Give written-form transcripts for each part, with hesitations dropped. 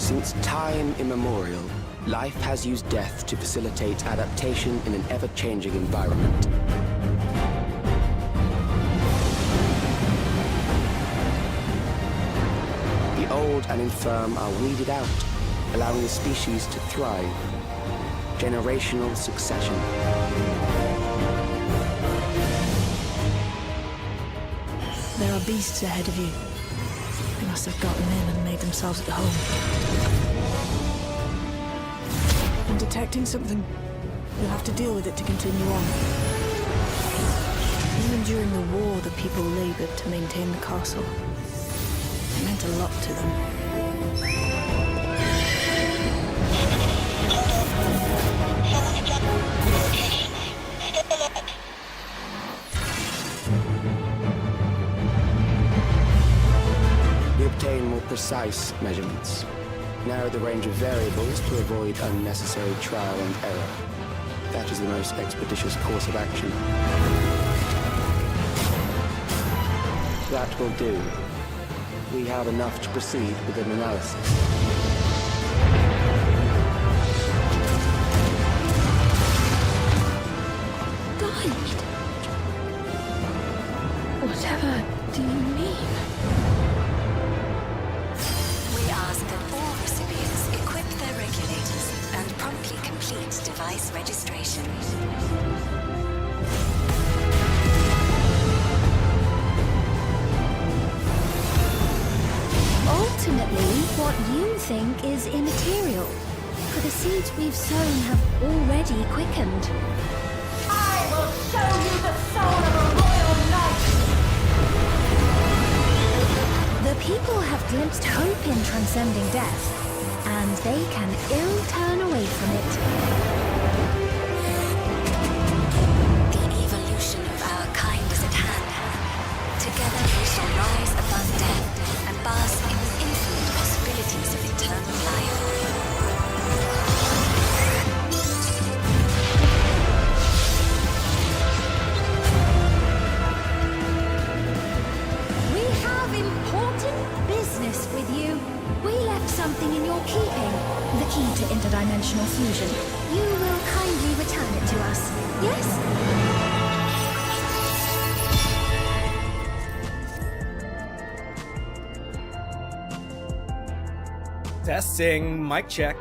Since time immemorial, life has used death to facilitate adaptation in an ever-changing environment. The old and infirm are weeded out, allowing the species to thrive. Generational succession. There are beasts ahead of you. They must have gotten in and made themselves at home. I'm detecting something. You'll have to deal with it to continue on. Even during the war, the people labored to maintain the castle. It meant a lot to them. We obtain more precise measurements, narrow the range of variables to avoid unnecessary trial and error. That is the most expeditious course of action. That will do. We have enough to proceed with an analysis. Died? Whatever do you mean? We ask that all recipients equip their regulators and promptly complete device registration. Ultimately, what you think is immaterial, for the seeds we've sown have already quickened. I will show you the soul of a royal knight! The people have glimpsed hope in transcending death, and they can ill turn away from it. The evolution of our kind is at hand. Together we shall rise above death and bask in the infinite possibilities of eternal life. We have important business with you. We left something in your keeping, the key to interdimensional fusion. You will kindly return it to us, yes? Testing, mic check.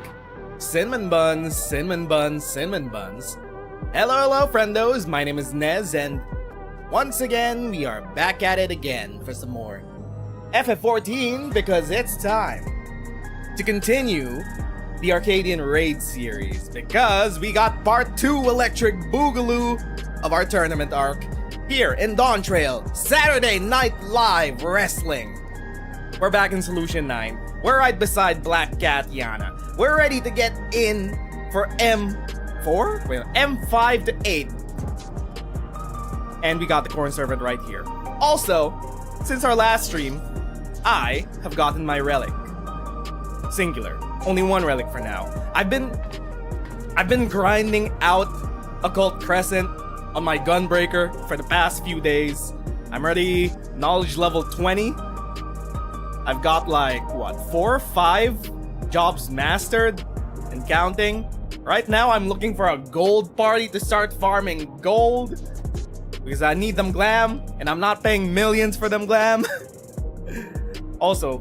Cinnamon buns, cinnamon buns, cinnamon buns. Hello, friendos. My name is Nez, and once again, we are back at it again for some more FF14 because it's time to continue the Arcadion Raid series because we got part 2 Electric Boogaloo of our tournament arc here in Dawntrail, Saturday Night Live Wrestling. We're back in Solution 9. We're right beside Black Cat Yana. We're ready to get in for M4? Well, M5 to 8. And we got the Corn Servant right here. Also, since our last stream, I have gotten my relic. Singular. Only one relic for now. I've been grinding out Occult Crescent on my Gunbreaker for the past few days. I'm already knowledge level 20. I've got like, what, 4 or 5 jobs mastered and counting. Right now, I'm looking for a gold party to start farming gold because I need them glam and I'm not paying millions for them glam. Also,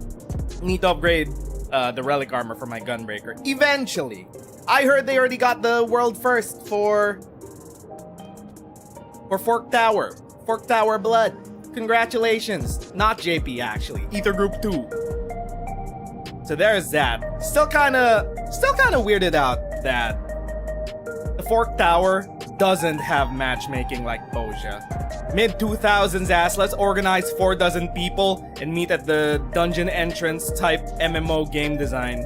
need to upgrade the relic armor for my Gunbreaker. Eventually. I heard they already got the world first for Fork Tower. Fork Tower Blood. Congratulations. Not JP actually. Ether Group 2. So there's that. Still kinda weirded out that the Fork Tower doesn't have matchmaking like Boja. Mid-2000s ass, let's organize 4 dozen people and meet at the dungeon entrance type MMO game design.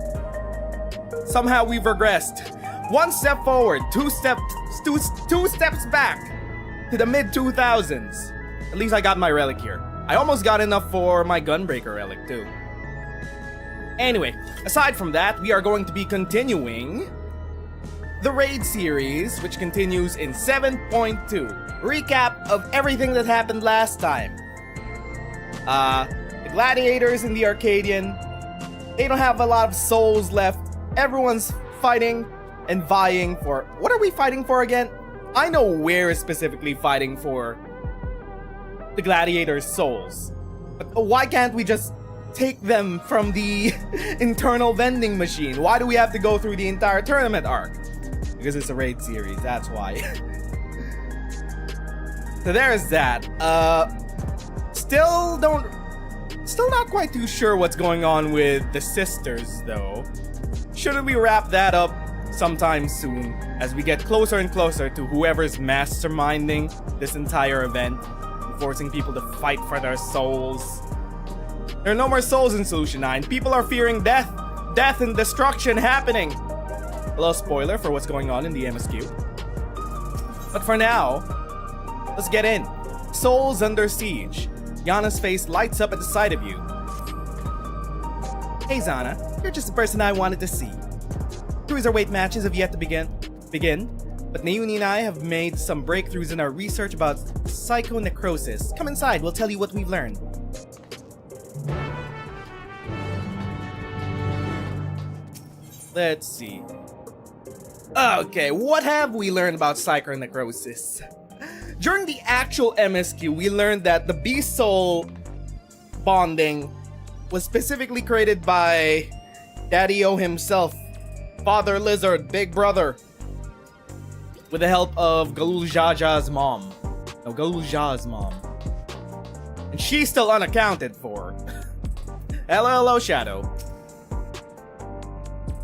Somehow we've regressed. 1 step forward, 2 steps back to the mid-2000s. At least I got my relic here. I almost got enough for my Gunbreaker relic too. Anyway, aside from that, we are going to be continuing the Raid series, which continues in 7.2. Recap of everything that happened last time. The gladiators in the Arcadion They don't have a lot of souls left. Everyone's fighting and vying for... What are we fighting for again? I know we're specifically fighting for the gladiators' souls. But why can't we just take them from the internal vending machine? Why do we have to go through the entire tournament arc? Because it's a raid series, that's why. So there's that. Still not quite too sure what's going on with the sisters, though. Shouldn't we wrap that up sometime soon, as we get closer and closer to whoever's masterminding this entire event, forcing people to fight for their souls? There are no more souls in Solution 9. People are fearing death and destruction happening. A little spoiler for what's going on in the MSQ. But for now, let's get in. Souls under siege. Yana's face lights up at the sight of you. Hey Zana, you're just the person I wanted to see. Cruiserweight matches have yet to begin, but Naomi and I have made some breakthroughs in our research about psychonecrosis. Come inside, we'll tell you what we've learned. Let's see. Okay, what have we learned about psychonecrosis? During the actual MSQ, we learned that the Beast Soul bonding was specifically created by Daddy-O himself, Father Lizard, Big Brother, with the help of Galul Jaja's mom. No, Galul Ja's mom. And she's still unaccounted for. Hello, Shadow.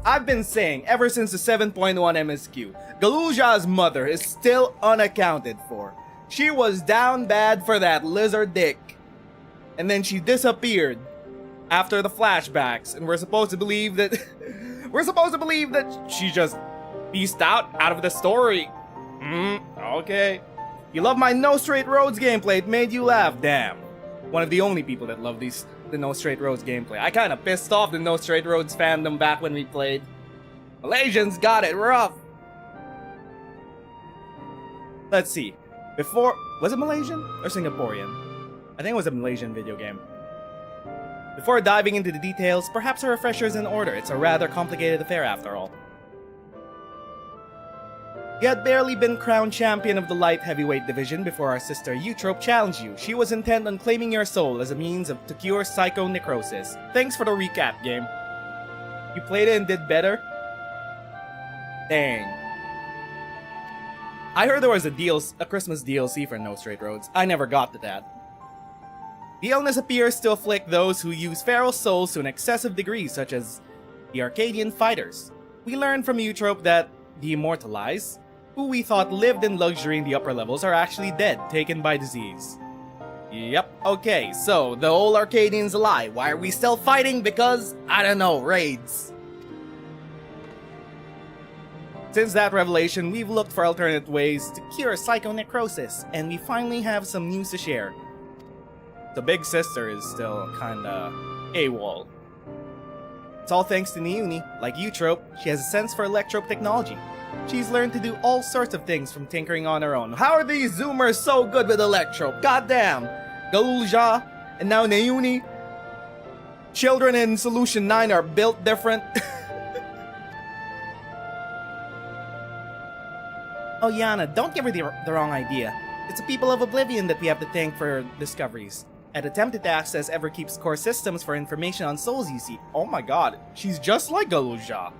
I've been saying ever since the 7.1 MSQ, Galul Ja's mother is still unaccounted for. She was down bad for that lizard dick. And then she disappeared after the flashbacks, and we're supposed to believe that she just pieced out of the story. Okay. You love my No Straight Roads gameplay. It made you laugh. Damn. One of the only people that love the No Straight Roads gameplay. I kind of pissed off the No Straight Roads fandom back when we played. Malaysians got it rough. Let's see. Was it Malaysian or Singaporean? I think it was a Malaysian video game. Before diving into the details, perhaps a refresher is in order. It's a rather complicated affair after all. You had barely been crowned champion of the light heavyweight division before our sister Eutrope challenged you. She was intent on claiming your soul as a means to cure psychonecrosis. Thanks for the recap, game. You played it and did better? Dang. I heard there was a Christmas DLC for No Straight Roads. I never got to that. The illness appears to afflict those who use feral souls to an excessive degree, such as the Arcadion fighters. We learned from Eutrope that the Immortalized, who we thought lived in luxury in the upper levels, are actually dead, taken by disease. Yep, okay, so the whole Arcadian's a lie. Why are we still fighting? Because, I don't know, raids. Since that revelation, we've looked for alternate ways to cure psychonecrosis, and we finally have some news to share. The big sister is still kinda AWOL. It's all thanks to Niuni. Like Eutrope, she has a sense for electrope technology. She's learned to do all sorts of things from tinkering on her own. How are these Zoomers so good with electrope? Goddamn! Galul Ja, and now Niuni. Children in Solution 9 are built different. Oh, Yana, don't give her the wrong idea. It's the people of Oblivion that we have to thank for discoveries. Had attempted to access Everkeep's core systems for information on souls, you see. Oh my god, she's just like Galul Ja.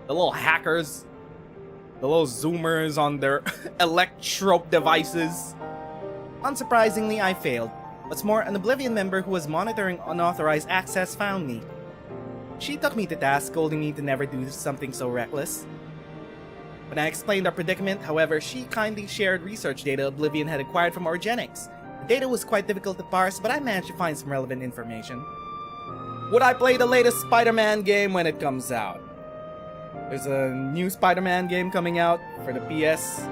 The little hackers. The little zoomers on their electrope devices. Unsurprisingly, I failed. What's more, an Oblivion member who was monitoring unauthorized access found me. She took me to task, scolding me to never do something so reckless. When I explained our predicament, however, she kindly shared research data Oblivion had acquired from Organics. The data was quite difficult to parse, but I managed to find some relevant information. Would I play the latest Spider-Man game when it comes out? There's a new Spider-Man game coming out for the PS.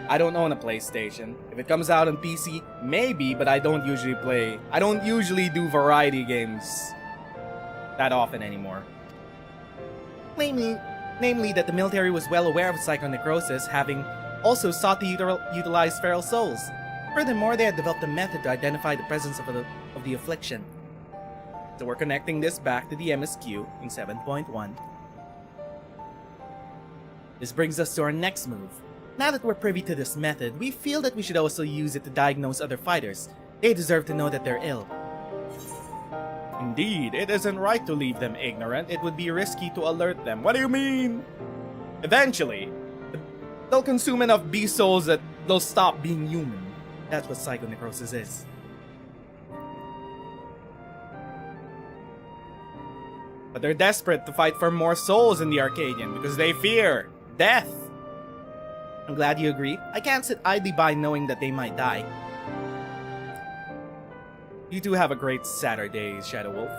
I don't own a PlayStation. If it comes out on PC, maybe, but I don't usually do variety games that often anymore. Namely that the military was well aware of psychonecrosis, having also sought to utilize feral souls. Furthermore, they had developed a method to identify the presence of the affliction. So we're connecting this back to the MSQ in 7.1. This brings us to our next move. Now that we're privy to this method, we feel that we should also use it to diagnose other fighters. They deserve to know that they're ill. Indeed, it isn't right to leave them ignorant. It would be risky to alert them. What do you mean? Eventually, they'll consume enough beast souls that they'll stop being human. That's what psychonecrosis is. But they're desperate to fight for more souls in the Arcadion because they fear death. I'm glad you agree. I can't sit idly by knowing that they might die. You two have a great Saturday, Shadow Wolf.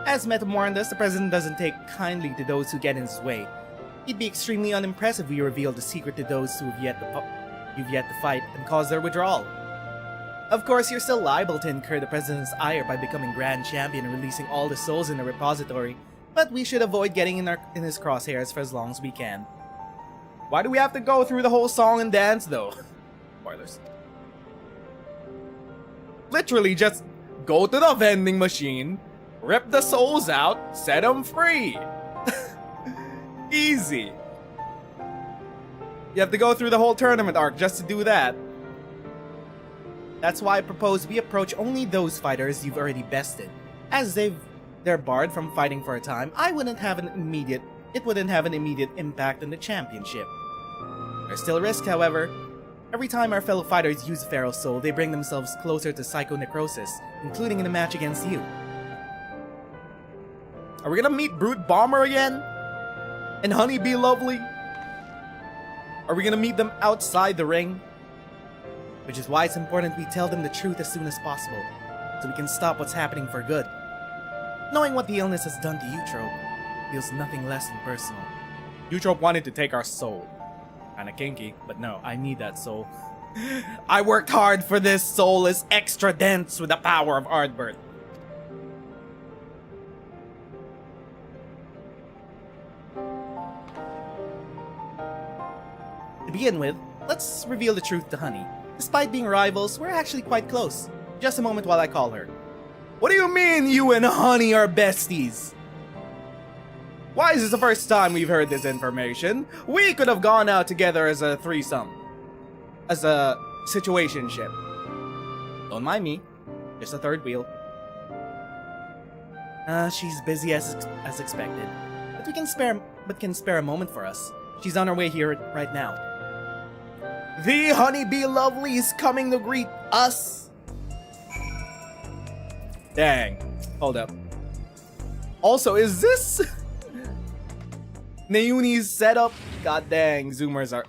As Meta warned us, the President doesn't take kindly to those who get in his way. He'd be extremely unimpressed if we revealed the secret to those who've yet to fight and cause their withdrawal. Of course, you're still liable to incur the President's ire by becoming Grand Champion and releasing all the souls in the repository, but we should avoid getting in his crosshairs for as long as we can. Why do we have to go through the whole song and dance, though? Spoilers. Literally, just go to the vending machine, rip the souls out, set them free. Easy. You have to go through the whole tournament arc just to do that. That's why I propose we approach only those fighters you've already bested. As they're barred from fighting for a time, it wouldn't have an immediate impact on the championship. There's still a risk, however. Every time our fellow fighters use Pharaoh's Soul, they bring themselves closer to psychonecrosis, including in a match against you. Are we gonna meet Brute Bomber again? And Honeybee Lovely? Are we gonna meet them outside the ring? Which is why it's important we tell them the truth as soon as possible, so we can stop what's happening for good. Knowing what the illness has done to Eutrope feels nothing less than personal. Eutrope wanted to take our soul. Kinda kinky, but no, I need that soul. I worked hard for this soul is extra dense with the power of Ardbert. To begin with, let's reveal the truth to Honey. Despite being rivals, we're actually quite close. Just a moment while I call her. What do you mean you and Honey are besties? Why is this the first time we've heard this information? We could have gone out together as a threesome. As a situationship. Don't mind me. Just a third wheel. She's busy as expected. But can spare a moment for us. She's on her way here right now. The Honeybee Lovely is coming to greet us. Dang. Hold up. Also, is this Nayuni's setup? God dang, Zoomers are...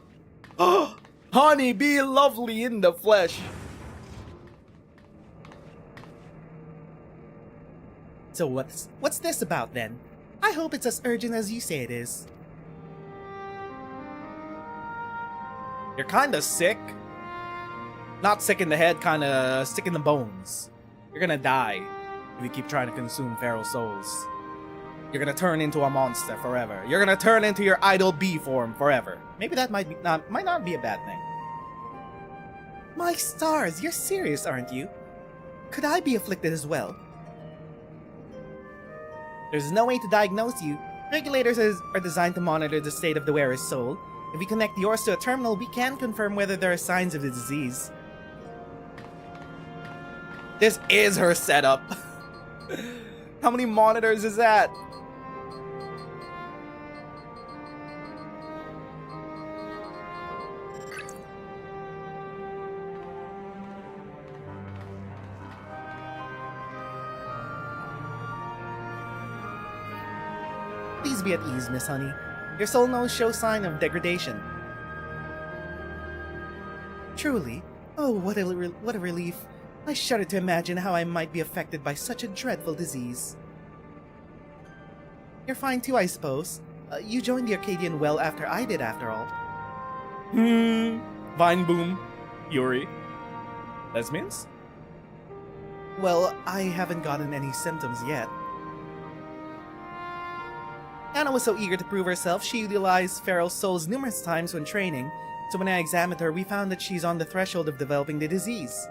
Oh! Honeybee Lovely in the flesh. So what's this about then? I hope it's as urgent as you say it is. You're kinda sick. Not sick in the head, kinda sick in the bones. You're gonna die if you keep trying to consume Pharaoh's souls. You're gonna turn into a monster forever. You're gonna turn into your idol bee form forever. Maybe that might not be a bad thing. My stars, you're serious, aren't you? Could I be afflicted as well? There's no way to diagnose you. Regulators are designed to monitor the state of the wearer's soul. If we connect yours to a terminal, we can confirm whether there are signs of the disease. This is her setup. How many monitors is that? Please be at ease, Miss Honey. Your soul knows show sign of degradation. Truly? Oh, what a relief. I shudder to imagine how I might be affected by such a dreadful disease. You're fine too, I suppose. You joined the Arcadion well after I did, after all. Vine Boom. Yuri. Lesbians? Well, I haven't gotten any symptoms yet. Anna was so eager to prove herself, she utilized Pharaoh's souls numerous times when training, so when I examined her, we found that she's on the threshold of developing the disease.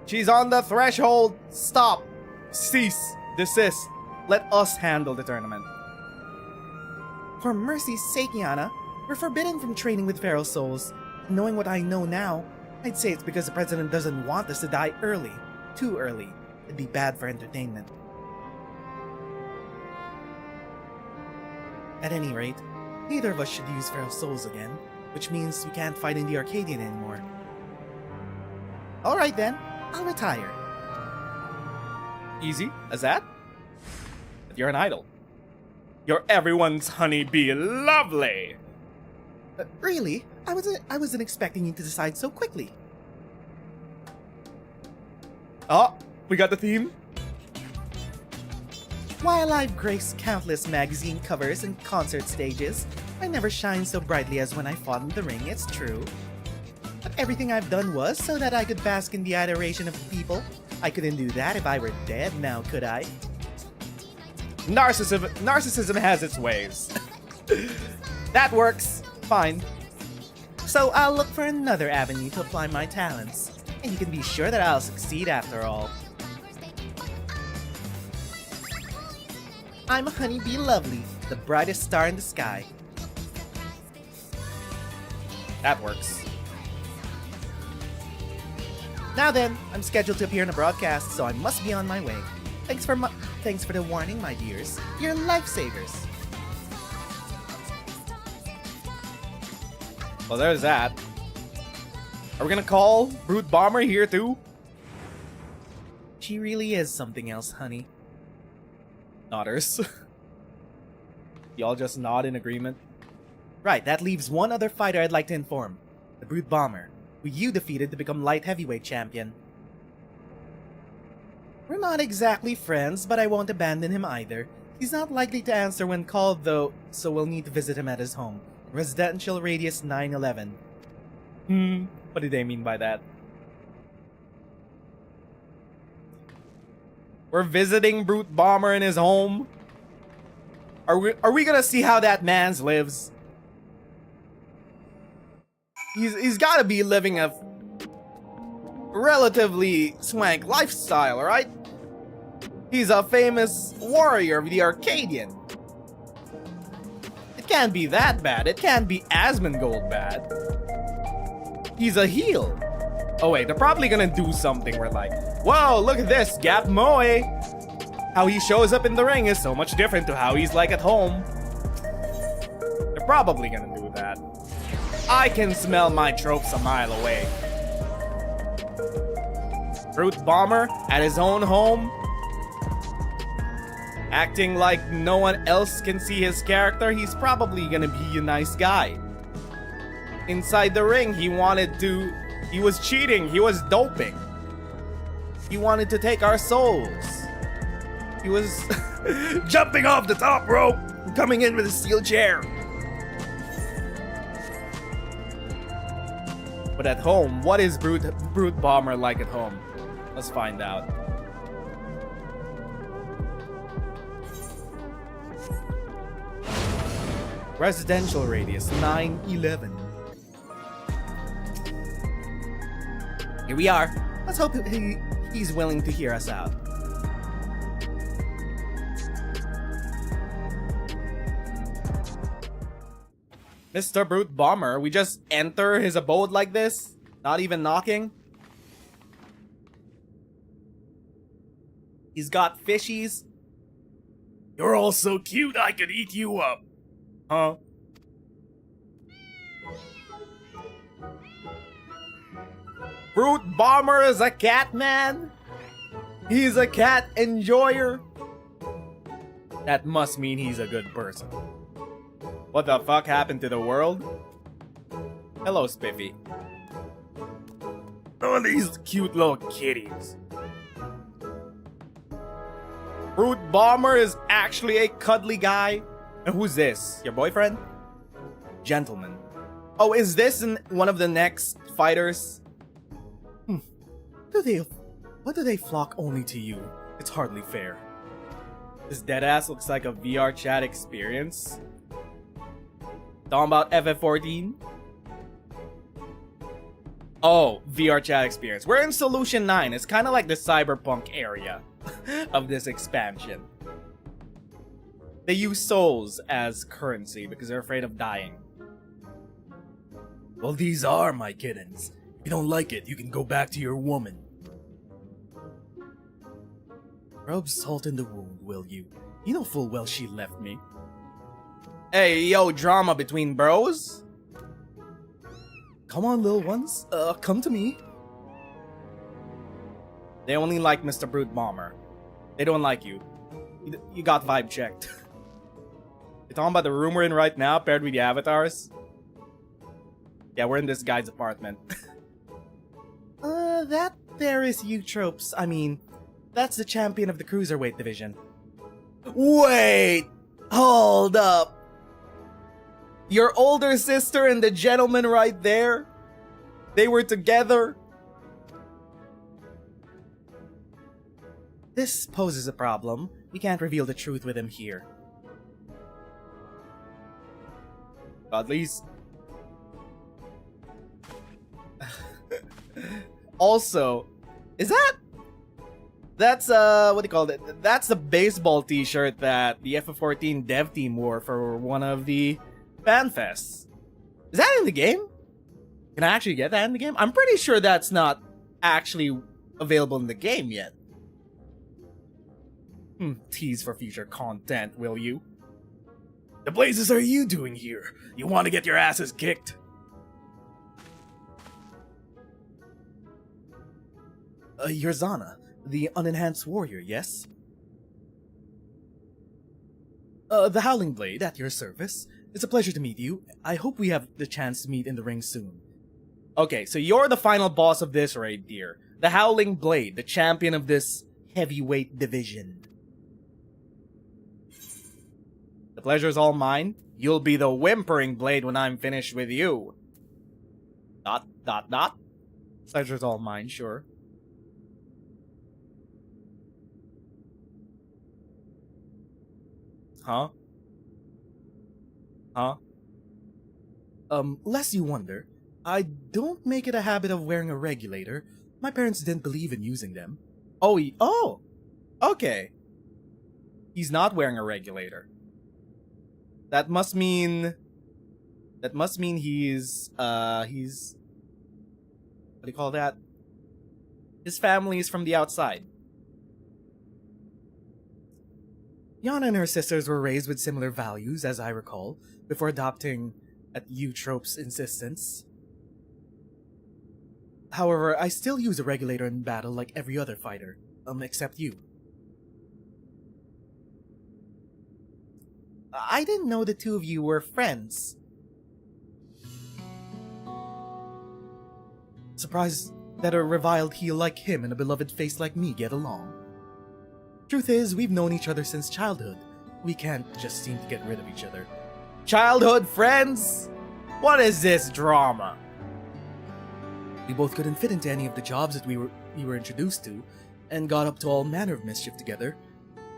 She's on the threshold! Stop! Cease. Desist. Let us handle the tournament. For mercy's sake, Yana, we're forbidden from training with feral souls. Knowing what I know now, I'd say it's because the president doesn't want us to die early. Too early. It'd be bad for entertainment. At any rate, neither of us should use feral souls again, which means we can't fight in the Arcadion anymore. Alright then, I'll retire. Easy as that? But you're an idol. You're everyone's honeybee. Lovely! Really? I wasn't expecting you to decide so quickly. Oh, we got the theme? While I've graced countless magazine covers and concert stages, I never shined so brightly as when I fought in the ring, it's true. But everything I've done was so that I could bask in the adoration of people. I couldn't do that if I were dead now, could I? Narcissism has its ways. That works. Fine. So I'll look for another avenue to apply my talents. And you can be sure that I'll succeed after all. I'm Honeybee Lovely, the brightest star in the sky. That works. Now then, I'm scheduled to appear in a broadcast, so I must be on my way. Thanks for the warning, my dears. You're lifesavers. Well, there's that. Are we gonna call Brute Bomber here too? She really is something else, honey. Nodders. Y'all just nod in agreement. Right, that leaves one other fighter I'd like to inform. The Brute Bomber, who you defeated to become light heavyweight champion. We're not exactly friends, but I won't abandon him either. He's not likely to answer when called though, so we'll need to visit him at his home. Residential Radius 911. What do they mean by that? We're visiting Brute Bomber in his home? Are we gonna see how that man's lives? He's gotta be living a relatively swank lifestyle, right? He's a famous warrior of the Arcadion. It can't be that bad. It can't be Asmongold bad. He's a heel. Oh wait, they're probably gonna do something where like, whoa, look at this, Gap Moe. How he shows up in the ring is so much different to how he's like at home. They're probably gonna do that. I can smell my tropes a mile away. Brute Bomber at his own home, acting like no one else can see his character. He's probably gonna be a nice guy. Inside the ring, he was cheating, he was doping. He wanted to take our souls. He was jumping off the top rope and coming in with a steel chair. But at home, what is Brute Bomber like at home? Let's find out. Residential Radius 911. Here we are. Let's hope he's willing to hear us out. Mr. Brute Bomber, we just enter his abode like this? Not even knocking? He's got fishies. You're all so cute, I could eat you up. Huh? Brute Bomber is a cat man? He's a cat enjoyer? That must mean he's a good person. What the fuck happened to the world? Hello, Spiffy. Oh, these cute little kitties. Brute Bomber is actually a cuddly guy. And who's this? Your boyfriend? Gentleman. Oh, is this one of the next fighters? Why do they flock only to you? It's hardly fair. This deadass looks like a VR chat experience. Talking about FF14? Oh, VR chat experience. We're in Solution 9. It's kind of like the cyberpunk area. of this expansion. They use souls as currency because they're afraid of dying. Well, these are my kittens. If you don't like it, you can go back to your woman. Rub salt in the wound, will you? You know full well she left me. Hey, yo, drama between bros? Come on, little ones. Come to me. They only like Mr. Brute Bomber. They don't like you. You got vibe checked. You're talking about the room we're in right now, paired with the avatars? Yeah, we're in this guy's apartment. That there is Eutropes. I mean, that's the champion of the Cruiserweight division. Wait! Hold up! Your older sister and the gentleman right there? They were together? This poses a problem. We can't reveal the truth with him here. At least... Also, is that... That's, what do you call it? That's the baseball t-shirt that the FF14 dev team wore for one of the fan fests. Is that in the game? Can I actually get that in the game? I'm pretty sure that's not actually available in the game yet. Tease for future content, will you? The blazes are you doing here? You want to get your asses kicked? You're Zana, the unenhanced warrior, yes? The Howling Blade at your service. It's a pleasure to meet you. I hope we have the chance to meet in the ring soon. Okay, so you're the final boss of this raid, dear. The Howling Blade, the champion of this heavyweight division. The pleasure's all mine. You'll be the whimpering blade when I'm finished with you. ... Pleasure's all mine, sure. Huh? Lest you wonder, I don't make it a habit of wearing a regulator. My parents didn't believe in using them. Oh! Okay. He's not wearing a regulator. That must mean he's, what do you call that? His family is from the outside. Yana and her sisters were raised with similar values, as I recall, before adopting at Eutrope's insistence. However, I still use a regulator in battle like every other fighter, except you. I didn't know the two of you were friends. Surprised that a reviled heel like him and a beloved face like me get along. Truth is, we've known each other since childhood. We can't just seem to get rid of each other. Childhood friends? What is this drama? We both couldn't fit into any of the jobs that we were introduced to, and got up to all manner of mischief together.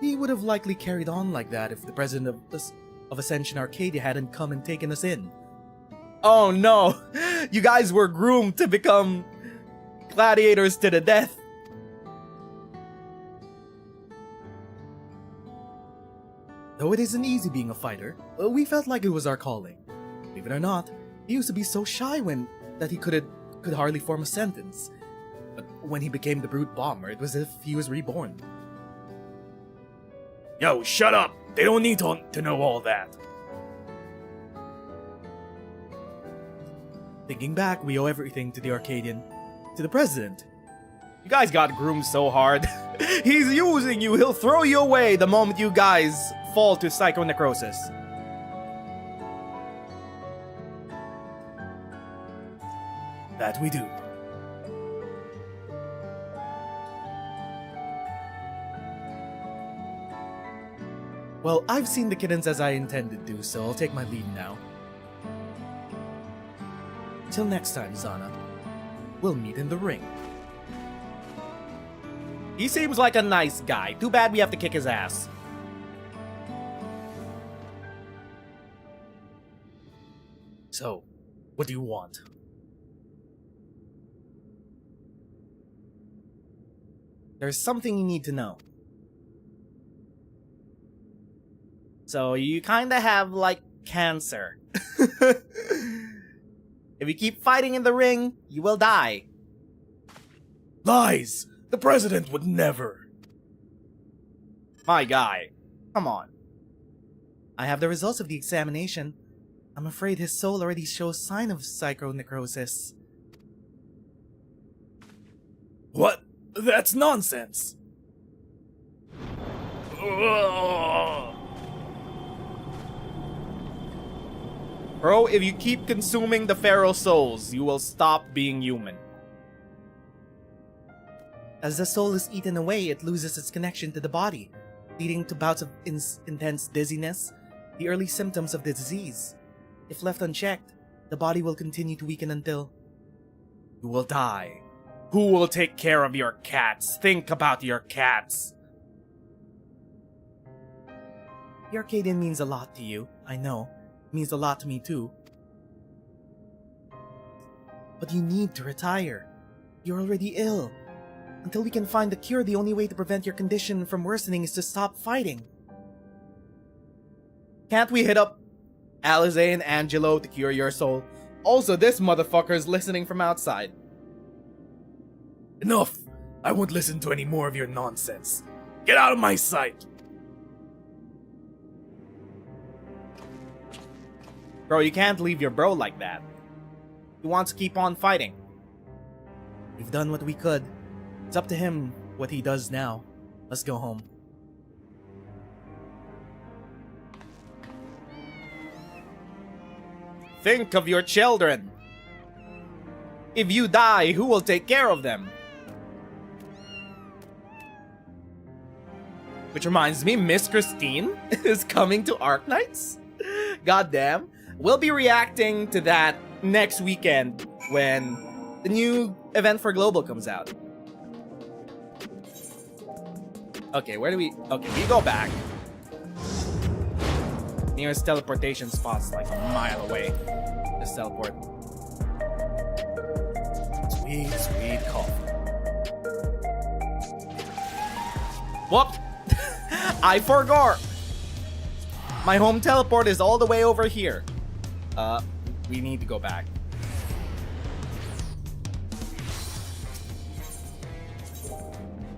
He would have likely carried on like that if the president of Ascension Arcadia hadn't come and taken us in. Oh no! You guys were groomed to become gladiators to the death. Though it isn't easy being a fighter, we felt like it was our calling. Believe it or not, he used to be so shy that he could hardly form a sentence. But when he became the Brute Bomber, it was as if he was reborn. Yo, shut up! They don't need to know all that. Thinking back, we owe everything to the Arcadion, to the president. You guys got groomed so hard. He's using you! He'll throw you away the moment you guys fall to psychonecrosis. That we do. Well, I've seen the kittens as I intended to, so I'll take my leave now. Till next time, Zana. We'll meet in the ring. He seems like a nice guy. Too bad we have to kick his ass. So, what do you want? There's something you need to know. So you kinda have, like, cancer. If you keep fighting in the ring, you will die. Lies! The president would never. My guy, come on. I have the results of the examination. I'm afraid his soul already shows sign of psychonecrosis. What? That's nonsense. Bro, if you keep consuming the Pharaoh souls, you will stop being human. As the soul is eaten away, it loses its connection to the body, leading to bouts of intense dizziness, the early symptoms of the disease. If left unchecked, the body will continue to weaken until you will die. Who will take care of your cats? Think about your cats. The Arcadion means a lot to you, I know. It means a lot to me too. But you need to retire. You're already ill. Until we can find the cure, the only way to prevent your condition from worsening is to stop fighting. Can't we hit up Alize and Angelo to cure your soul? Also, this motherfucker's listening from outside. Enough! I won't listen to any more of your nonsense. Get out of my sight! Bro, you can't leave your bro like that. He wants to keep on fighting. We've done what we could. It's up to him what he does now. Let's go home. Think of your children. If you die, who will take care of them? Which reminds me, Miss Christine is coming to Arknights? Goddamn. We'll be reacting to that next weekend when the new event for Global comes out. Okay, where do we... Okay, we go back. Nearest teleportation spot's like a mile away. Just teleport. Sweet, sweet coffee. Whoop! I forgot! My home teleport is all the way over here. We need to go back.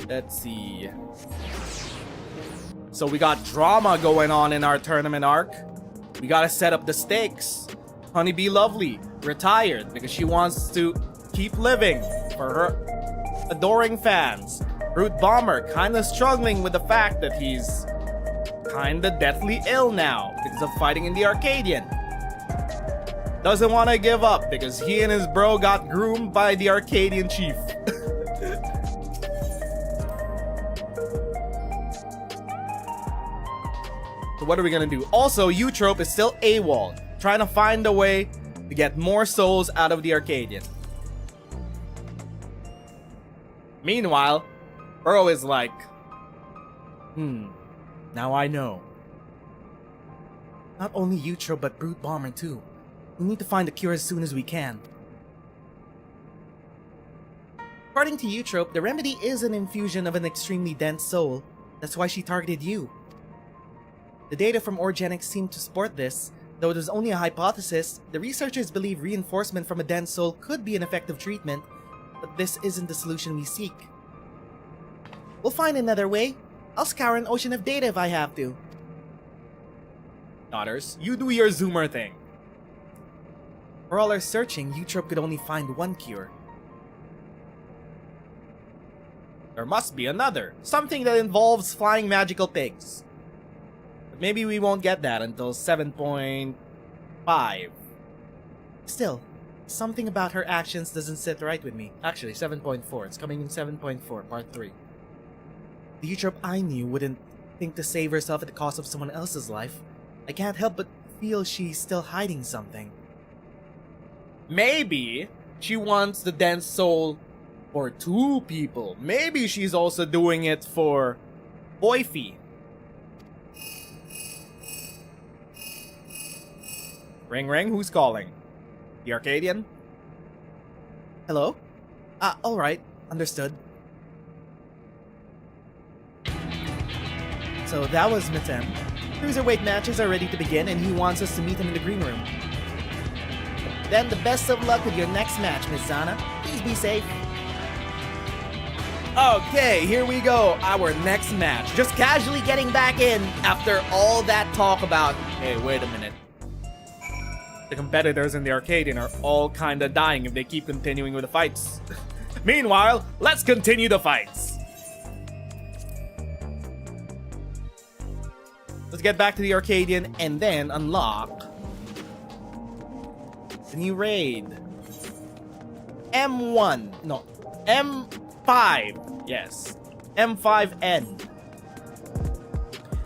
Let's see. So we got drama going on in our tournament arc. We gotta set up the stakes. Honeybee Lovely retired because she wants to keep living for her adoring fans. Brute Bomber kinda struggling with the fact that he's kinda deathly ill now because of fighting in the Arcadion. Doesn't want to give up because he and his bro got groomed by the Arcadion chief. So what are we gonna do? Also, Eutrope is still AWOL, trying to find a way to get more souls out of the Arcadion. Meanwhile, Bro is like, now I know. Not only Eutrope, but Brute Bomber too. We need to find a cure as soon as we can. According to Eutrope, the remedy is an infusion of an extremely dense soul. That's why she targeted you. The data from Orgenics seem to support this. Though it is only a hypothesis, the researchers believe reinforcement from a dense soul could be an effective treatment, but this isn't the solution we seek. We'll find another way. I'll scour an ocean of data if I have to. Daughters, you do your Zoomer thing. For all our searching, Eutrope could only find one cure. There must be another. Something that involves flying magical pigs. But maybe we won't get that until 7.5. Still, something about her actions doesn't sit right with me. Actually, 7.4. It's coming in 7.4, part 3. The Eutrope I knew wouldn't think to save herself at the cost of someone else's life. I can't help but feel she's still hiding something. Maybe she wants the dense soul for 2 people. Maybe she's also doing it for Boyfie. Ring ring, who's calling? The Arcadion? Hello? Alright, understood. So that was Mitem. Cruiserweight matches are ready to begin and he wants us to meet him in the green room. Then the best of luck with your next match, Miss Zana. Please be safe. Okay, here we go. Our next match. Just casually getting back in after all that talk about, hey, wait a minute. The competitors in the Arcadion are all kinda dying if they keep continuing with the fights. Meanwhile, let's continue the fights. Let's get back to the Arcadion and then unlock the new raid. M1. No. M5. Yes. M5N.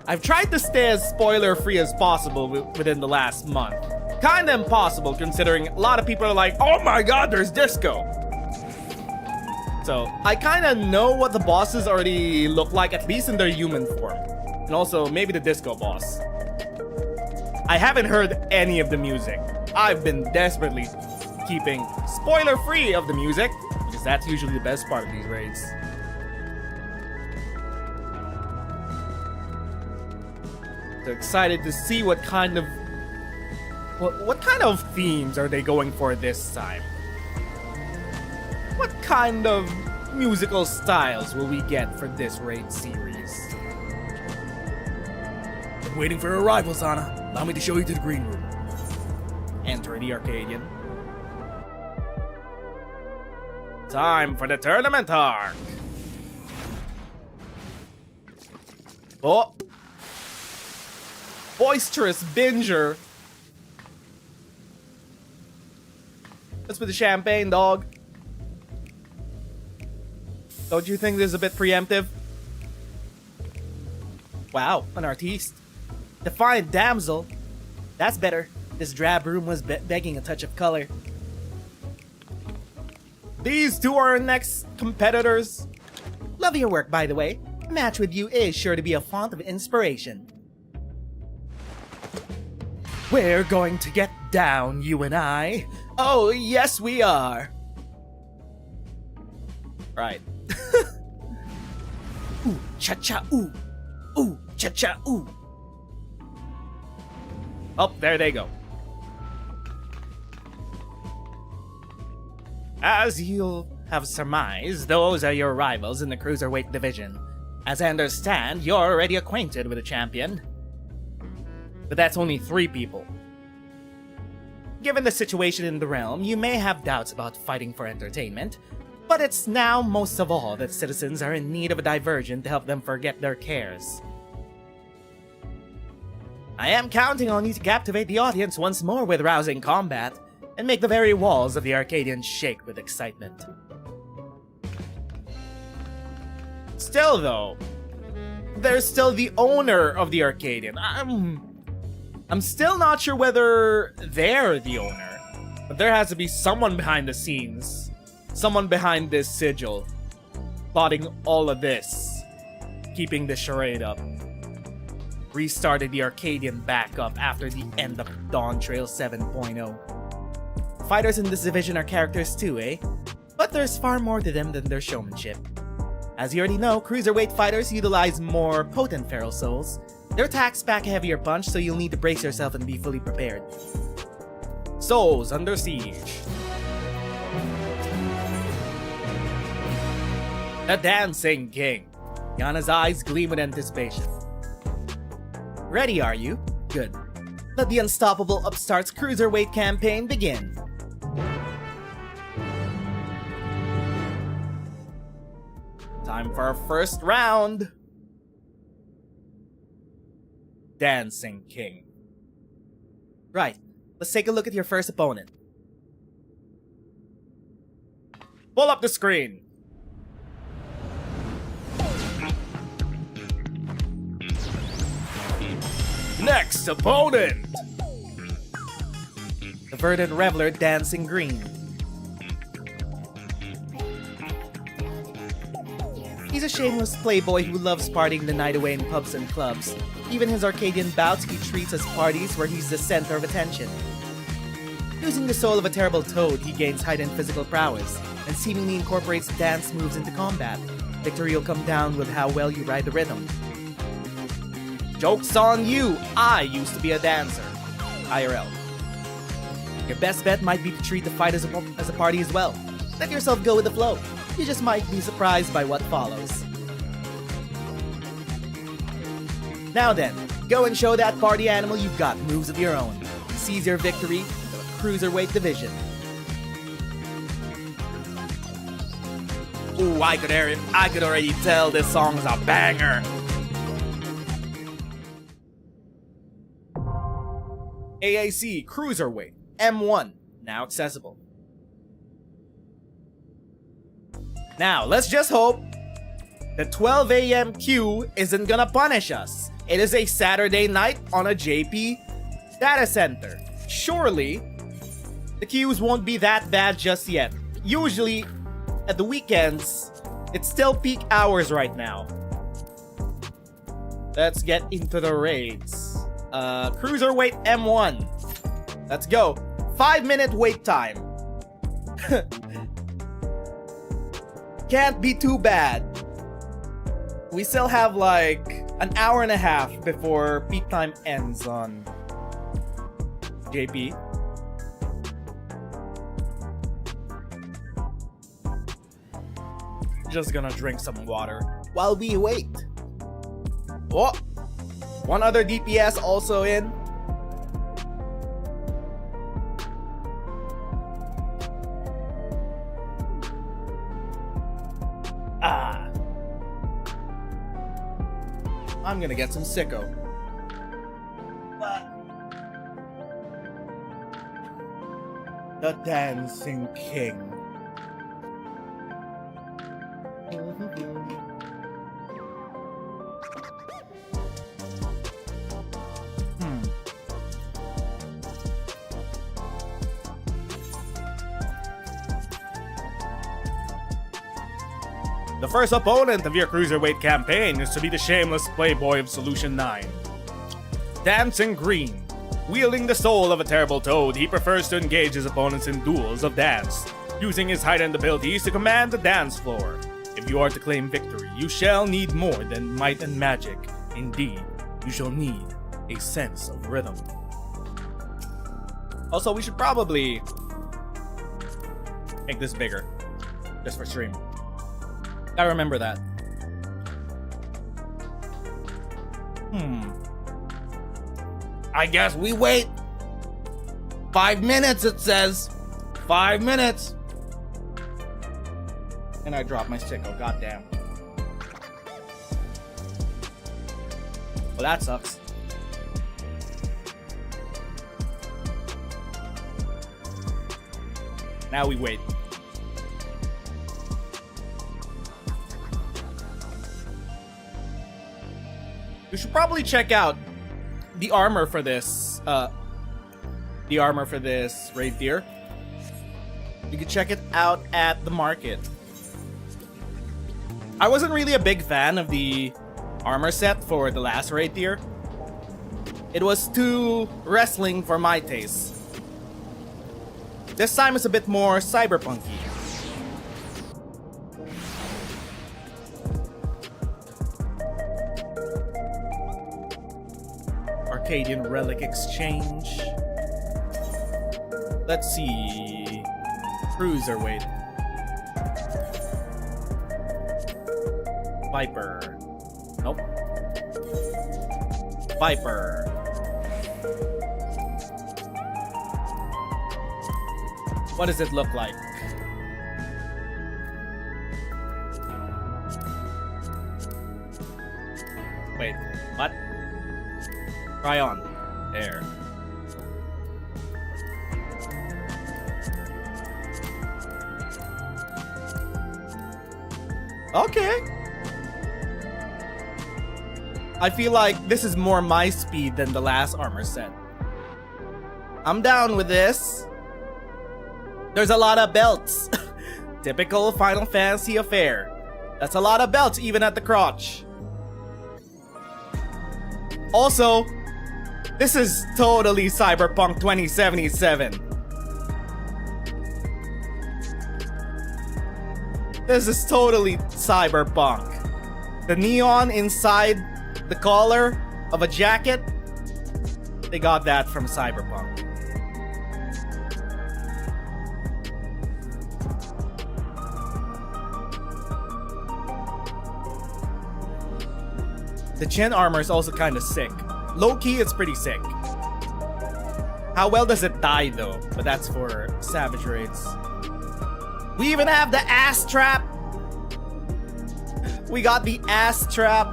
I've tried to stay as spoiler-free as possible within the last month. Kinda impossible considering a lot of people are like, oh my god, there's disco. So, I kinda know what the bosses already look like, at least in their human form. And also, maybe the disco boss. I haven't heard any of the music. I've been desperately keeping spoiler-free of the music, because that's usually the best part of these raids. So excited to see what kind of themes are they going for this time? What kind of musical styles will we get for this raid series? I'm waiting for your arrival, Zana. Allow me to show you to the green room. Enter the Arcadion. Time for the tournament arc. Oh. Boisterous Binger. Let's put the champagne, dog. Don't you think this is a bit preemptive? Wow, an artiste. Defiant damsel. That's better. This drab room was begging a touch of color. These two are our next competitors. Love your work, by the way. A match with you is sure to be a font of inspiration. We're going to get down, you and I. Oh, yes, we are. Right. Ooh, cha-cha, ooh. Ooh, cha-cha, ooh. Oh, there they go. As you'll have surmised, those are your rivals in the Cruiserweight division. As I understand, you're already acquainted with the champion. But that's only 3 people. Given the situation in the realm, you may have doubts about fighting for entertainment, but it's now most of all that citizens are in need of a diversion to help them forget their cares. I am counting on you to captivate the audience once more with rousing combat, and make the very walls of the Arcadion shake with excitement. Still though, there's still the owner of the Arcadion. I'm still not sure whether they're the owner, but there has to be someone behind the scenes. Someone behind this sigil, plotting all of this, keeping the charade up. Restarted the Arcadion back up after the end of Dawntrail 7.0. Fighters in this division are characters too, eh? But there's far more to them than their showmanship. As you already know, Cruiserweight fighters utilize more potent feral souls. Their attacks pack a heavier punch, so you'll need to brace yourself and be fully prepared. Souls under siege. The Dancing King. Yana's eyes gleam with anticipation. Ready, are you? Good. Let the unstoppable upstart's Cruiserweight campaign begin. Time for our first round. Dancing King. Right, let's take a look at your first opponent. Pull up the screen. Next opponent! The verdant reveler Dancing Green. He's a shameless playboy who loves partying the night away in pubs and clubs. Even his Arcadian bouts he treats as parties where he's the center of attention. Using the soul of a terrible toad, he gains heightened physical prowess, and seemingly incorporates dance moves into combat. Victory will come down with how well you ride the rhythm. Joke's on you, I used to be a dancer. IRL. Your best bet might be to treat the fight as a party as well. Let yourself go with the flow. You just might be surprised by what follows. Now then, go and show that party animal you've got moves of your own. Seize your victory in the Cruiserweight division. Ooh, I could already tell this song's a banger. AAC Cruiserweight M1, now accessible. Now, let's just hope the 12 a.m. queue isn't gonna punish us. It is a Saturday night on a JP data center. Surely, the queues won't be that bad just yet. Usually, at the weekends, it's still peak hours right now. Let's get into the raids. Cruiserweight M1. Let's go. 5-minute wait time. Can't be too bad. We still have like an hour and a half before peak time ends on JP. Just gonna drink some water while we wait. Oh, one other DPS also in. I'm gonna get some sicko. The Dancing King. The first opponent of your Cruiserweight campaign is to be the shameless playboy of Solution 9. Dancing Green. Wielding the soul of a terrible toad, he prefers to engage his opponents in duels of dance, using his heightened abilities to command the dance floor. If you are to claim victory, you shall need more than might and magic. Indeed, you shall need a sense of rhythm. Also, we should probably make this bigger, just for stream. I remember that. I guess we wait. 5 minutes, it says. 5 minutes. And I dropped my sicko, goddamn. Well, that sucks. Now we wait. We should probably check out the armor for this raid tier. You can check it out at the market. I wasn't really a big fan of the armor set for the last raid tier. It was too wrestling for my taste. This time it's a bit more cyberpunky. Arcadion Relic Exchange. Let's see. Cruiserweight. Viper. Nope. Viper. What does it look like? Wait, what? Try on. There. Okay. I feel like this is more my speed than the last armor set. I'm down with this. There's a lot of belts. Typical Final Fantasy affair. That's a lot of belts even at the crotch. Also, this is totally Cyberpunk 2077. This is totally Cyberpunk. The neon inside the collar of a jacket. They got that from Cyberpunk. The chin armor is also kind of sick. Low-key, it's pretty sick. How well does it die though? But that's for savage raids. We even have the ass trap. We got the ass trap.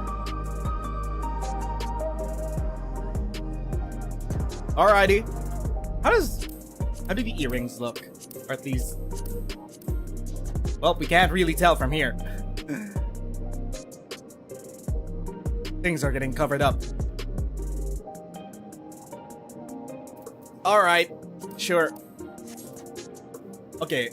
Alrighty. How do the earrings look? Or at least, well, we can't really tell from here. Things are getting covered up. Alright, sure. Okay.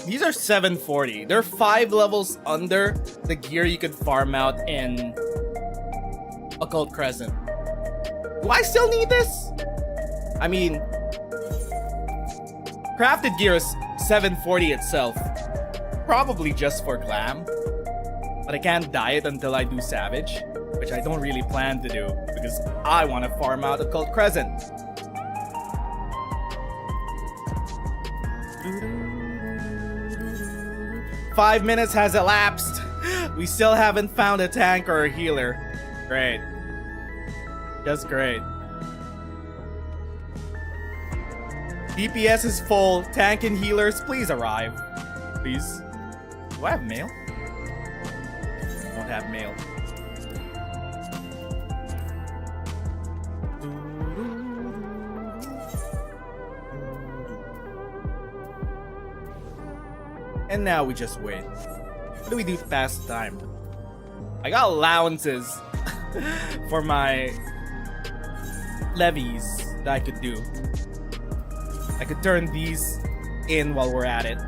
These are 740. They're 5 levels under the gear you could farm out in Occult Crescent. Do I still need this? I mean, crafted gear is 740 itself. Probably just for glam. But I can't dye it until I do Savage, which I don't really plan to do because I want to farm out Occult Crescent. Five minutes has elapsed. We still haven't found a tank or a healer. Great. Just great. DPS is full. Tank and healers, please arrive. Please. Do I have mail? I don't have mail. And now we just wait. What do we do to pass the time? I got allowances for my levies that I could do. I could turn these in while we're at it.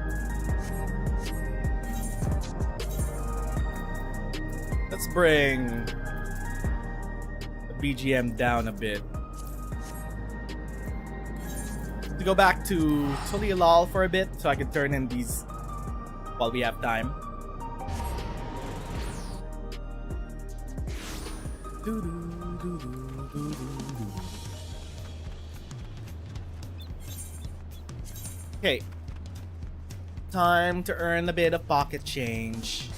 Let's bring the BGM down a bit. To go back to Tulialal for a bit so I can turn in these while we have time. Okay. Time to earn a bit of pocket change.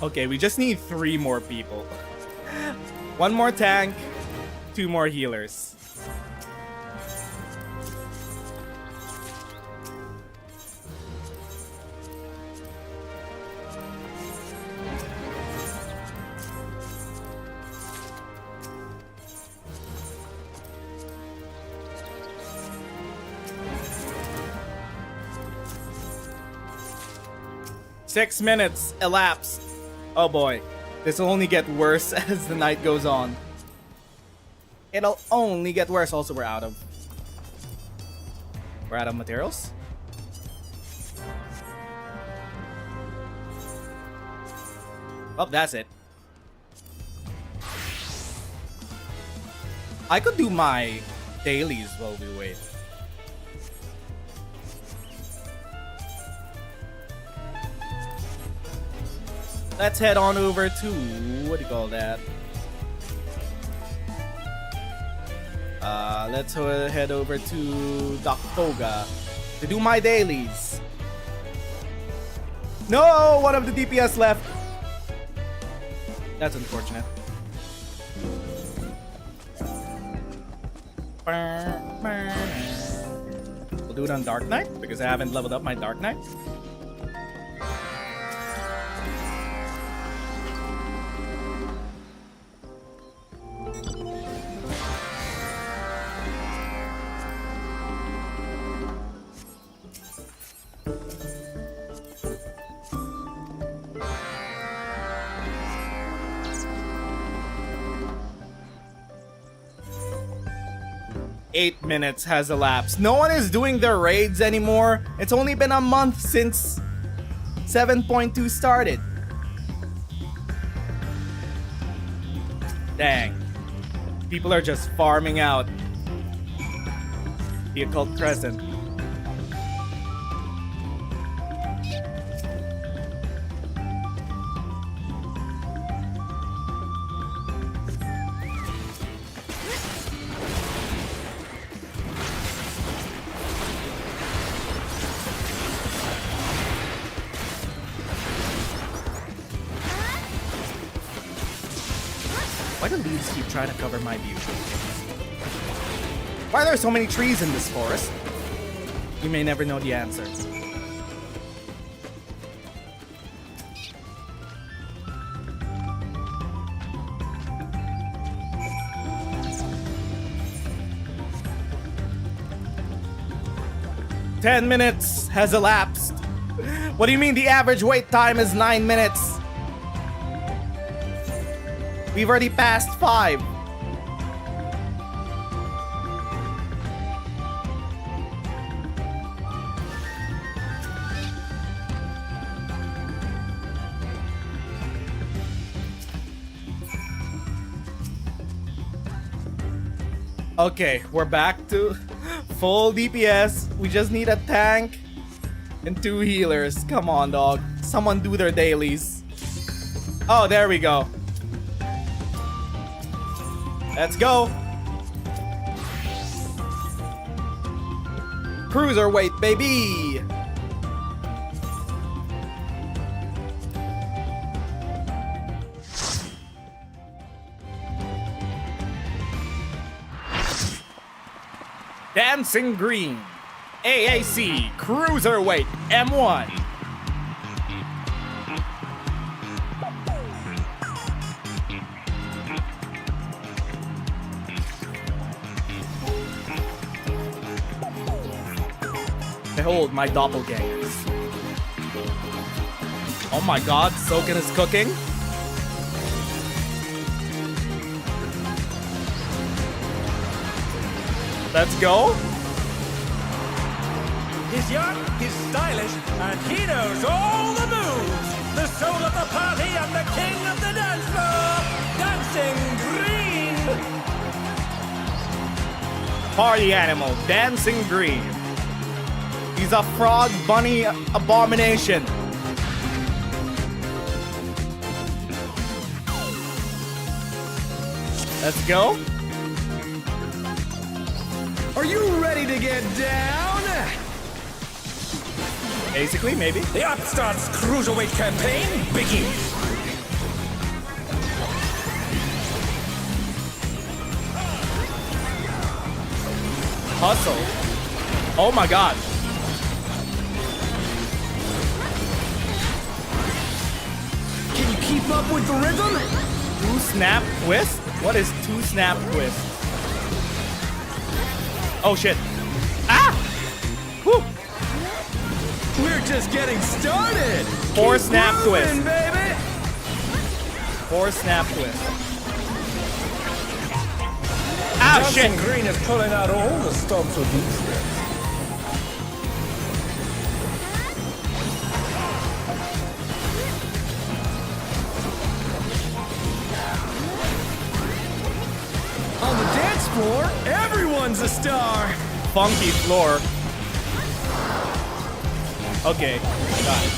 Okay, we just need 3 more people. 1 more tank, 2 more healers. Six minutes elapsed. Oh boy, this will only get worse as the night goes on. It'll only get worse. Also, we're out of materials. Oh, that's it. I could do my dailies while we wait. Let's head on over to, what do you call that? Let's head over to Daktoga to do my dailies. No, one of the DPS left. That's unfortunate. We'll do it on Dark Knight because I haven't leveled up my Dark Knight. minutes has elapsed. No one is doing their raids anymore. It's only been a month since 7.2 started. Dang. People are just farming out the Occult Crescent. Why do leaves keep trying to cover my view? Why are there so many trees in this forest? You may never know the answer. "10 minutes has elapsed." What do you mean the average wait time is 9 minutes? We've already passed 5. Okay, we're back to full DPS. We just need a tank and 2 healers. Come on, dog. Someone do their dailies. Oh, there we go. Let's go. Cruiserweight, baby. Dancing Green, AAC Cruiserweight M1. Behold my doppelgangers. Oh my god, Soken is cooking. Let's go. He's young, he's stylish, and he knows all the moves. The soul of the party and the king of the dance floor. Dancing Green. Party animal, Dancing Green. He's a frog bunny abomination. Let's go. Are you ready to get down? Basically, maybe. The Upstarts Cruiserweight campaign begins. Hustle. Oh my god. Can you keep up with the rhythm? 2 snap twist? What is 2 snap twist? Oh shit. Ah! Whew. We're just getting started. 4 Keep snap moving, twist. baby. 4 snap twist. Ah shit. Dancing Green is pulling out all the stops with these steps. On the dance floor, everyone's a star. Funky floor. Okay, got it.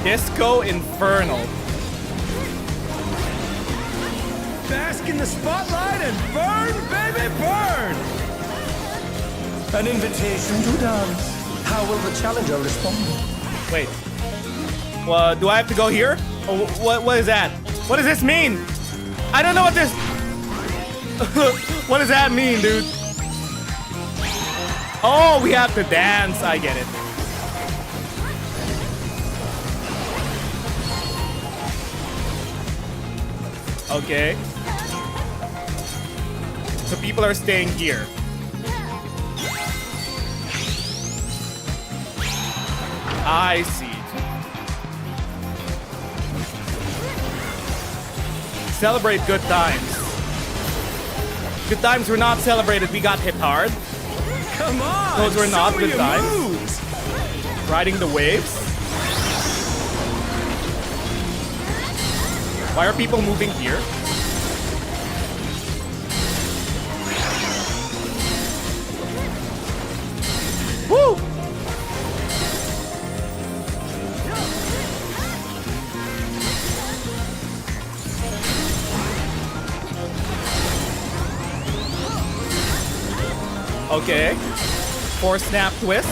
Disco Infernal. Bask in the spotlight and burn, baby, burn! An invitation to dance. How will the challenger respond? Wait. Well, do I have to go here? Oh, what is that? What does this mean? I don't know what this... What does that mean, dude? Oh, we have to dance. I get it. Okay. So people are staying here. I see. Celebrate good times. Good times were not celebrated. We got hit hard. Come on! Those were not show me good your times. moves. Riding the waves. Why are people moving here? Woo! Okay. 4 snap twist.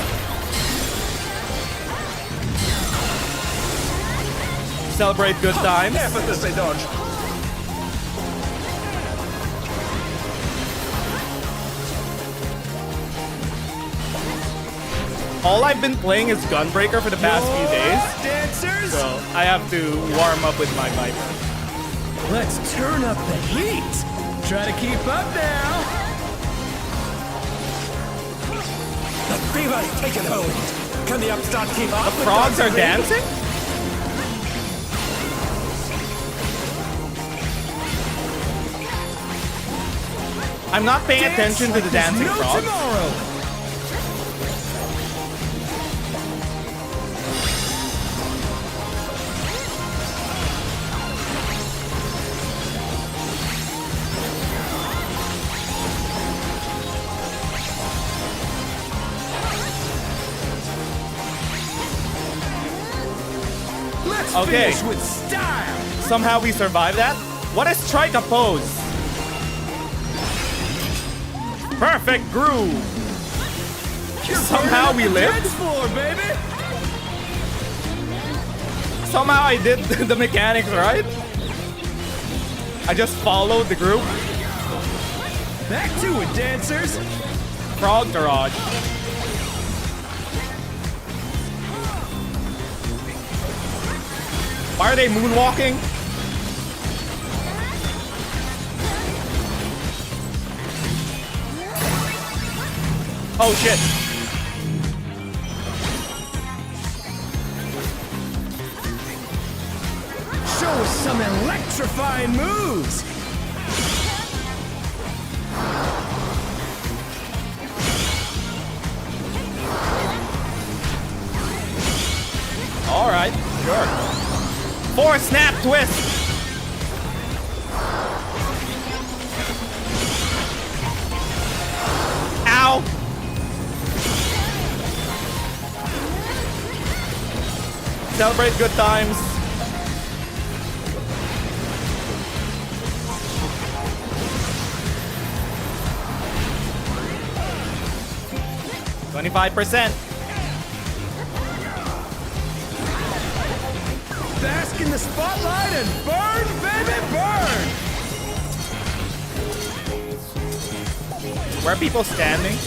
Celebrate good times. Effortlessly dodge. All I've been playing is Gunbreaker for the past few days, Dancers! so I have to warm up with my Viper. Let's turn up the heat. Try to keep up now. The fever's taken hold. Can the upstart keep up? The frogs are dancing? I'm not paying attention to the dancing frogs. Tomorrow. Let's Okay. finish with style. Somehow we survived that. What a strike a pose. Perfect groove. Somehow we lived. Dance floor, baby. Somehow I did the mechanics right. I just followed the group. Back to it, dancers. Frog Garage. Why are they moonwalking? Oh shit. Show us some electrifying moves. All right, sure. 4 snap twist. Ow. Celebrate good times. %. Bask in the spotlight and burn, baby, burn! Where are people standing?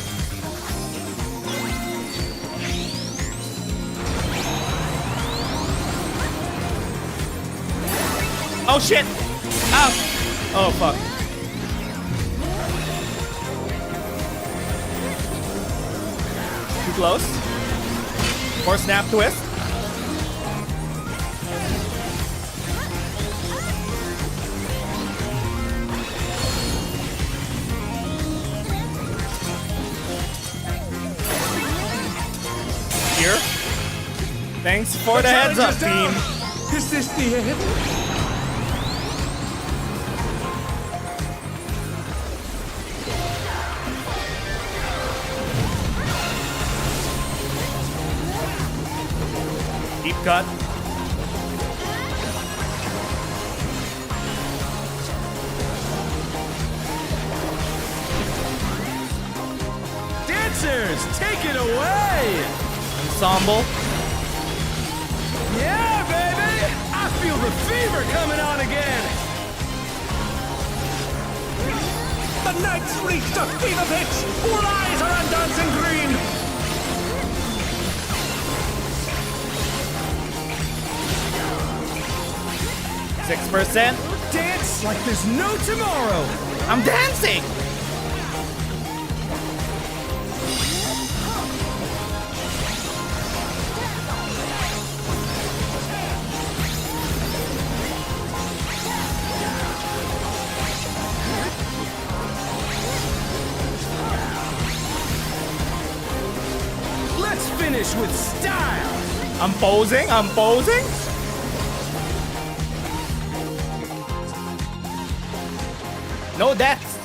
Oh shit! Ow! Oh fuck. Too close. 4 snap twist. Here. Thanks for the heads up, team. Is this the end? Deep cut. Dancers, take it away! Ensemble. Yeah, baby! I feel the fever coming on again! The night's reached a fever pitch! All eyes are on dancing green! 6%. Dance like there's no tomorrow! I'm dancing! with style. I'm posing. No deaths.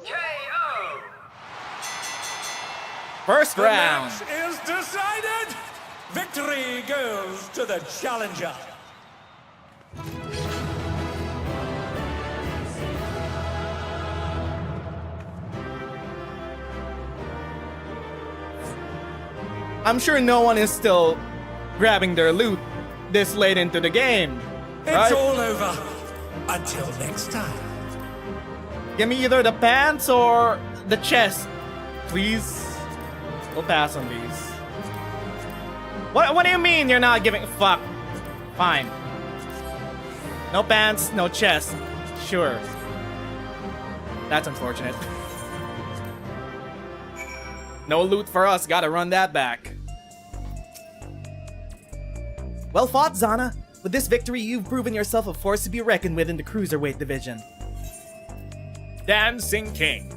KO. First round. The match is decided. Victory goes to the challenger. I'm sure no one is still grabbing their loot this late into the game. It's Right? all over. Until next time. Give me either the pants or the chest, please. We'll pass on these. What do you mean you're not giving? Fuck. Fine. No pants, no chest. Sure. That's unfortunate. No loot for us. Gotta run that back. Well fought, Zana. With this victory, you've proven yourself a force to be reckoned with in the Cruiserweight division. Dancing King.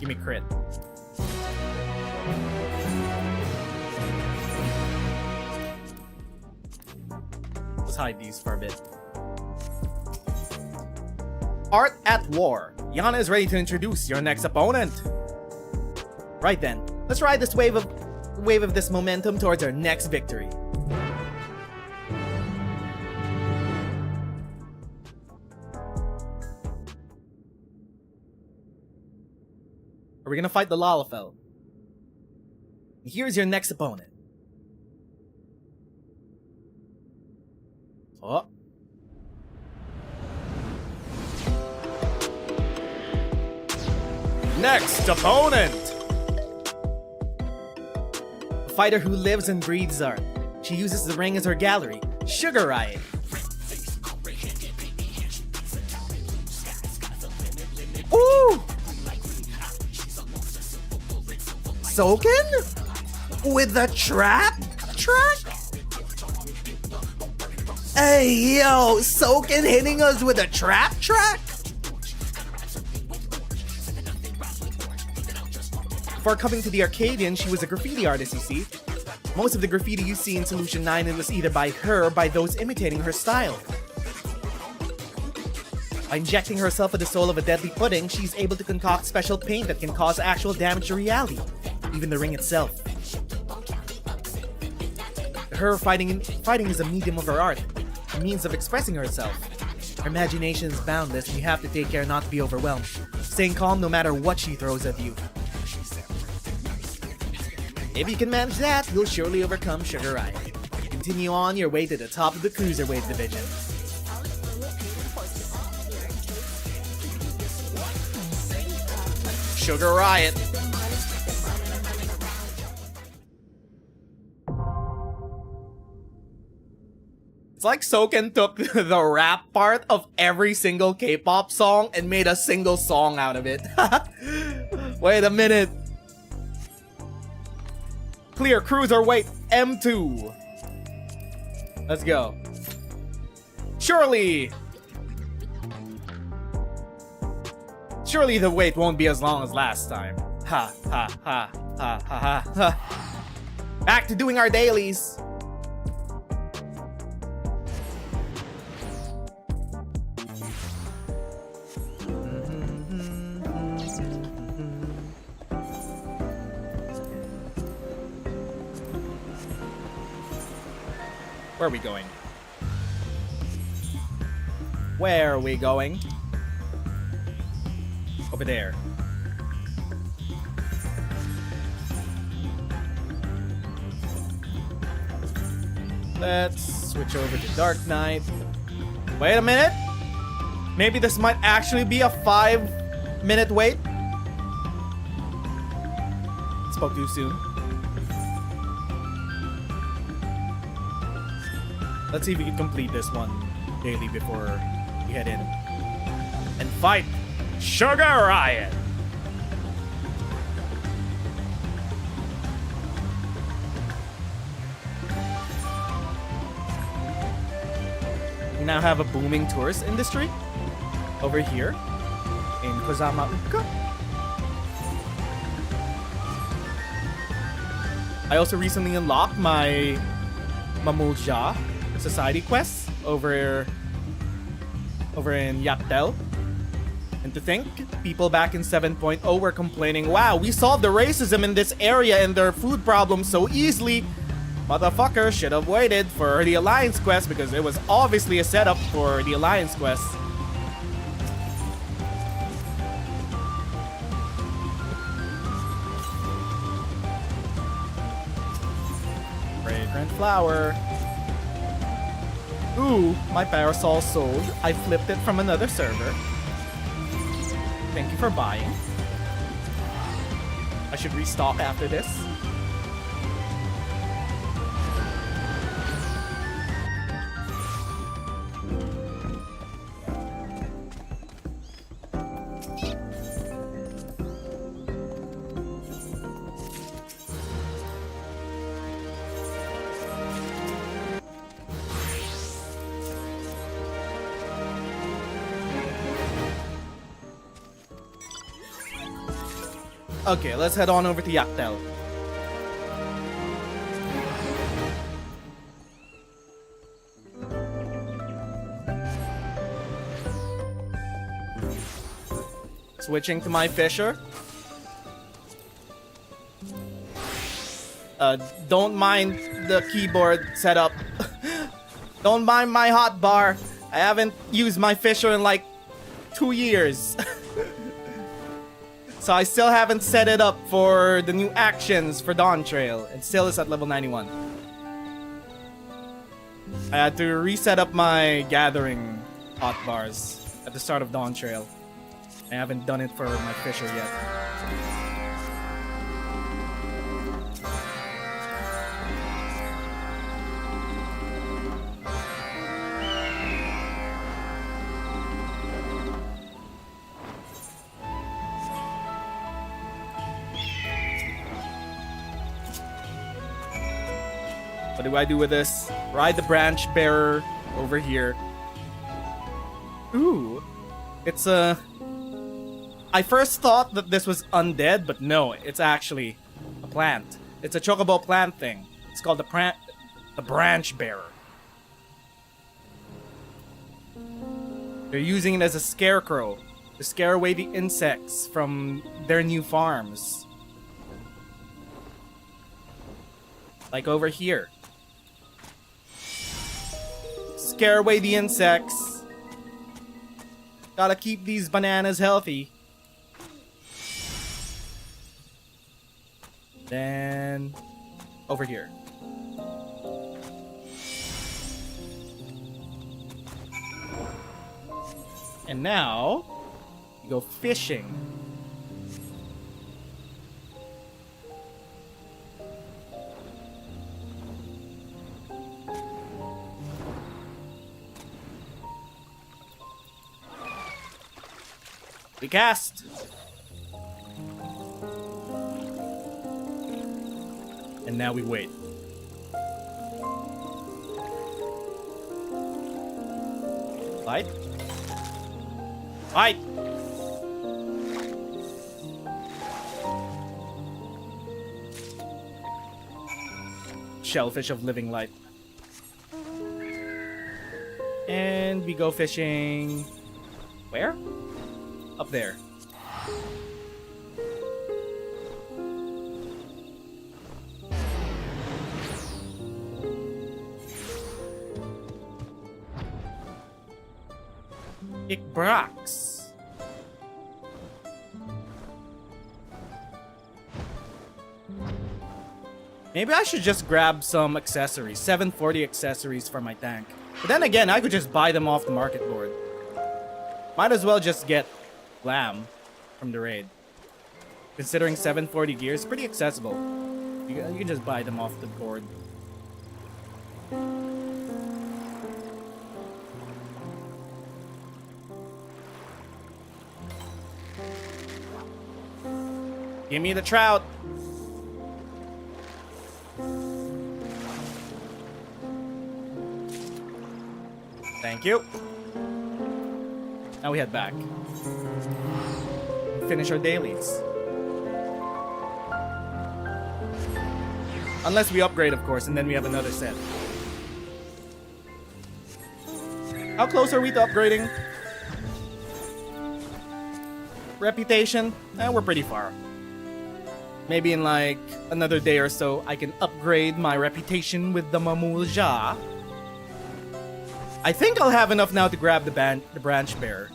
Give me crit. Let's hide these for a bit. Art at War. Yana is ready to introduce your next opponent. Right then, let's ride this wave of this momentum towards our next victory. Are we gonna fight the Lalafell? Here's your next opponent. Oh. Next opponent! A fighter who lives and breathes art. She uses the ring as her gallery. Sugar Riot. Ooh! Soken? With the trap track? Hey yo, Soken hitting us with a trap track? Before coming to the Arcadion, she was a graffiti artist, you see. Most of the graffiti you see in Solution 9 was either by her or by those imitating her style. By injecting herself with the soul of a deadly pudding, she's able to concoct special paint that can cause actual damage to reality, even the ring itself. To her, fighting is a medium of her art, a means of expressing herself. Her imagination is boundless and you have to take care not to be overwhelmed, staying calm no matter what she throws at you. If you can manage that, you'll surely overcome Sugar Riot. Continue on your way to the top of the Cruiserweight division. Sugar Riot. It's like Soken took the rap part of every single K-pop song and made a single song out of it. Wait a minute. Clear Cruiserweight M2. Let's go. Surely the wait won't be as long as last time. Ha ha ha ha ha ha ha. Back to doing our dailies. Where are we going? Where are we going? Over there. Let's switch over to Dark Knight. Wait a minute. Maybe this might actually be a 5-minute wait. Spoke too soon. Let's see if we can complete this one daily before we head in. And fight Sugar Riot! now have a booming tourist industry over here in Kozamauka. I also recently unlocked my Mamulja Society quest over in Yatel. And to think, people back in 7.0 were complaining, wow, we solved the racism in this area and their food problems so easily. Motherfucker should have waited for the Alliance quest because it was obviously a setup for the Alliance quest. Fragrant flower. Ooh, my parasol sold. I flipped it from another server. Thank you for buying. I should restock after this. Okay, let's head on over to Yatel. Switching to my Fisher. Don't mind the keyboard setup. Don't mind my hotbar. I haven't used my Fisher in like 2 years. So I still haven't set it up for the new actions for Dawntrail. It still is at level 91. I had to reset up my gathering hotbars at the start of Dawntrail. I haven't done it for my Fisher yet. What do I do with this? Ride the branch bearer over here. Ooh. It's a... I first thought that this was undead, but no, it's actually a plant. It's a chocobo plant thing. It's called the branch bearer. They're using it as a scarecrow to scare away the insects from their new farms. Like over here. Scare away the insects. Gotta keep these bananas healthy. Then over here. And now you go fishing. We cast. And now we wait. Fight. Fight. Shellfish of living light. And we go fishing. Where? Up there. Ikbrax. Maybe I should just grab some accessories. 740 accessories for my tank. But then again, I could just buy them off the market board. Might as well just get Lamb from the raid. Considering 740 gear is pretty accessible. You can just buy them off the board. Give me the trout. Thank you. Now we head back. Finish our dailies. Unless we upgrade, of course, and then we have another set. How close are we to upgrading? Reputation? We're pretty far. Maybe in like another day or so, I can upgrade my reputation with the Mamulja. I think I'll have enough now to grab the branch bearer.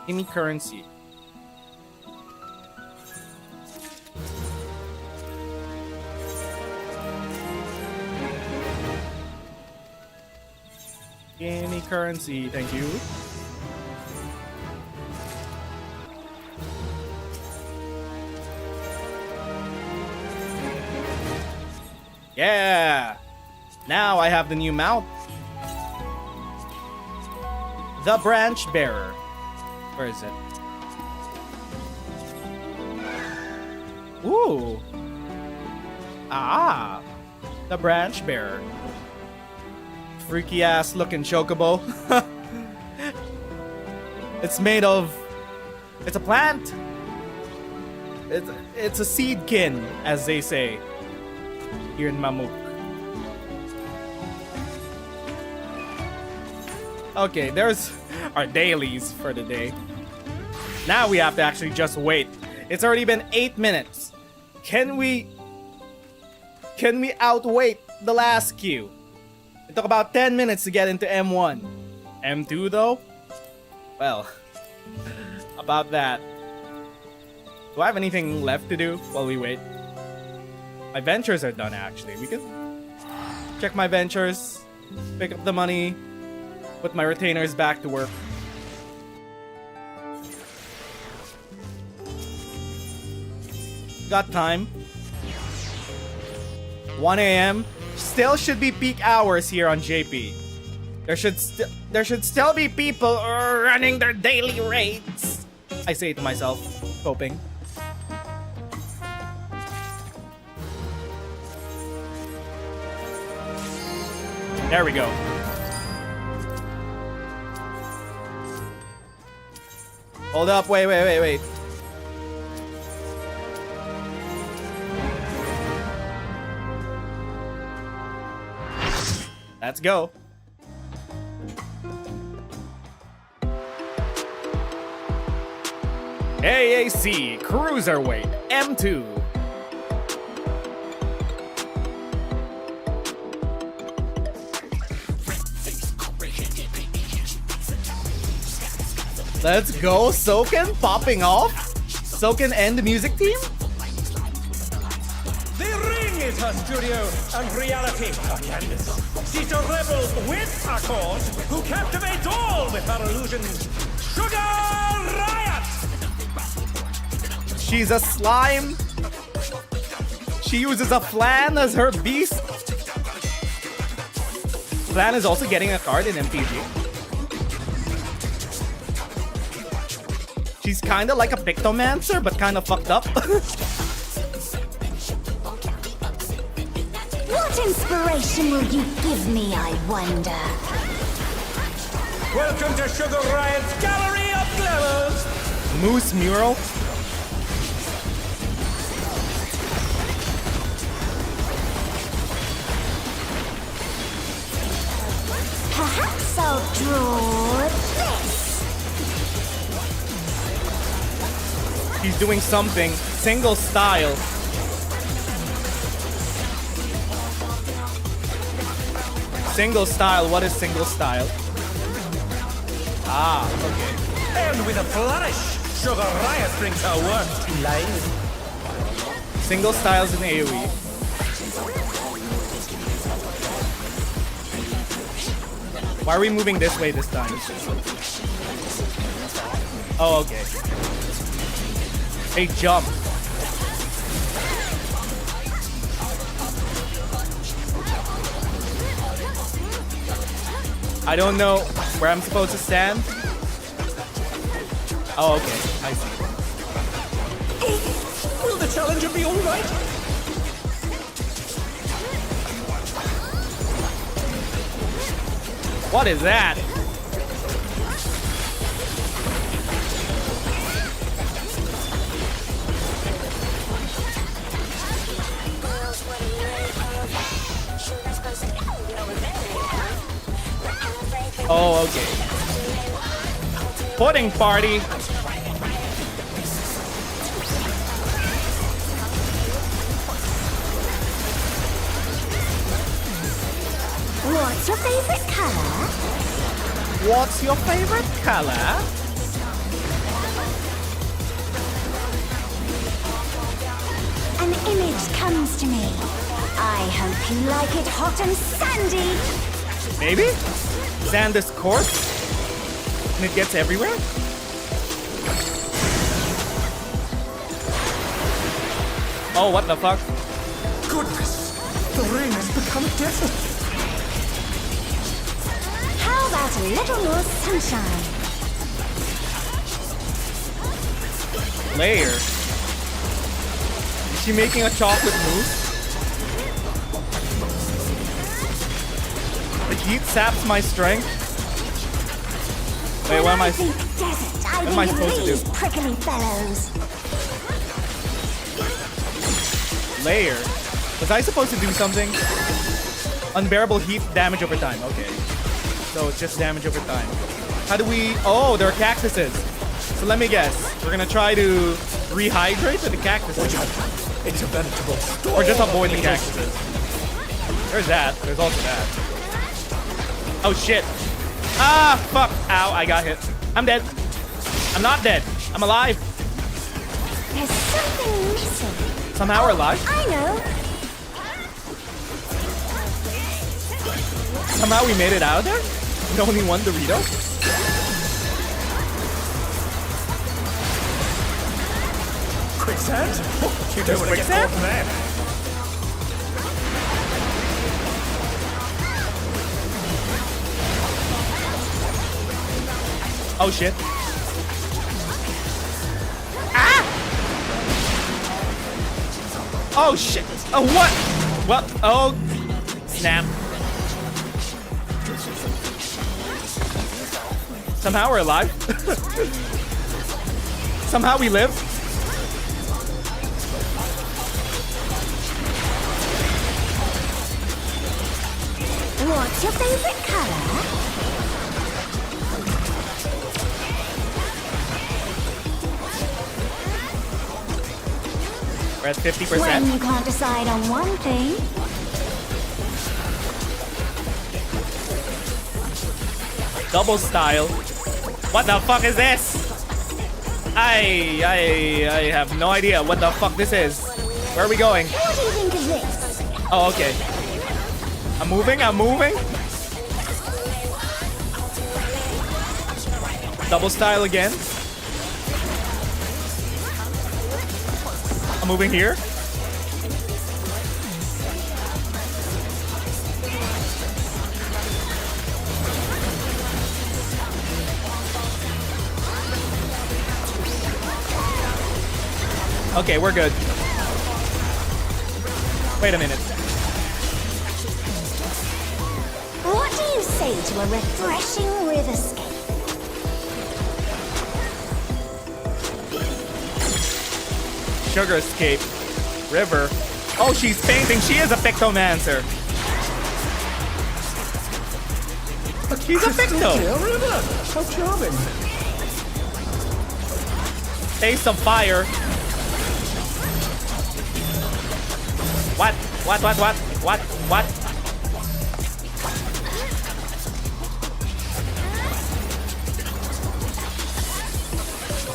Give me currency. Give me currency, thank you. Yeah! Now I have the new mount. The branch bearer. Where is it? Ooh! Ah! The branch bearer. Freaky ass looking chocobo. It's made of... It's a plant! It's a seedkin, as they say. Here in Mamuk. Okay, there's our dailies for the day. Now we have to actually just wait. It's already been 8 minutes. Can we outwait the last queue? It took about 10 minutes to get into M1. M2 though? Well, about that. Do I have anything left to do while we wait? My ventures are done actually. We can check my ventures, pick up the money, put my retainers back to work. Got time. 1 a.m. Still should be peak hours here on JP. There should still be people running their daily raids. I say to myself, hoping. There we go. Hold up, wait. Let's go. AAC Cruiserweight M2. Let's go, Soken popping off. Soken and the music team? The ring is her studio, and reality her canvas. She's a rebel with a cause, who captivates all with her illusions. Sugar Riot! She's a slime. She uses a flan as her beast. Flan is also getting a card in MPG. She's kinda like a Pictomancer, but kinda fucked up. What inspiration will you give me, I wonder? Welcome to Sugar Riot's Gallery of Glamours! Moose mural. Perhaps I'll draw this. He's doing something. Single style. Single style. What is single style? Ah, okay. And with a flourish, Sugar Riot brings her work to life. Single styles in AoE. Why are we moving this way this time? Oh, okay. Hey, jump. I don't know where I'm supposed to stand. Oh, okay. I see. Will the challenger be alright? What is that? Oh, okay. Pudding party. What's your favorite color? What's your favorite color? An image comes to me. I hope you like it hot and sandy. Maybe? Sand is coarse? And it gets everywhere? Oh, what the fuck? Goodness, the rain has become a desert. How about a little more sunshine? Layer. Is she making a chocolate mousse? The heat saps my strength. Wait, what am I think desert, I what am I think of supposed to do? these prickly fellows. Layer. Was I supposed to do something? Unbearable heat, damage over time. Okay. So it's just damage over time. How do we... Oh, there are cactuses. So let me guess. We're gonna try to rehydrate with the cactuses. It's a veritable storm. Or just avoid the cactuses. There's that. There's also that. Oh, shit. Ah, fuck. Ow, I got hit. I'm dead. I'm not dead. I'm alive. There's something missing. Somehow we're alive. I know. Somehow we made it out of there? With only one Dorito? Quicksand? Oh, you There's don't want to get quicksand? caught in there. Oh, shit. Ah! Oh, shit. Oh, what? What? Oh, snap. Somehow we're alive. Somehow we live. What's your favorite color? We're at 50%. When you can't decide on one thing. Double style. What the fuck is this? I have no idea what the fuck this is. Where are we going? What do you think of this? Oh, okay. I'm moving. Double style again. I'm moving here. Okay, we're good. Wait a minute. What do you say to a refreshing riverscape? Sugar escape. River. Oh, she's painting. She is a pictomancer. She's a picto. River. How charming. Taste of fire. What?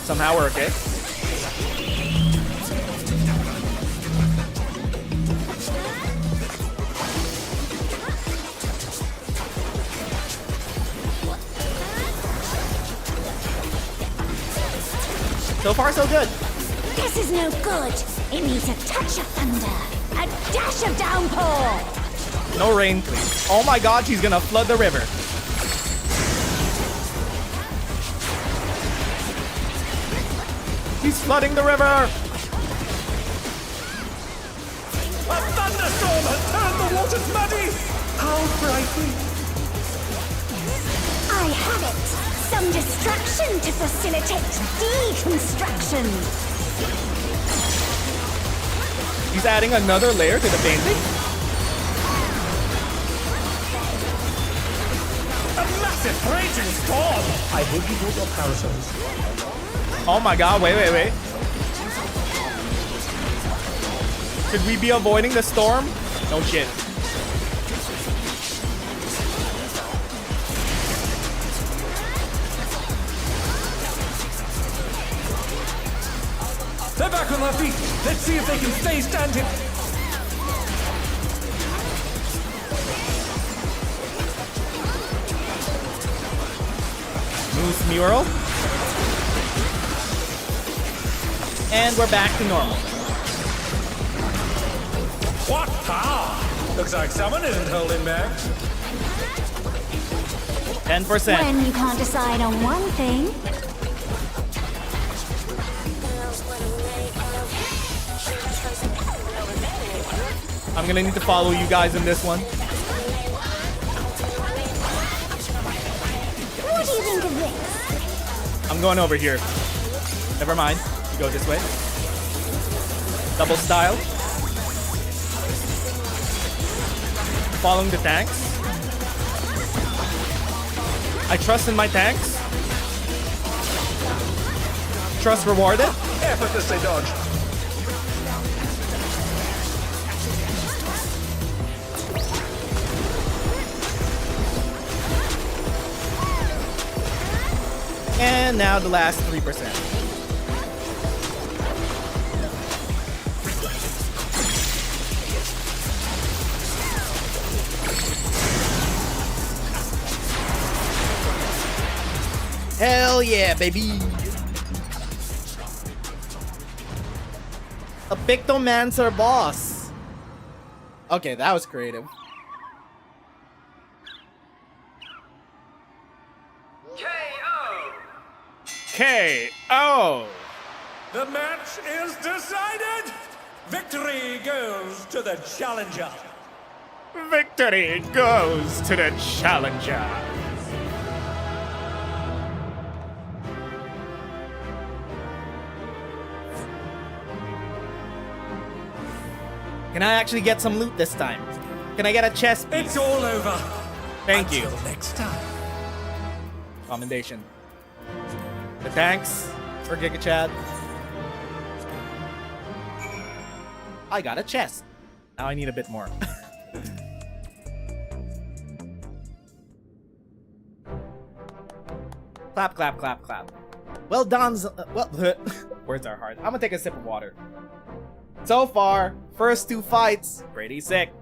Somehow we're okay. So far, so good. This is no good. It needs a touch of thunder. A dash of downpour. No rain, please. Oh my god, she's gonna flood the river. She's flooding the river. A thunderstorm has turned the waters muddy. How frightening. have it! Some distraction to facilitate deconstruction! He's adding another layer to the painting? A massive raging storm! I hope you brought your parasols. Oh my god, wait. Should we be avoiding the storm? No shit. They're back on their feet. Let's see if they can stay standing. Moose mural. And we're back to normal. What power! Looks like someone isn't holding back. 10%. When you can't decide on one thing, I'm gonna need to follow you guys in this one. what do you think of this? I'm going over here. Never mind. You go this way. Double style. Following the tanks. I trust in my tanks. Trust rewarded. Effortlessly dodge. And now the last 3%. Hell yeah, baby! A Pictomancer boss! Okay, that was creative. KO! The match is decided! Victory goes to the challenger. Victory goes to the challenger. Can I actually get some loot this time? Can I get a chest piece? It's all over. Thank you. Until next time. Commendation. The tanks for Giga Chad. I got a chest. Now I need a bit more. Clap, clap, clap, clap. Well done. Well, words are hard. I'm gonna take a sip of water. So far, first 2 fights, pretty sick.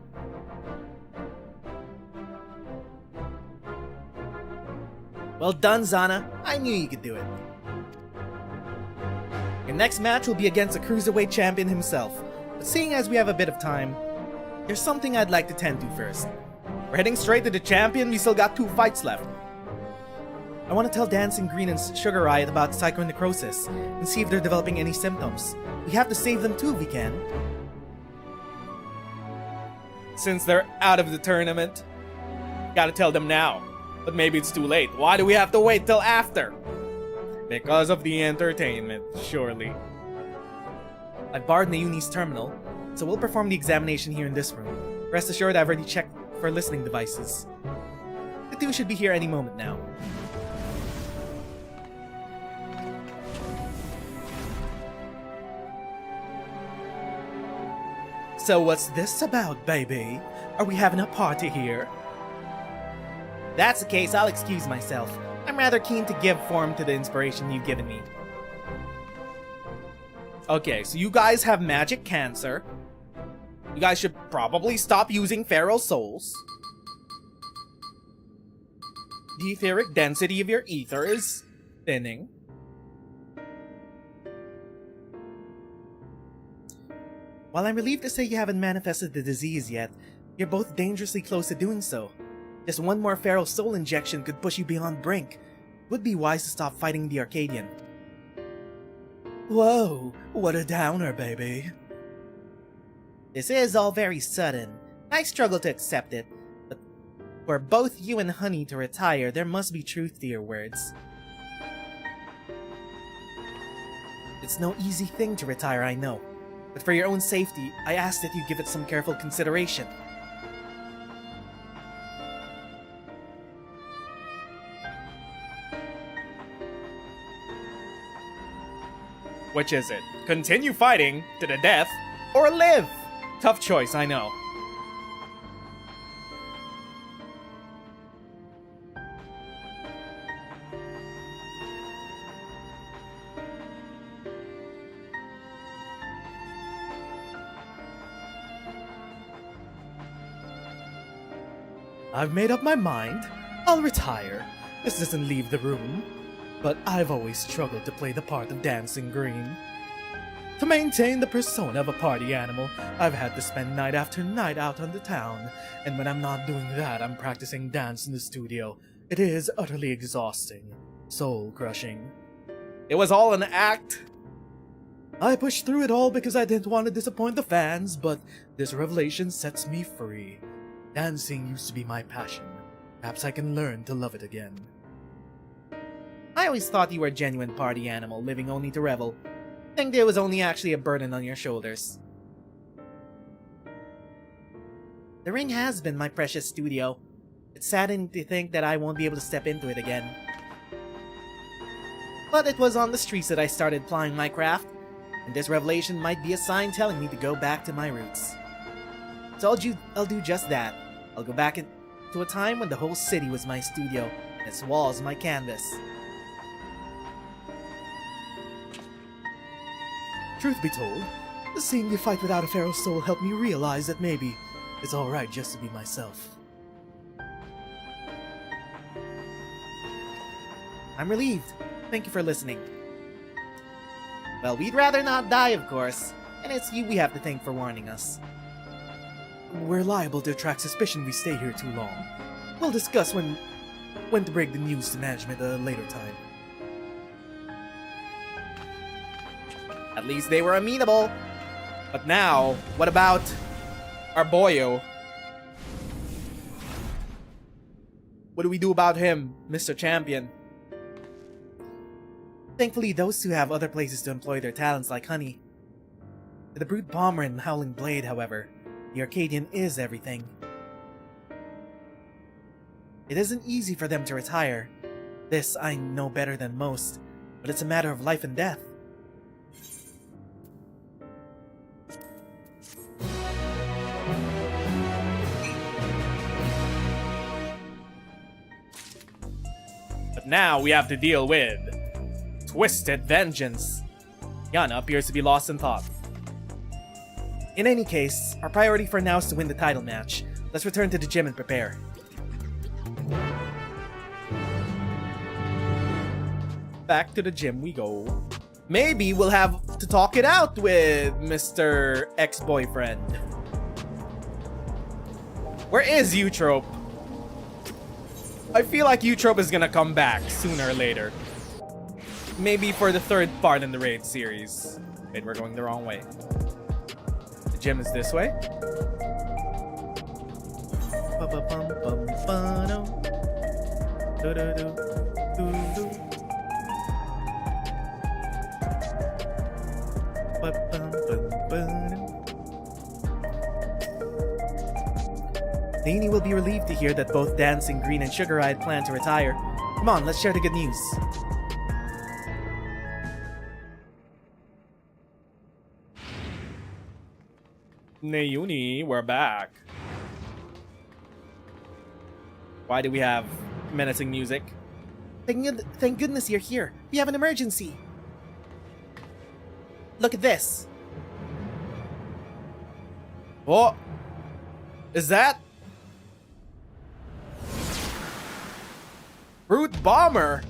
Well done, Zana. I knew you could do it. Your next match will be against a Cruiserweight champion himself. But seeing as we have a bit of time, there's something I'd like to tend to first. We're heading straight to the champion, we still got 2 fights left. I want to tell Dancing Green and Sugar Riot about psychonecrosis and see if they're developing any symptoms. We have to save them too if we can. Since they're out of the tournament, gotta tell them now. But maybe it's too late. Why do we have to wait till after? Because of the entertainment, surely. I've borrowed Nayuni's terminal, so we'll perform the examination here in this room. Rest assured I've already checked for listening devices. The 2 should be here any moment now. So what's this about, baby? Are we having a party here? If that's the case, I'll excuse myself. I'm rather keen to give form to the inspiration you've given me. Okay, so you guys have magic cancer. You guys should probably stop using feral souls. The etheric density of your ether is thinning. While I'm relieved to say you haven't manifested the disease yet, you're both dangerously close to doing so. Just one more feral soul injection could push you beyond brink. It would be wise to stop fighting the Arcadion. Whoa, what a downer, baby. This is all very sudden. I struggle to accept it, but For both you and Honey to retire, there must be truth to your words. It's no easy thing to retire, I know. But for your own safety, I ask that you give it some careful consideration. Which is it? Continue fighting to the death, or live? Tough choice, I know. I've made up my mind. I'll retire. This doesn't leave the room. But I've always struggled to play the part of Dancing Green. To maintain the persona of a party animal, I've had to spend night after night out on the town, and when I'm not doing that, I'm practicing dance in the studio. It is utterly exhausting, soul-crushing. It was all an act. I pushed through it all because I didn't want to disappoint the fans, but this revelation sets me free. Dancing used to be my passion. Perhaps I can learn to love it again. I always thought you were a genuine party animal, living only to revel. I think it was only actually a burden on your shoulders. The ring has been my precious studio. It's saddening to think that I won't be able to step into it again. But it was on the streets that I started plying my craft, and this revelation might be a sign telling me to go back to my roots. So I'll do just that. I'll go back to a time when the whole city was my studio, and its walls my canvas. Truth be told, seeing you fight without a feral soul helped me realize that maybe it's alright just to be myself. I'm relieved. Thank you for listening. Well, we'd rather not die, of course, and it's you we have to thank for warning us. We're liable to attract suspicion if we stay here too long. We'll discuss when to break the news to management at a later time. At least they were amenable. But now, what about our boyo? What do we do about him, Mr. Champion? Thankfully, those two have other places to employ their talents like Honey. For the Brute Bomber and Howling Blade, however, the Arcadion is everything. It isn't easy for them to retire. This I know better than most, but it's a matter of life and death. But now we have to deal with Twisted Vengeance. Yana appears to be lost in thought. In any case, our priority for now is to win the title match. Let's return to the gym and prepare. Back to the gym we go. Maybe we'll have to talk it out with Mr. Ex-Boyfriend. Where is Eutrope? I feel like Eutrope is gonna come back sooner or later. Maybe for the third part in the raid series. Wait, we're going the wrong way. The gym is this way. Lainey will be relieved to hear that both Dancing Green and Sugar Eye plan to retire. Come on, let's share the good news. Nayuni, we're back. Why do we have menacing music? Thank goodness you're here. We have an emergency. Look at this. What is that? Brute Bomber!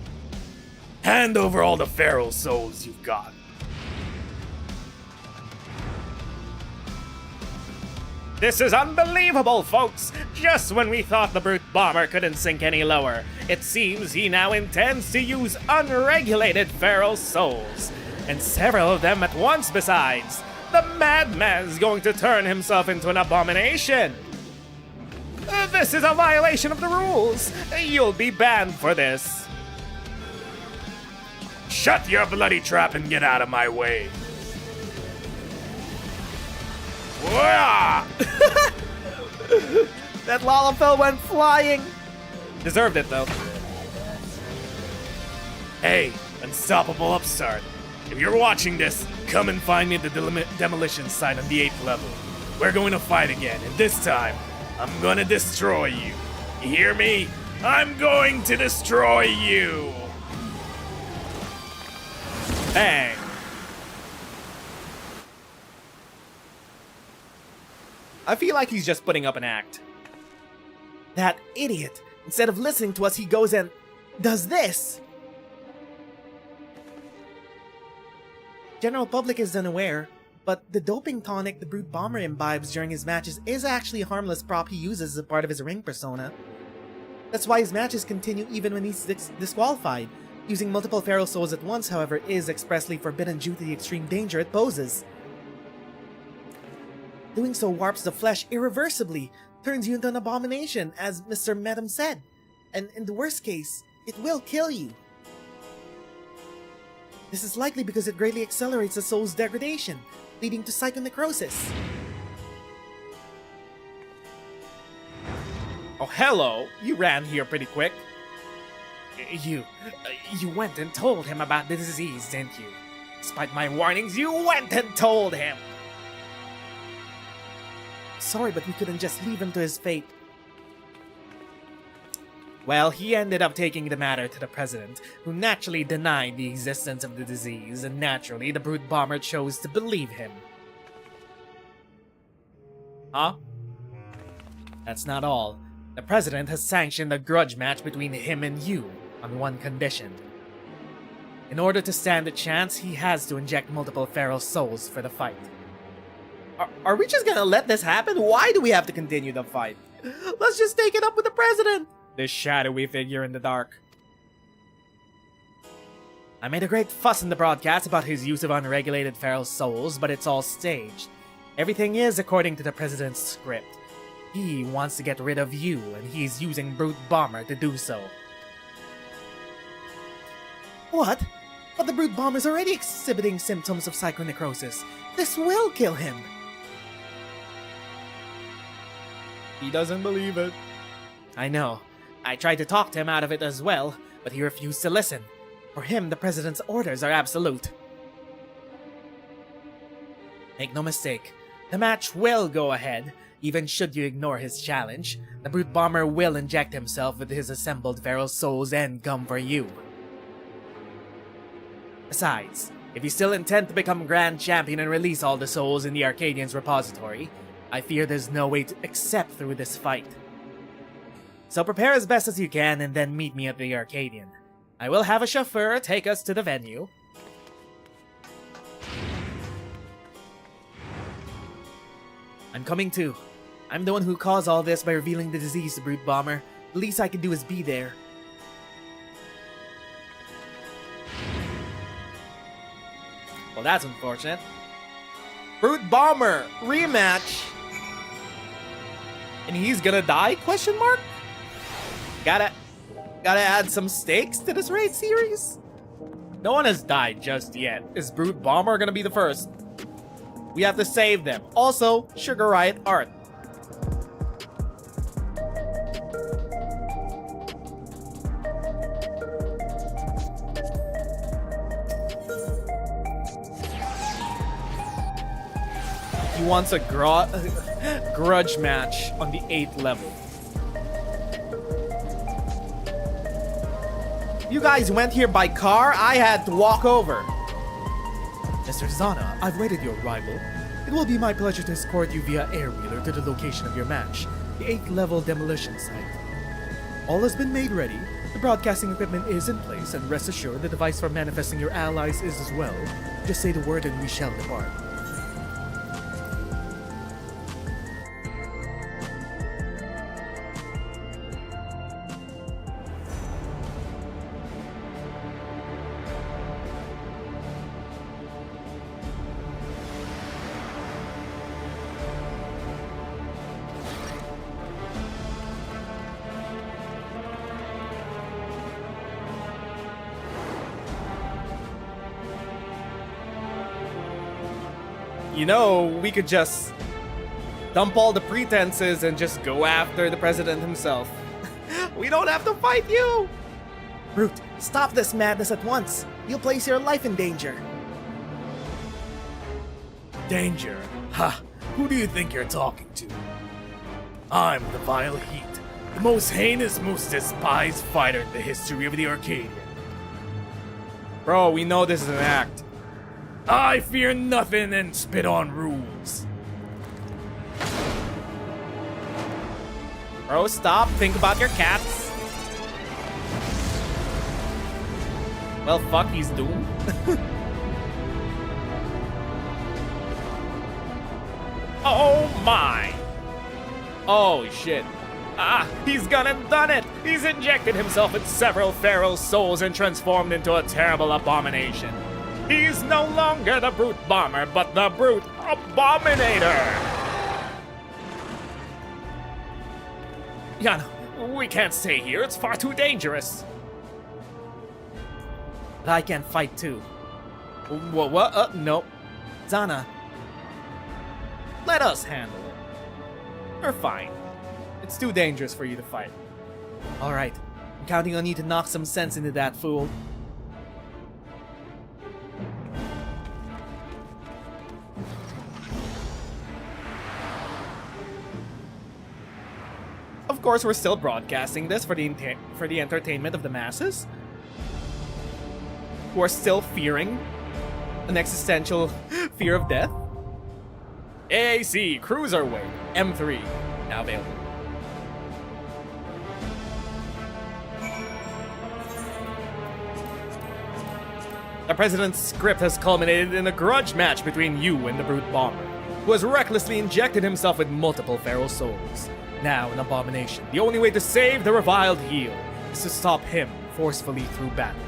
Hand over all the feral souls you've got. This is unbelievable, folks! Just when we thought the Brute Bomber couldn't sink any lower, it seems he now intends to use unregulated feral souls. And several of them at once besides. The madman's going to turn himself into an abomination! This is a violation of the rules. You'll be banned for this. Shut your bloody trap and get out of my way. Wah! That Lalafell went flying. Deserved it, though. Hey, unstoppable upstart. If you're watching this, come and find me at the demolition site on the 8th level. We're going to fight again, and this time, I'm gonna destroy you. You hear me? I'm going to destroy you! Bang. I feel like he's just putting up an act. That idiot! Instead of listening to us, he goes and does this! General public is unaware, but the doping tonic the Brute Bomber imbibes during his matches is actually a harmless prop he uses as a part of his ring persona. That's why his matches continue even when he's disqualified. Using multiple Feral Souls at once, however, is expressly forbidden due to the extreme danger it poses. Doing so warps the flesh irreversibly, turns you into an abomination, as Mr. Medem said. And in the worst case, it will kill you. This is likely because it greatly accelerates the soul's degradation, leading to psychonecrosis. Oh, hello. You ran here pretty quick. You went and told him about the disease, didn't you? Despite my warnings, you went and told him! Sorry, but we couldn't just leave him to his fate. Well, he ended up taking the matter to the president, who naturally denied the existence of the disease, and naturally the Brute Bomber chose to believe him. Huh? That's not all. The president has sanctioned a grudge match between him and you, on one condition. In order to stand a chance, he has to inject multiple Feral Souls for the fight. Are we just gonna let this happen? Why do we have to continue the fight? Let's just take it up with the president! This shadowy figure in the dark. I made a great fuss in the broadcast about his use of unregulated Feral Souls, but it's all staged. Everything is according to the president's script. He wants to get rid of you, and he's using Brute Bomber to do so. What? But the Brute Bomber's already exhibiting symptoms of psychonecrosis. This will kill him! He doesn't believe it. I know. I tried to talk to him out of it as well, but he refused to listen. For him, the president's orders are absolute. Make no mistake, the match will go ahead, even should you ignore his challenge. The Brute Bomber will inject himself with his assembled Feral Souls and come for you. Besides, if you still intend to become Grand Champion and release all the souls in the Arcadion's repository, I fear there's no way to except through this fight. So prepare as best as you can and then meet me at the Arcadion. I will have a chauffeur take us to the venue. I'm coming too. I'm the one who caused all this by revealing the disease to Brute Bomber. The least I can do is be there. Well, that's unfortunate. Brute Bomber rematch. And he's gonna die? Question mark? Gotta add some stakes to this raid series? No one has died just yet. Is Brute Bomber gonna be the first? We have to save them. Also, Sugar Riot art. He wants a grudge match on the 8th level. You guys went here by car? I had to walk over. Mr. Zana, I've waited your arrival. It will be my pleasure to escort you via air-wheeler to the location of your match, the 8th level demolition site. All has been made ready, the broadcasting equipment is in place, and rest assured the device for manifesting your allies is as well. Just say the word and we shall depart. You know, we could just dump all the pretenses and just go after the president himself. We don't have to fight you! Brute, stop this madness at once. You'll place your life in danger. Danger? Ha! Who do you think you're talking to? I'm the Vile Heat, the most heinous, most despised fighter in the history of the Arcadion. Bro, we know this is an act. I fear nothing and spit on rules. Bro, stop. Think about your cats. Well, fuck, he's doomed. Oh my! Oh, shit. Ah, he's gone and done it! He's injected himself with several feral souls and transformed into a terrible abomination. He's no longer the Brute Bomber, but the Brute Abominator! Yana, we can't stay here. It's far too dangerous. But I can fight too. What? Nope. Zana, Let us handle it. We're fine. It's too dangerous for you to fight. alright. I'm counting on you to knock some sense into that fool. Of course, we're still broadcasting this for the entertainment of the masses, who are still fearing an existential fear of death. AAC Cruiserweight M3 now available. The president's script has culminated in a grudge match between you and the Brute Bomber, who has recklessly injected himself with multiple feral souls. Now an abomination, the only way to save the reviled heel is to stop him forcefully through battle.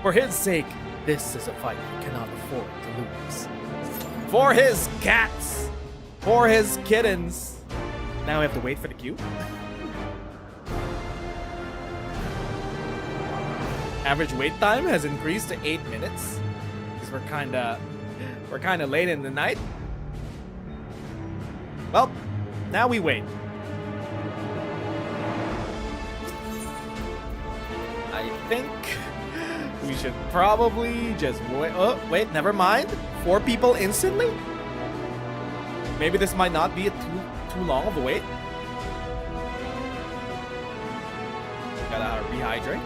For his sake, this is a fight he cannot afford to lose. For his cats! For his kittens! Now we have to wait for the queue? Average wait time has increased to 8 minutes. Because we're kinda late in the night. Well, now we wait. I think we should probably just wait. Oh, wait, never mind. 4 people instantly? Maybe this might not be a too long of a wait. Gotta rehydrate.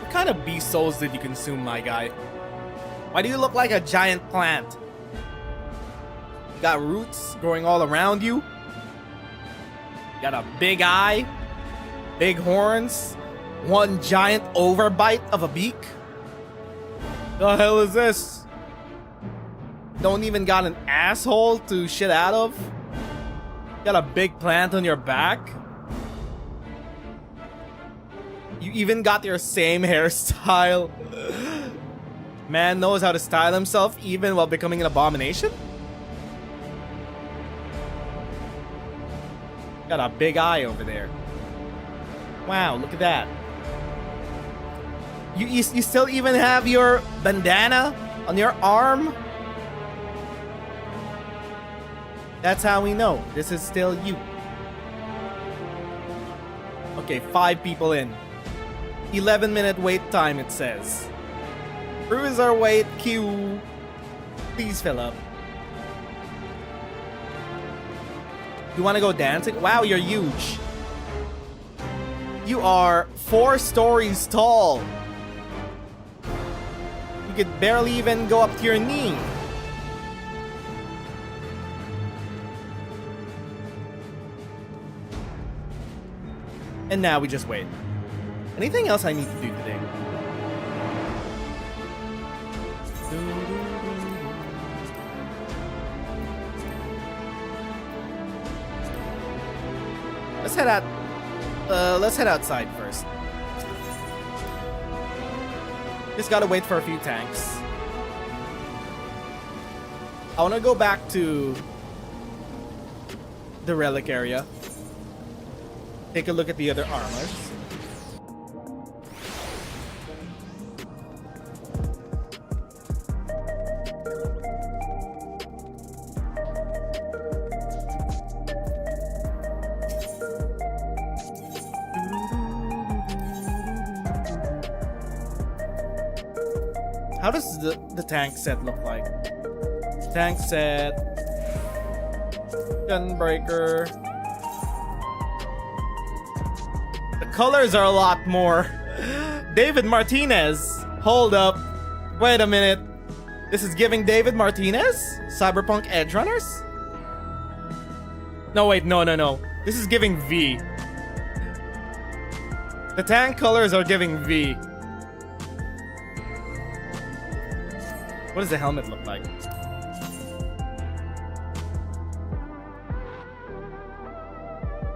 What kind of beast souls did you consume, my guy? Why do you look like a giant plant? You got roots growing all around you. You got a big eye, big horns, one giant overbite of a beak. The hell is this? Don't even got an asshole to shit out of? Got a big plant on your back? You even got your same hairstyle. Man knows how to style himself even while becoming an abomination? Got a big eye over there. Wow, look at that. You still even have your bandana on your arm? That's how we know this is still you. Okay, 5 people in. 11-minute wait time, it says. Cruiserweight queue. Please fill up. You want to go dancing? Wow, you're huge. You are 4 stories tall. You could barely even go up to your knee. And now we just wait. Anything else I need to do today? Let's head outside first. Just gotta wait for a few tanks. I wanna go back to the relic area. Take a look at the other armors. How does the tank set look like? Tank set, gunbreaker. The colors are a lot more. David Martinez. Hold up. Wait a minute. This is giving David Martinez? Cyberpunk Edge Runners? No, wait, no. This is giving V. The tank colors are giving V. What does the helmet look like?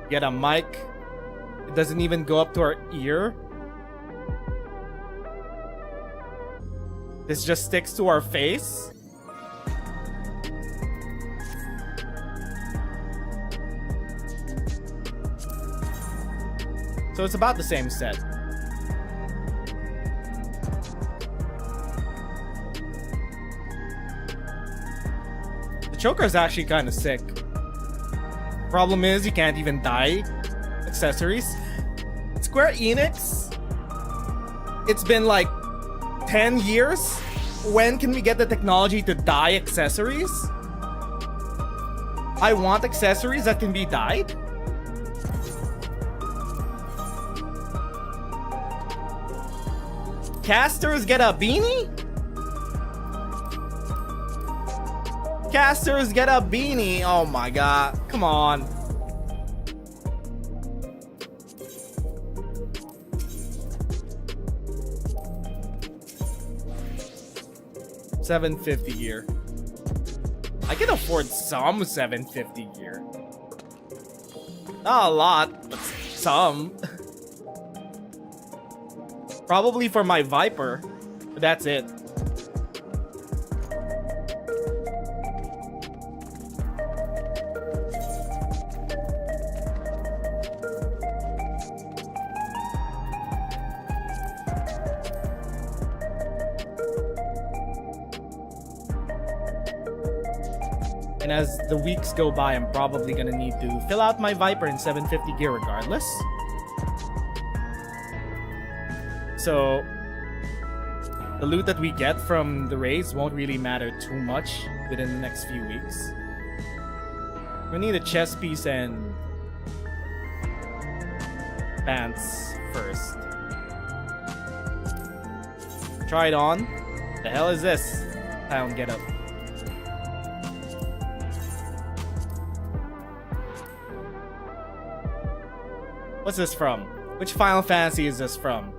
Get a mic. It doesn't even go up to our ear. This just sticks to our face. So it's about the same set. The choker is actually kind of sick. Problem is, you can't even dye accessories. Square Enix, it's been like 10 years. When can we get the technology to dye accessories? I want accessories that can be dyed. Casters get a beanie? Casters get a beanie. Oh my god. Come on. $750 gear. I can afford some $750 gear. Not a lot, but some. Probably for my Viper, but that's it. And as the weeks go by, I'm probably gonna need to fill out my Viper in 750 gear regardless. So the loot that we get from the raids won't really matter too much within the next few weeks. We need a chest piece and pants first. Try it on. The hell is this? Town get up. What's this from? Which Final Fantasy is this from?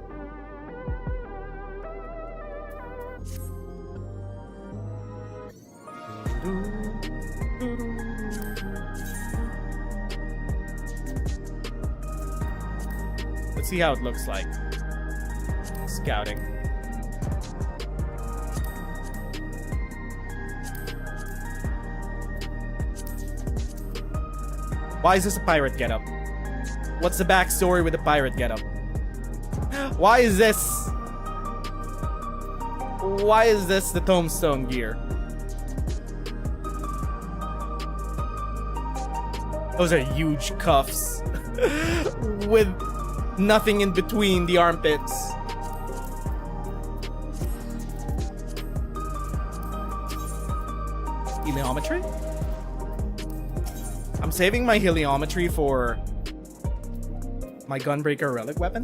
Let's see how it looks like. Scouting. Why is this a pirate getup? What's the backstory with the pirate getup? Why is this? Why is this the tombstone gear? Those are huge cuffs with nothing in between the armpits. Heliometry? I'm saving my heliometry for my gunbreaker relic weapon.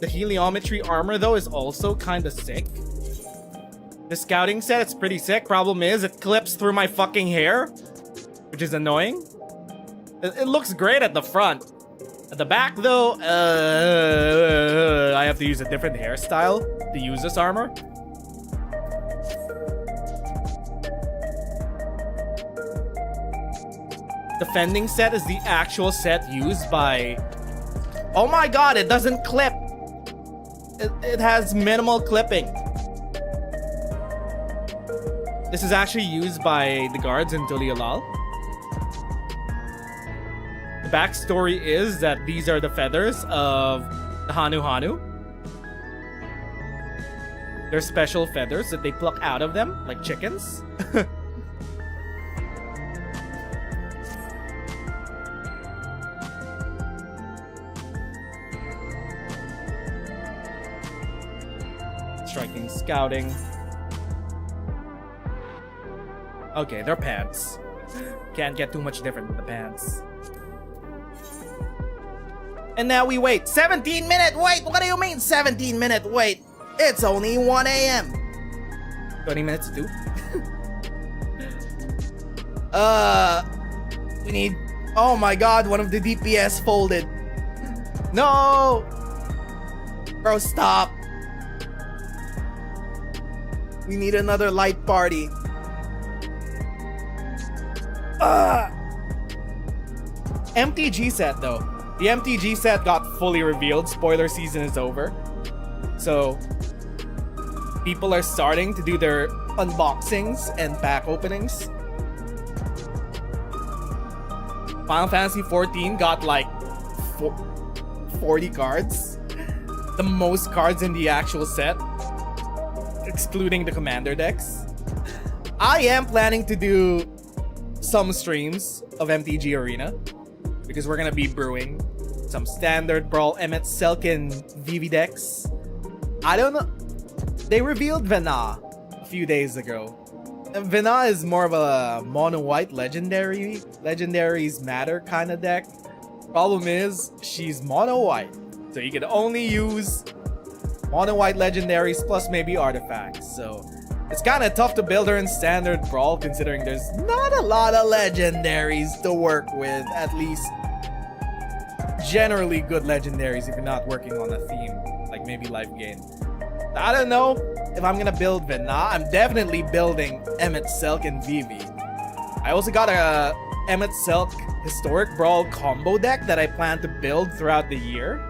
The heliometry armor though is also kind of sick. The scouting set, it's pretty sick. Problem is, it clips through my fucking hair, which is annoying. It looks great at the front. At the back though, I have to use a different hairstyle to use this armor. The fending set is the actual set used by... Oh my god, it doesn't clip. It has minimal clipping. This is actually used by the guards in Tulialal. The backstory is that these are the feathers of the Hanu Hanu. They're special feathers that they pluck out of them, like chickens. Striking, scouting. Okay, they're pants. Can't get too much different with the pants. And now we wait. 17-minute wait! What do you mean 17-minute wait? It's only 1 a.m. 20 minutes to 2. We need... Oh my god, one of the DPS folded. No! Bro, stop. We need another light party. MTG set though. The MTG set got fully revealed. Spoiler season is over. So people are starting to do their unboxings and pack openings. Final Fantasy XIV got like 40 cards. The most cards in the actual set, excluding the commander decks. I am planning to do some streams of MTG Arena because we're gonna be brewing some standard Brawl Emmet Selkin VV decks. I don't know. They revealed Vena a few days ago. And Vena is more of a mono white legendaries matter kind of deck. Problem is, she's mono white, so you can only use mono white legendaries plus maybe artifacts. So it's kind of tough to build her in standard Brawl considering there's not a lot of legendaries to work with, at least generally good legendaries if you're not working on a theme, like maybe life gain. I don't know if I'm gonna build Vena. I'm definitely building Emmet Selk and Vivi. I also got a Emmet Selk Historic Brawl combo deck that I plan to build throughout the year.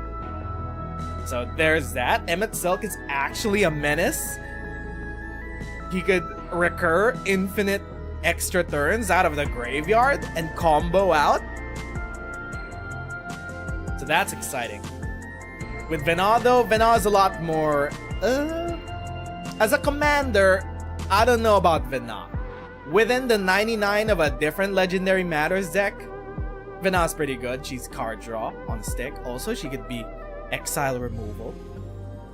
So there's that. Emmet Selk is actually a menace. He could recur infinite extra turns out of the graveyard and combo out. So that's exciting. With Vena though, Vena is a lot more... as a commander, I don't know about Vena. Within the 99 of a different Legendary Matters deck, Vena's pretty good. She's card draw on stick. Also, she could be exile removal.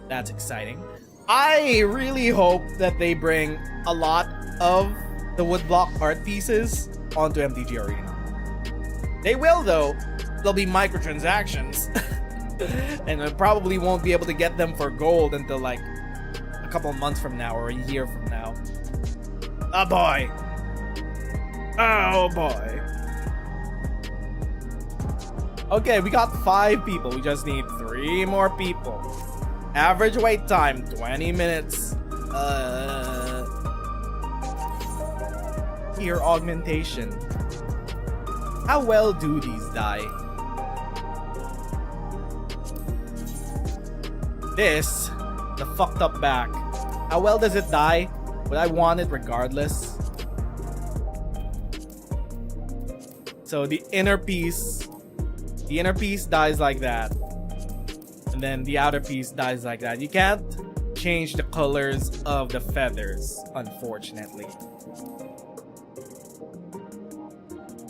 That's exciting. I really hope that they bring a lot of the woodblock art pieces onto MTG Arena. They will though. There'll be microtransactions. And I probably won't be able to get them for gold until like a couple months from now or a year from now. Oh boy. Oh boy. Okay, we got 5 people. We just need 3 more people. Average wait time, 20 minutes. Ear augmentation. How well do these die? This, the fucked up back. How well does it die? Would I want it regardless? So the inner piece dies like that. And then the outer piece dies like that. You can't change the colors of the feathers, unfortunately.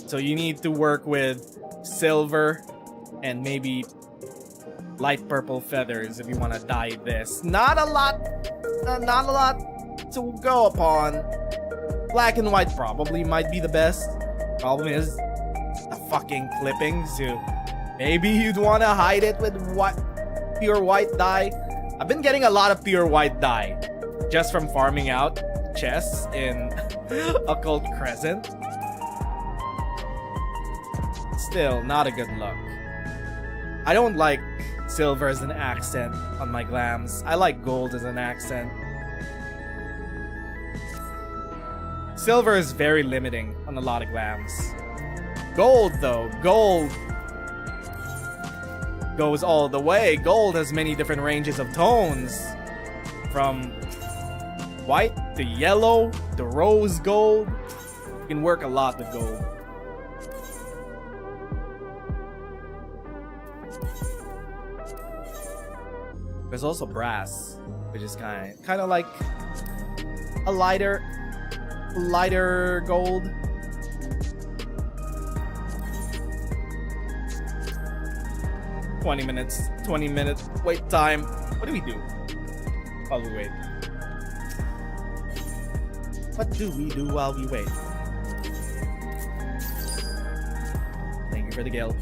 So you need to work with silver and maybe light purple feathers if you want to dye this. Not a lot to go upon. Black and white probably might be the best. Problem is the fucking clippings. So maybe you'd want to hide it with pure white dye. I've been getting a lot of pure white dye just from farming out chests in Occult Crescent. Still, not a good look. I don't like silver as an accent on my glams. I like gold as an accent. Silver is very limiting on a lot of glams. Gold though, gold goes all the way. Gold has many different ranges of tones. From white the yellow, the rose gold. You can work a lot with gold. There's also brass, which is kind of like a lighter gold. $20 minutes wait time. What do we do while we wait? What do we do while we wait? Thank you for the guild.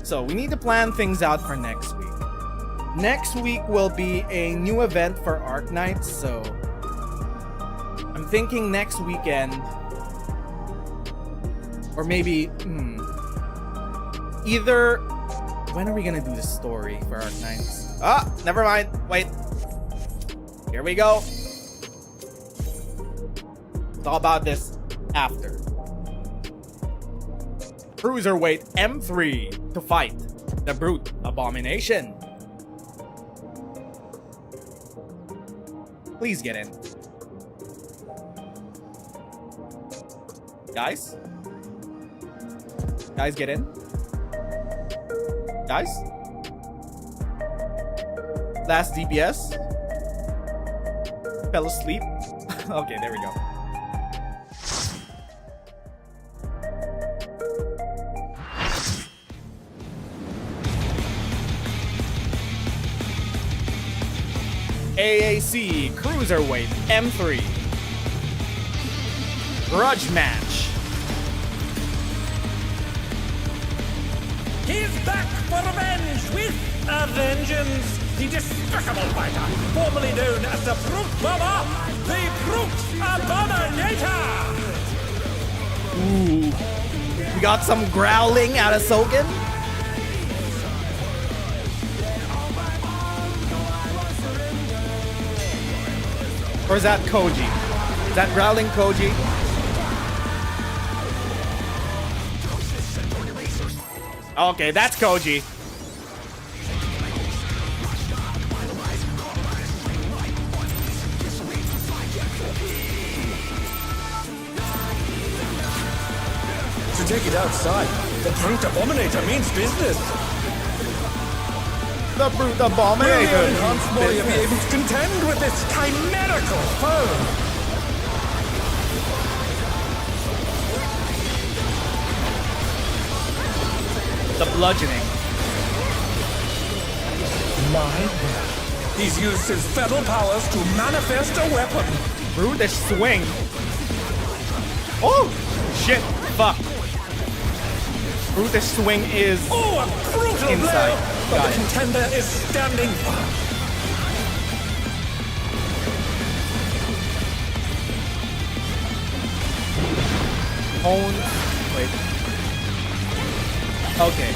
So we need to plan things out for next week. Next week will be a new event for Arc Knights, so I'm thinking next weekend, or maybe either. When are we gonna do the story for Arc Knights? Ah, never mind. Wait. Here we go. It's all about this after. Cruiserweight M3 to fight the Brute Abomination. Please get in. Guys? Guys, get in. Guys? Last DPS? Fell asleep? Okay, there we go. AAC Cruiserweight M3 Grudge Match. He's back for revenge with a vengeance. The despicable fighter, formerly known as the Brute Bomber, the Brute Abominator. Ooh. We got some growling out of Soken. Or is that Koji? Is that growling Koji? Okay, that's Koji. To take it outside, the Brute Abominator means business. The Brute Abominator. Will the enhanced warrior be able to contend with this chimerical foe? The bludgeoning. My word. He's used his feral powers to manifest a weapon. Brutish swing. Oh! Shit. Fuck. Brutish swing is Oh, a brutal inside. blow! But the contender is standing firm. Own. Wait. Okay.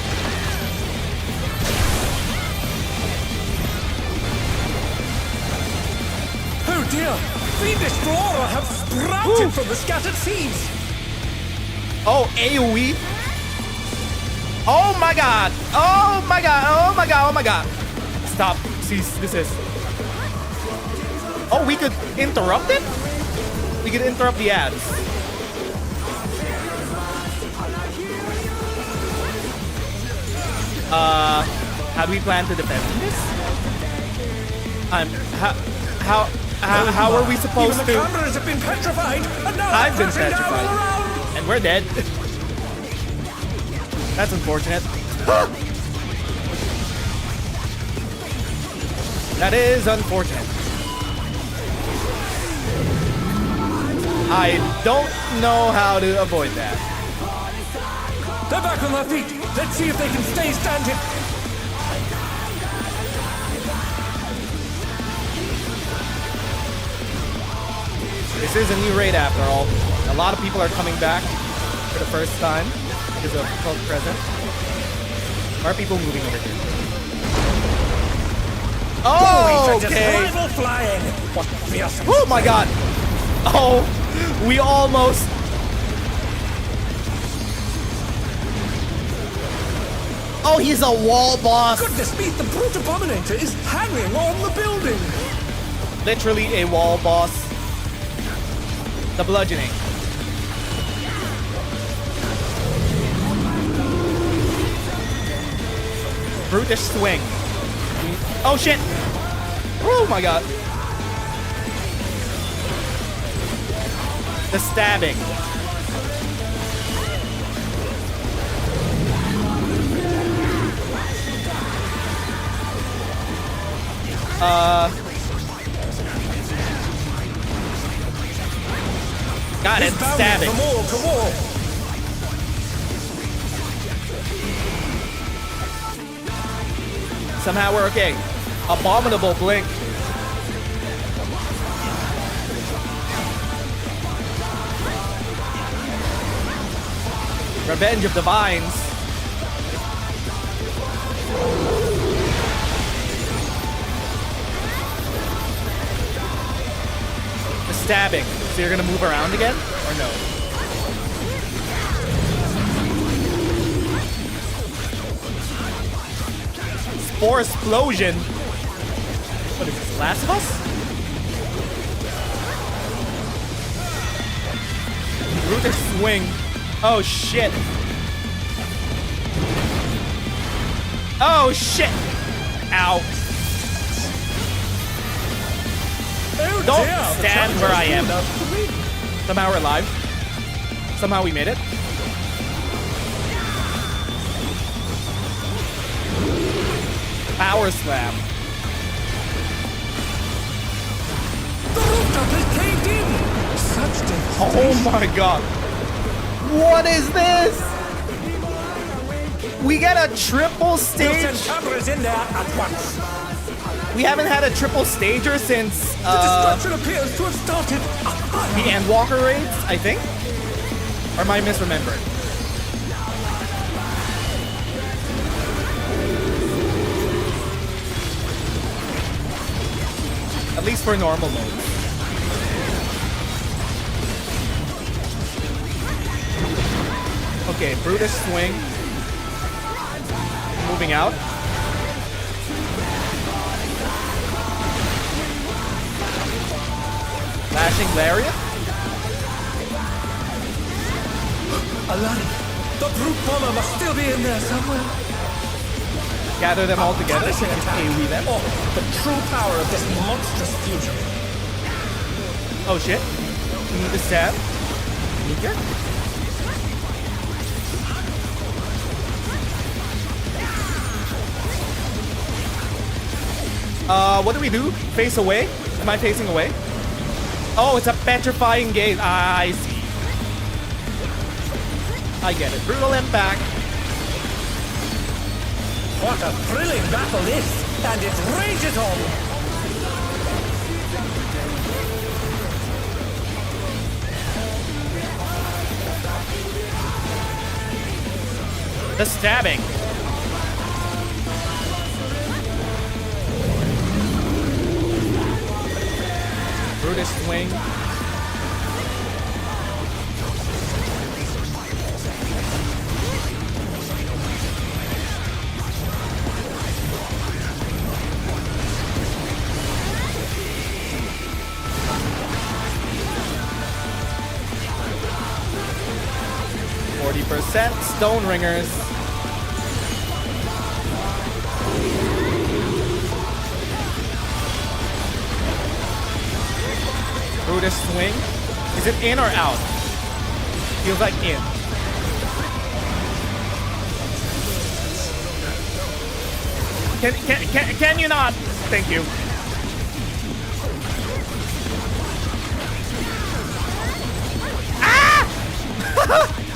Oh dear! Fiendish Flora have sprouted from the scattered seeds! Oh, AoE. Oh my god. Oh my god. Oh my god. Oh my god. Stop. Cease. Desist. Oh, we could interrupt it? We could interrupt the ads. How do we plan to defend this? How are we supposed Even to? the cameras have been petrified, and now I've been crashing down all petrified. around. And we're dead. That's unfortunate. That is unfortunate. I don't know how to avoid that. They're back on their feet. Let's see if they can stay standing. This is a new raid after all. A lot of people are coming back for the first time because of Cult Present. Are people moving over here? Oh, okay. Rival flying. What fearsome. Oh my god. Oh, we almost. Oh, he's a wall boss. Goodness me, the brute abominator is hanging on the building. Literally a wall boss. The bludgeoning. Brutish swing. Oh shit! Oh my god. The stabbing. Got it. Stabbing. From wall to wall. Somehow we're okay. Abominable blink. Revenge of Divines. The stabbing. So you're gonna move around again? Or no? Spore explosion. What is this? Last of Us? Brutish swing. Oh shit. Oh shit. Ow. Oh, Don't dear, the stand where I am. challenger's Somehow we're alive. Somehow we made it. Power slam. The rooftop is caved in. Such Oh my god. What is this? We get a triple We'll stage. send cameras in there at once. We haven't had a triple stager since The destruction appears to have started. the Endwalker raids, I think. Or am I misremembering? At least for normal mode. Okay, Brutish swing. Moving out. Lashing Lariat. Alani, the brute bomber must still be in there somewhere. Gather them all together. Punishing attack. AoE them. Oh, the true power of this monstrous fusion. Oh shit. We need to stab. Sneaker. What do we do? Face away? Am I facing away? Oh, it's a petrifying gaze. Ah, I see. I get it. Brutal impact. What a thrilling battle this, and it rages on. The stabbing. Brutish swing. Stone Ringers. Brutish swing. Is it in or out? Feels like in. Can you not? Thank you. Ah!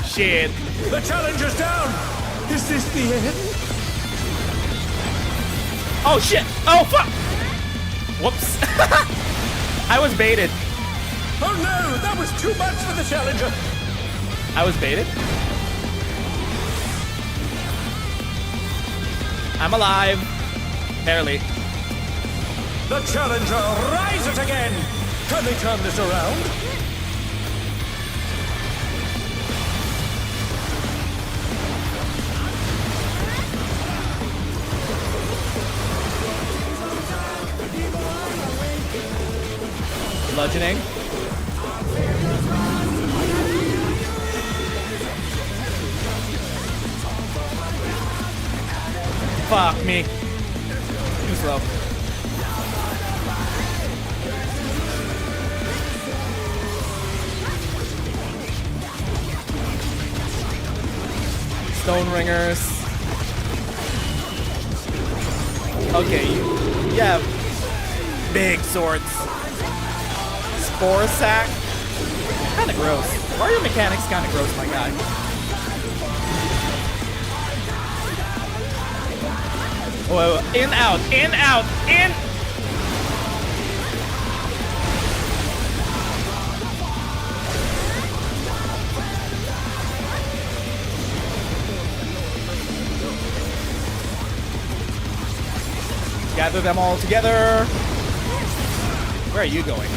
Shit. The challenger's down. Is this the end? Oh shit. Oh fuck. Whoops. I was baited. Oh no, that was too much for the challenger. I was baited. I'm alive. Barely. The challenger rises again. Can they turn this around? Bludgeoning. Fuck me. Too slow. Stone Ringers. Okay, you have big swords. Spore Sack. Kinda gross. Why are your mechanics kinda gross, my guy? Whoa, in, out, in, out, in! Gather them all together. Where are you going?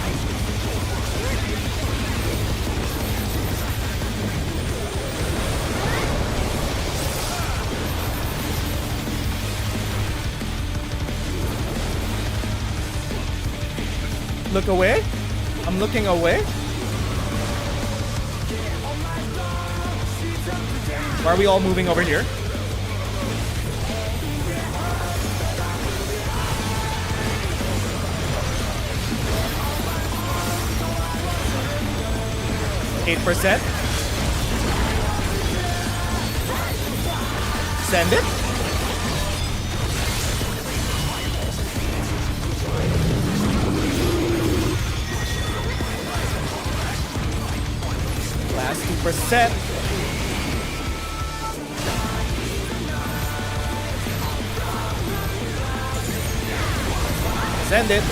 Look away? I'm looking away? Why are we all moving over here? %. Send it. Last 2%. Send it.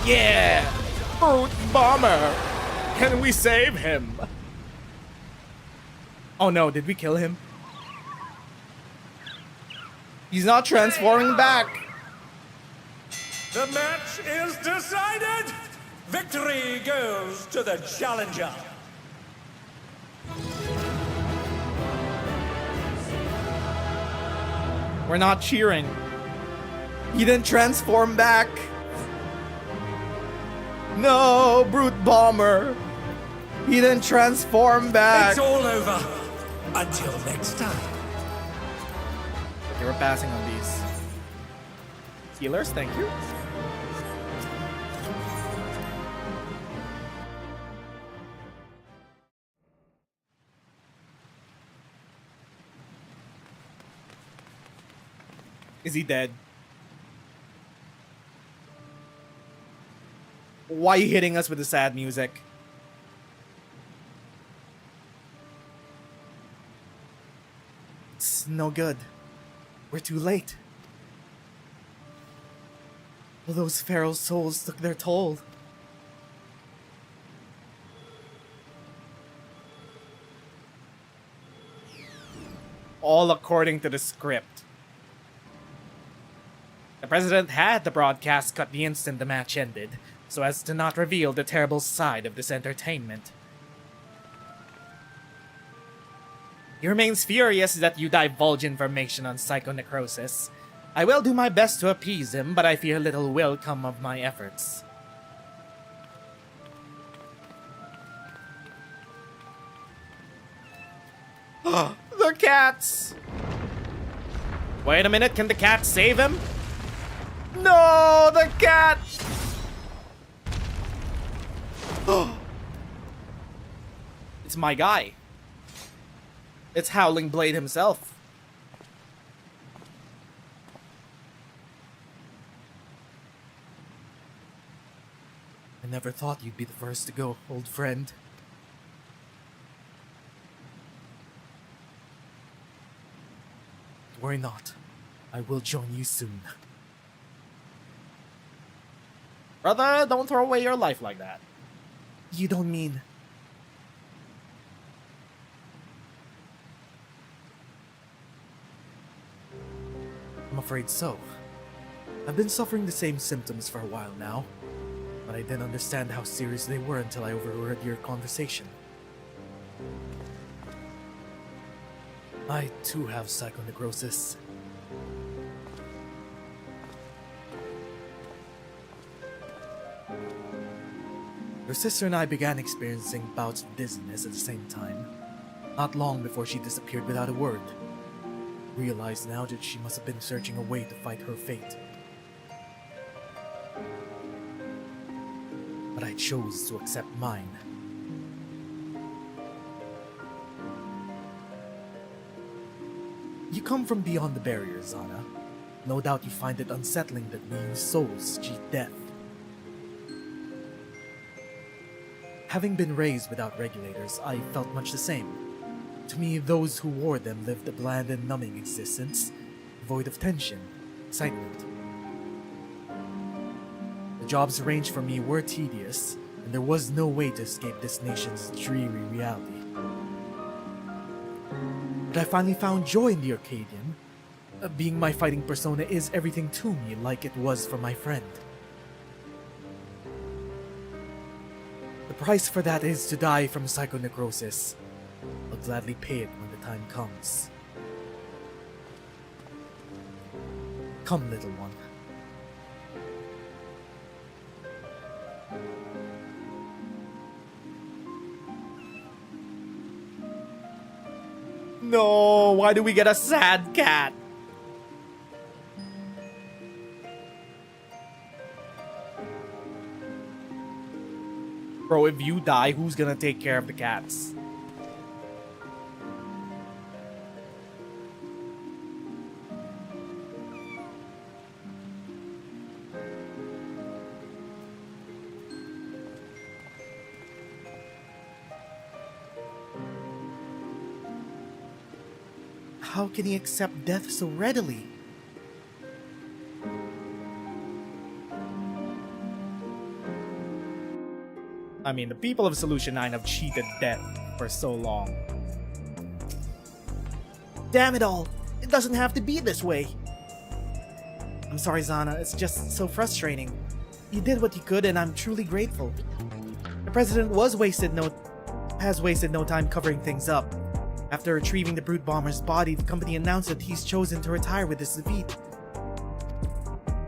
Yeah! Brute Bomber! Can we save him? Oh no, did we kill him? He's not transforming back! The match is decided! Victory goes to the challenger! We're not cheering. He didn't transform back! No, Brute Bomber! He didn't transform back! It's all over! Until next time. Okay, we're passing on these. Healers, thank you. Is he dead? Why are you hitting us with the sad music? It's no good. We're too late. All those feral souls took their toll. All according to the script. The president had the broadcast cut the instant the match ended, so as to not reveal the terrible side of this entertainment. He remains furious that you divulge information on psychonecrosis. I will do my best to appease him, but I fear little will come of my efforts. The cats! Wait a minute, can the cat save him? No, the cat! It's my guy. It's Howling Blade himself. I never thought you'd be the first to go, old friend. Worry not. I will join you soon. Brother, don't throw away your life like that. You don't mean... I'm afraid so. I've been suffering the same symptoms for a while now, but I didn't understand how serious they were until I overheard your conversation. I too have psychonecrosis. Her sister and I began experiencing bouts of dizziness at the same time, not long before she disappeared without a word. Realized now that she must have been searching a way to fight her fate. But I chose to accept mine. You come from beyond the barrier, Zana. No doubt you find it unsettling that we use souls to cheat death. Having been raised without regulators, I felt much the same. To me, those who wore them lived a bland and numbing existence, void of tension, excitement. The jobs arranged for me were tedious, and there was no way to escape this nation's dreary reality. But I finally found joy in the Arcadion. Being my fighting persona is everything to me, like it was for my friend. The price for that is to die from psychonecrosis. I'll gladly pay it when the time comes. Come, little one. No, why do we get a sad cat? Bro, if you die, who's gonna take care of the cats? How can he accept death so readily? I mean, the people of Solution 9 have cheated death for so long. Damn it all! It doesn't have to be this way! I'm sorry, Zana, it's just so frustrating. You did what you could and I'm truly grateful. The President has wasted no time covering things up. After retrieving the Brute Bomber's body, the company announced that he's chosen to retire with this defeat.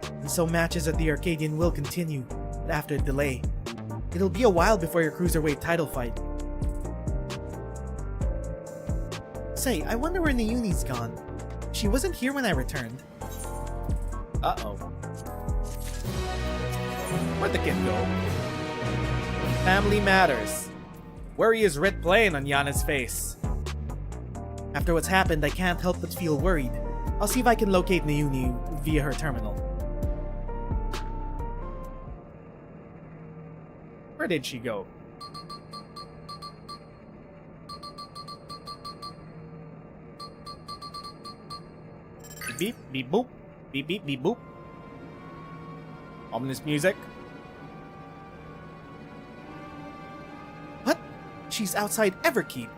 And so matches at the Arcadion will continue, but after a delay. It'll be a while before your Cruiserweight title fight. Say, I wonder where Nayuni's gone. She wasn't here when I returned. Uh-oh. Where'd the kid go? Family matters. Worry is writ plain on Yana's face. After what's happened, I can't help but feel worried. I'll see if I can locate Nayuni via her terminal. Where did she go? Beep beep, beep boop, beep beep, beep boop. Ominous music. What? She's outside Everkeep.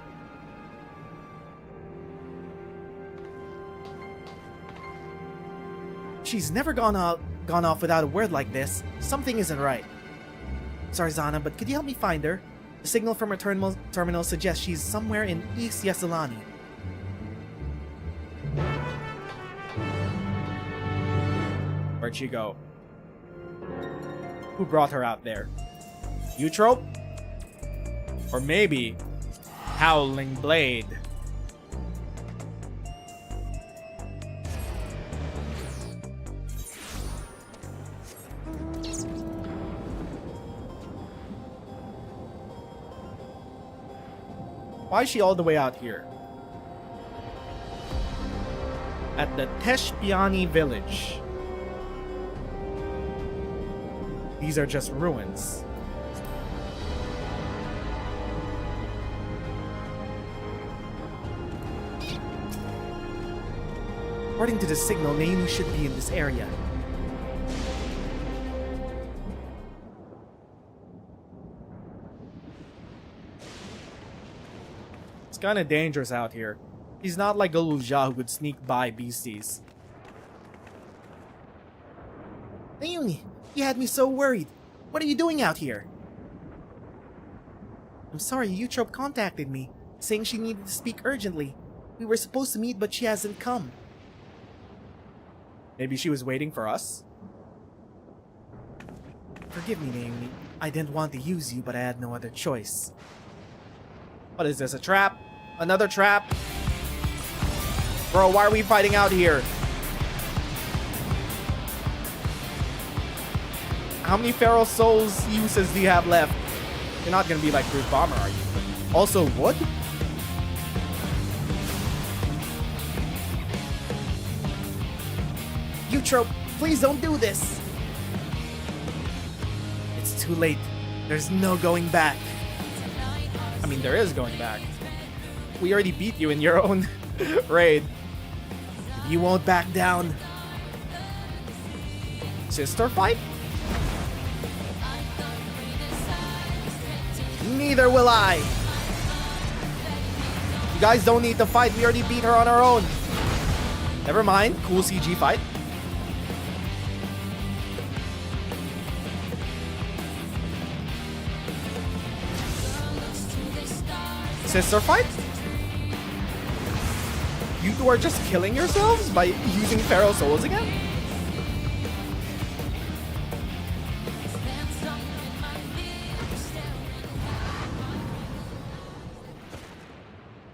She's never gone off without a word like this. Something isn't right. Sorry, Zana, but could you help me find her? The signal from her terminal suggests she's somewhere in East Yasselani. Where'd she go? Who brought her out there? Eutrope? Or maybe Howling Blade? Why is she all the way out here? At the Teshpiani village. These are just ruins. According to the signal, Nayuni should be in this area. It's kinda dangerous out here. He's not like Galulja who could sneak by beasties. Nayuni, you had me so worried. What are you doing out here? I'm sorry, Eutrope contacted me, saying she needed to speak urgently. We were supposed to meet, but she hasn't come. Maybe she was waiting for us? Forgive me, Naomi. I didn't want to use you, but I had no other choice. What is this, a trap? Another trap? Bro, why are we fighting out here? How many Feral Souls uses do you have left? You're not gonna be like Brute Bomber, are you? Also, wood? Trope, please don't do this! It's too late. There's no going back. I mean, there is going back. We already beat you in your own raid. If you won't back down. Sister fight? Neither will I. You guys don't need to fight. We already beat her on our own. Never mind. Cool CG fight. Sister fight? You two are just killing yourselves by using Feral Souls again?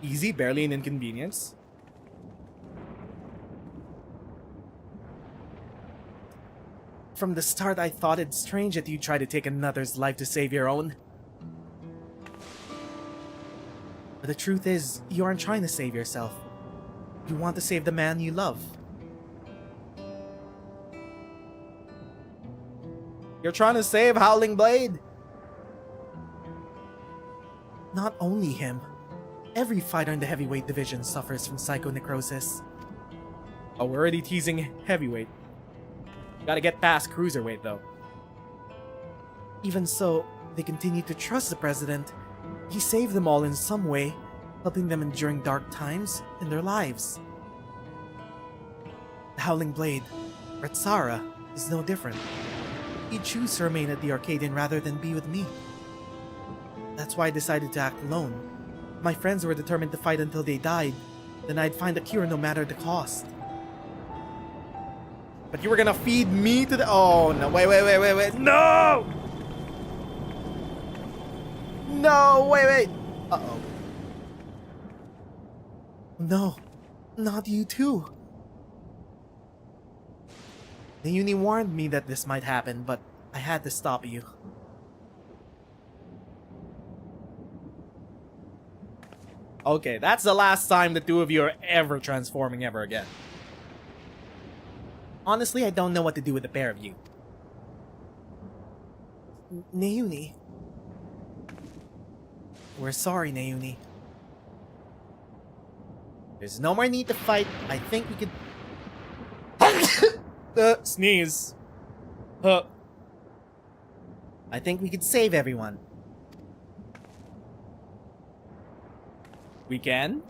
Easy, barely an inconvenience. From the start, I thought it strange that you try to take another's life to save your own. But the truth is, you aren't trying to save yourself. You want to save the man you love. You're trying to save Howling Blade? Not only him. Every fighter in the heavyweight division suffers from psychonecrosis. Oh, we're already teasing heavyweight. Gotta get past cruiserweight, though. Even so, they continue to trust the president. He saved them all in some way, helping them enduring dark times in their lives. The Howling Blade, Retsara, is no different. He chose to remain at the Arcadion rather than be with me. That's why I decided to act alone. My friends were determined to fight until they died, then I'd find a cure no matter the cost. But you were gonna feed me to the— oh no, wait, no! No, wait. Uh-oh. No, not you too. The uni warned me that this might happen, but I had to stop you. Okay, that's the last time the two of you are ever transforming ever again. Honestly, I don't know what to do with the pair of you. Nauni. We're sorry, Nauni. There's no more need to fight. I think we could... Sneeze. I think we could save everyone. We can?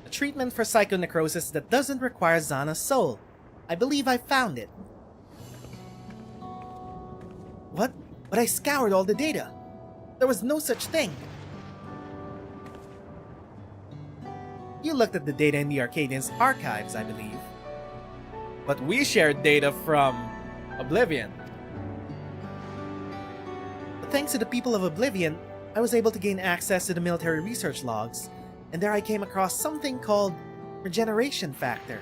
A treatment for psychonecrosis that doesn't require Zana's soul. I believe I found it. What? But I scoured all the data. There was no such thing. You looked at the data in the Arcadian's archives, I believe. But we shared data from Oblivion. But thanks to the people of Oblivion, I was able to gain access to the military research logs, and there I came across something called regeneration factor.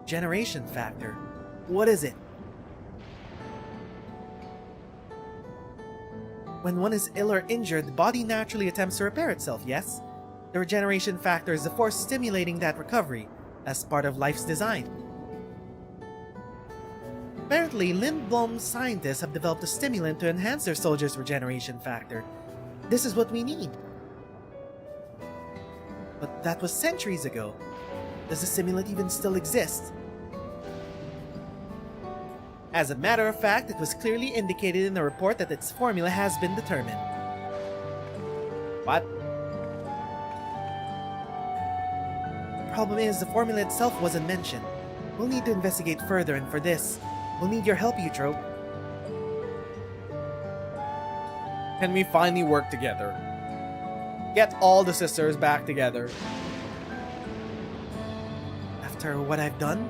Generation factor? What is it? When one is ill or injured, the body naturally attempts to repair itself, yes? The regeneration factor is the force stimulating that recovery, as part of life's design. Apparently, Lindblom's scientists have developed a stimulant to enhance their soldiers' regeneration factor. This is what we need. But that was centuries ago. Does the stimulant even still exist? As a matter of fact, it was clearly indicated in the report that its formula has been determined. What? The problem is, the formula itself wasn't mentioned. We'll need to investigate further, and for this, we'll need your help, Utro. Can we finally work together? Get all the sisters back together. After what I've done,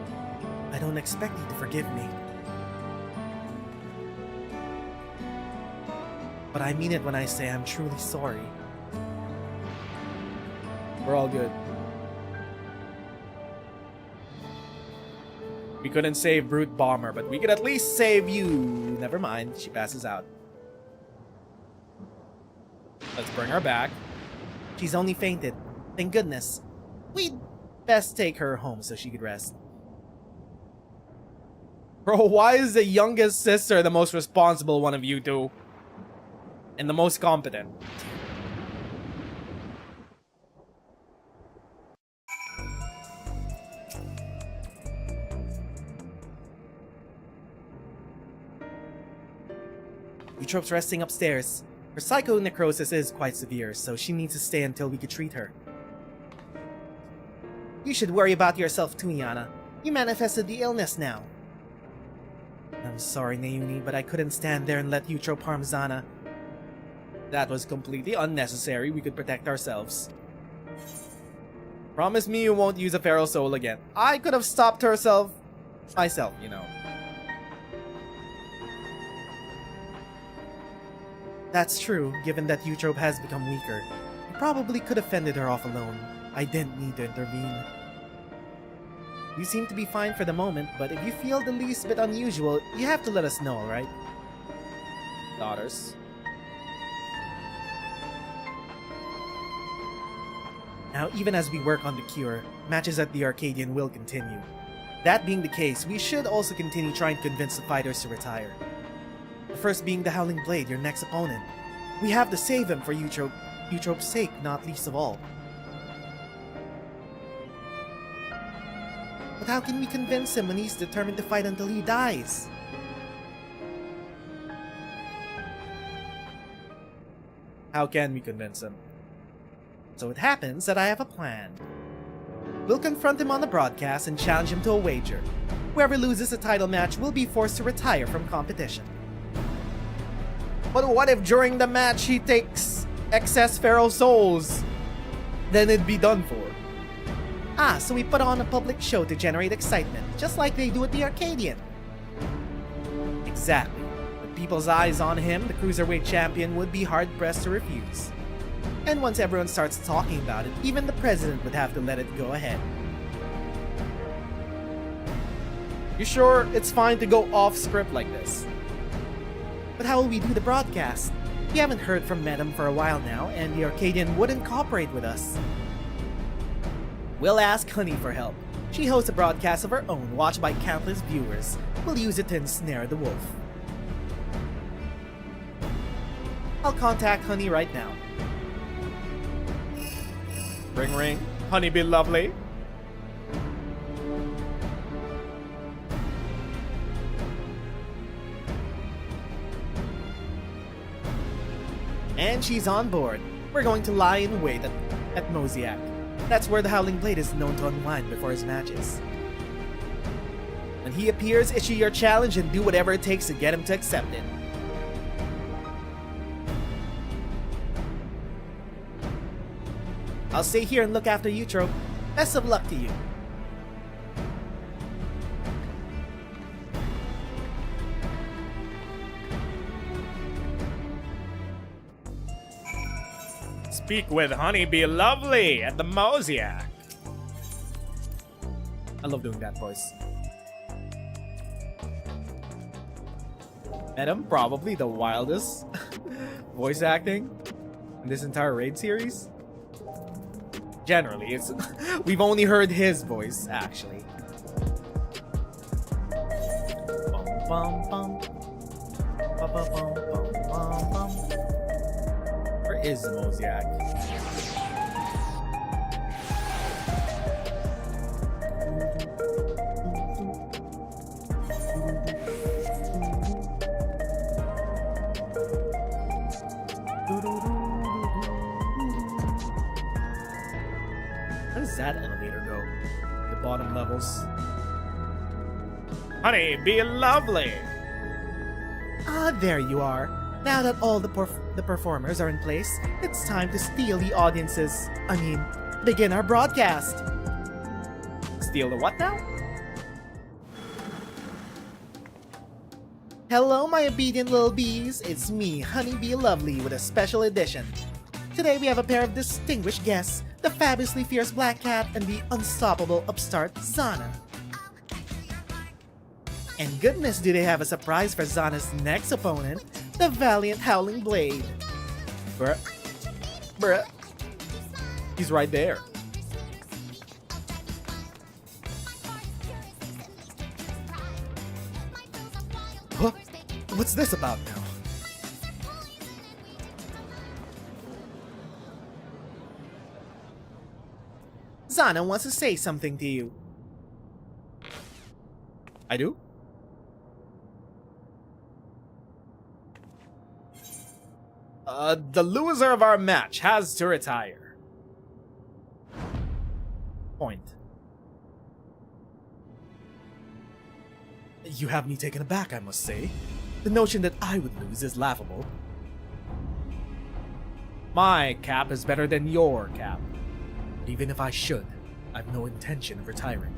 I don't expect you to forgive me. But I mean it when I say I'm truly sorry. We're all good. We couldn't save Brute Bomber, but we could at least save you. Never mind, she passes out. Let's bring her back. She's only fainted. Thank goodness. We'd best take her home so she could rest. Bro, why is the youngest sister the most responsible one of you two? And the most competent? Eutrope's resting upstairs. Her psychonecrosis is quite severe, so she needs to stay until we could treat her. You should worry about yourself too, Yana. You manifested the illness now. I'm sorry, Naomi, but I couldn't stand there and let Eutrope harm Zana. That was completely unnecessary. We could protect ourselves. Promise me you won't use a feral soul again. I could have stopped herself myself, you know. That's true, given that Eutrope has become weaker. I probably could have fended her off alone. I didn't need to intervene. You seem to be fine for the moment, but if you feel the least bit unusual, you have to let us know, alright? Daughters. Now, even as we work on the cure, matches at the Arcadion will continue. That being the case, we should also continue trying to convince the fighters to retire. The first being the Howling Blade, your next opponent. We have to save him for Eutrope's sake, not least of all. But how can we convince him when he's determined to fight until he dies? How can we convince him? So it happens that I have a plan. We'll confront him on the broadcast and challenge him to a wager. Whoever loses a title match will be forced to retire from competition. But what if during the match he takes excess feral souls? Then it'd be done for. Ah, so we put on a public show to generate excitement, just like they do at the Arcadion. Exactly. With people's eyes on him, the Cruiserweight champion would be hard-pressed to refuse. And once everyone starts talking about it, even the president would have to let it go ahead. You sure it's fine to go off script like this? But how will we do the broadcast? We haven't heard from Madam for a while now, and the Arcadion wouldn't cooperate with us. We'll ask Honey for help. She hosts a broadcast of her own, watched by countless viewers. We'll use it to ensnare the wolf. I'll contact Honey right now. Ring ring. Honey be lovely. And she's on board. We're going to lie in wait at Mosiak. That's where the Howling Blade is known to unwind before his matches. When he appears, issue your challenge and do whatever it takes to get him to accept it. I'll stay here and look after Eutrope. Best of luck to you. Speak with Honey Be Lovely at the Mosiak. I love doing that voice. Madam, probably the wildest voice acting in this entire raid series. Generally, it's we've only heard his voice actually. Bum, bum, bum. Bum, bum, bum, bum, bum, bum. Where is the Mosiak? Where does that elevator go? The bottom levels. Honey Be Lovely. Ah, there you are. Now that all the the performers are in place, it's time to steal the begin our broadcast. Steal the what now? Hello, my obedient little bees. It's me, Honeybee Lovely, with a special edition. Today we have a pair of distinguished guests, the fabulously fierce Black Cat and the unstoppable upstart Zana. And goodness, do they have a surprise for Zana's next opponent, the valiant Howling Blade. Bruh. He's right there. Huh? What's this about now? Zana wants to say something to you. I do? The loser of our match has to retire. Point. You have me taken aback, I must say. The notion that I would lose is laughable. My cap is better than your cap. Even if I should, I've no intention of retiring.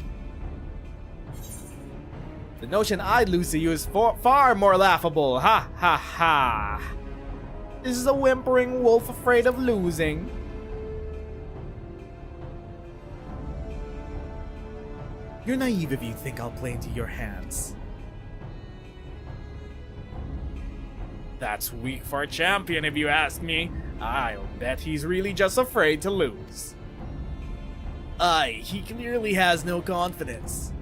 The notion I'd lose to you is far more laughable. Ha ha ha. This is a whimpering wolf afraid of losing. You're naive if you think I'll play into your hands. That's weak for a champion if you ask me. I'll bet he's really just afraid to lose. Aye, he clearly has no confidence.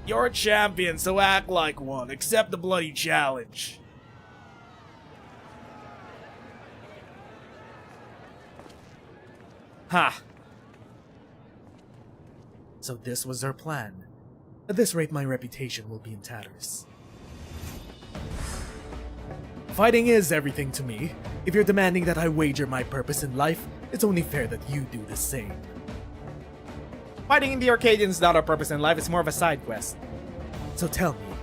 You're a champion, so act like one. Accept the bloody challenge. Ha! So this was their plan. At this rate, my reputation will be in tatters. Fighting is everything to me. If you're demanding that I wager my purpose in life, it's only fair that you do the same. Fighting in the Arcadion is not our purpose in life, it's more of a side quest. So tell me,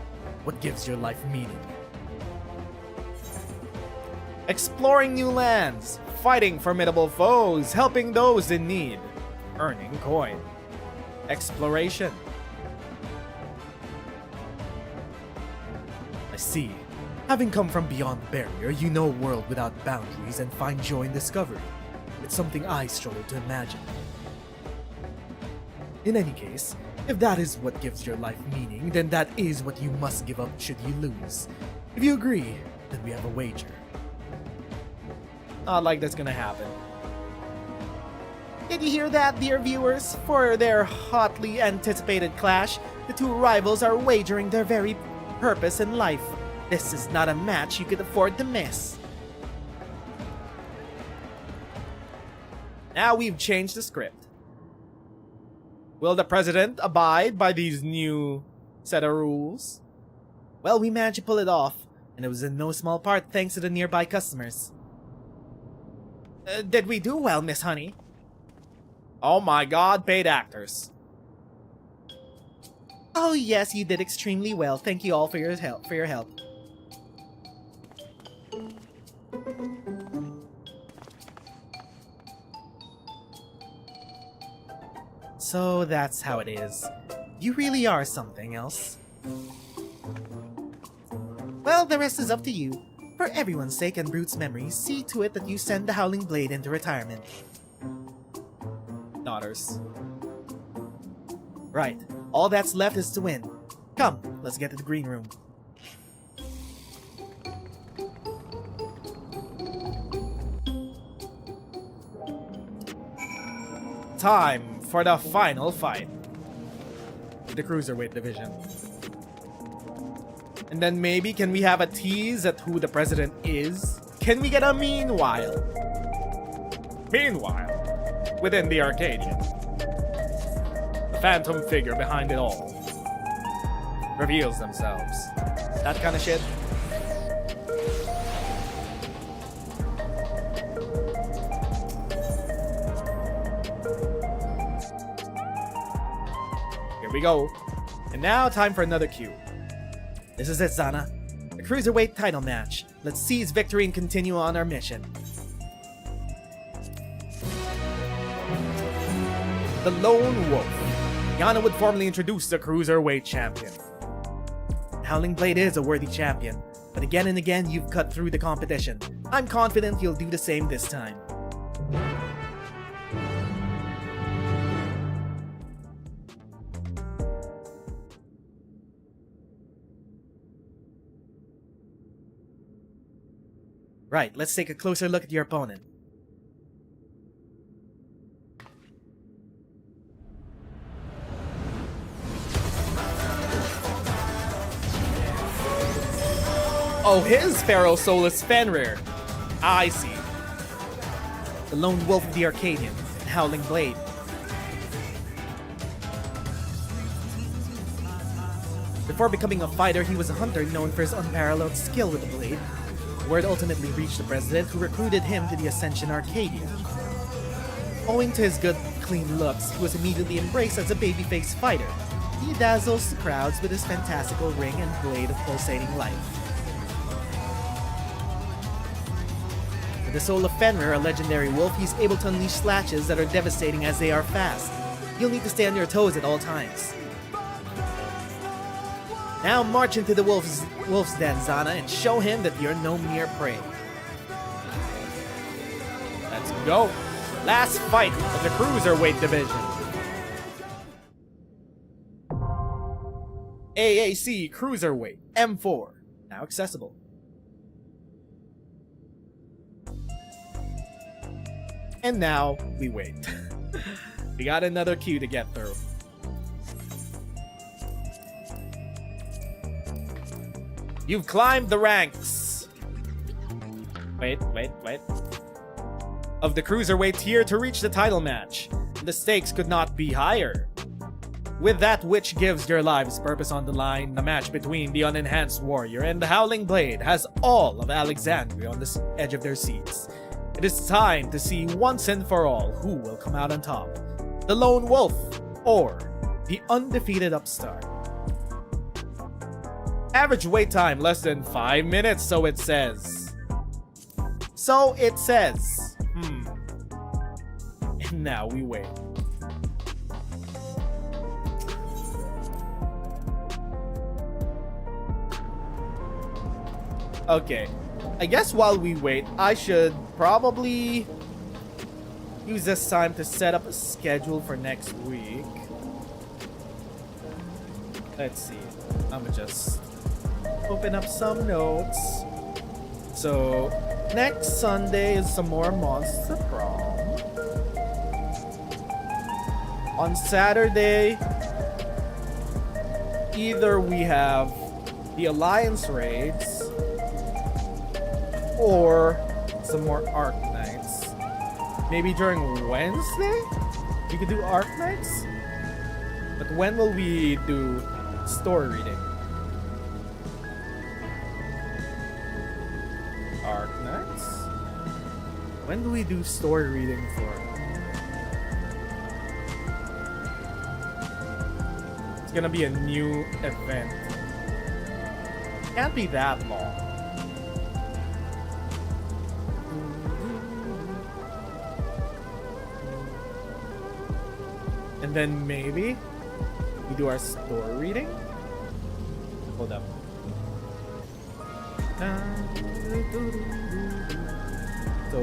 what gives your life meaning? Exploring new lands, fighting formidable foes, helping those in need, earning coin. Exploration. I see. Having come from beyond the barrier, you know a world without boundaries and find joy in discovery. It's something I struggle to imagine. In any case, if that is what gives your life meaning, then that is what you must give up should you lose. If you agree, then we have a wager. Not like that's gonna happen. Did you hear that, dear viewers? For their hotly anticipated clash, the two rivals are wagering their very purpose in life. This is not a match you could afford to miss. Now we've changed the script. Will the president abide by these new set of rules? Well, we managed to pull it off, and it was in no small part thanks to the nearby customers. Did we do well, Miss Honey? Oh my god, paid actors. Oh yes, you did extremely well. Thank you all for your help. So that's how it is. You really are something else. Well, the rest is up to you. For everyone's sake and Brute's memory, see to it that you send the Howling Blade into retirement. Daughters. Right. All that's left is to win. Come, let's get to the green room. Time for the final fight. The Cruiserweight division. And then maybe can we have a tease at who the president is? Can we get a meanwhile? Meanwhile, within the Arcadion, the phantom figure behind it all reveals themselves. That kind of shit. Here we go. And now time for another cue. This is it, Zana. Cruiserweight title match. Let's seize victory and continue on our mission. The Lone Wolf. Yana would formally introduce the Cruiserweight champion. Howling Blade is a worthy champion, but again and again you've cut through the competition. I'm confident you'll do the same this time. Right, let's take a closer look at your opponent. Oh, his Pharaoh Soul is Fenrir. I see. The Lone Wolf of the Arcadion, and Howling Blade. Before becoming a fighter, he was a hunter known for his unparalleled skill with the blade. The word ultimately reached the president, who recruited him to the Ascension Arcadion. Owing to his good, clean looks, he was immediately embraced as a babyface fighter. He dazzles the crowds with his fantastical ring and blade of pulsating life. With the soul of Fenrir, a legendary wolf, he's able to unleash slashes that are devastating as they are fast. You'll need to stay on your toes at all times. Now march into the wolf's den, Zana, and show him that you're no mere prey. Let's go. Last fight of the Cruiserweight division. AAC Cruiserweight M4, now accessible. And now we wait. We got another queue to get through. You've climbed the ranks. Wait. Of the Cruiserweight tier to reach the title match. The stakes could not be higher. With that which gives your lives purpose on the line, the match between the unenhanced warrior and the Howling Blade has all of Alexandria on the edge of their seats. It is time to see once and for all who will come out on top. The Lone Wolf or the undefeated upstart. Average wait time less than 5 minutes, so it says. And now we wait. Okay, I guess while we wait, I should probably use this time to set up a schedule for next week. Let's see. I'ma just open up some notes. So, next Sunday is some more Monster Prom. On Saturday, either we have the Alliance raids or some more Arc Nights. Maybe during Wednesday? We could do Arc Nights? But when will we do story reading? Arc Nights? When do we do story reading for? It's gonna be a new event. Can't be that long. And then maybe we do our story reading? Hold up. So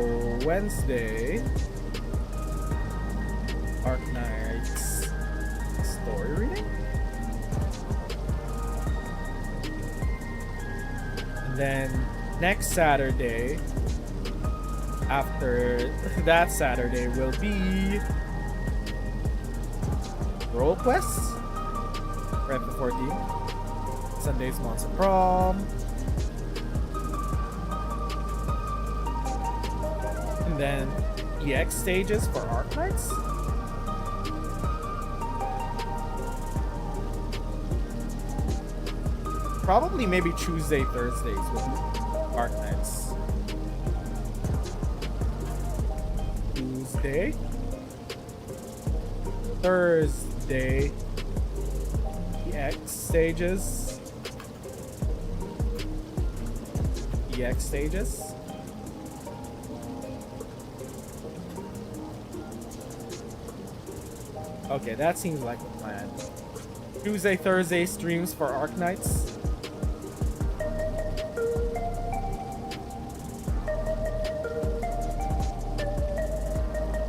Wednesday, Arc Nights story reading? And then next Saturday, after that Saturday, will be Role Quests for FF14. Sunday's Monster Prom. And then EX stages for Arc Nights. Probably maybe Tuesday, Thursdays will be Arc Nights. Tuesday, Thursday, EX stages. EX stages. Okay, that seems like a plan. Tuesday, Thursday streams for Arknights.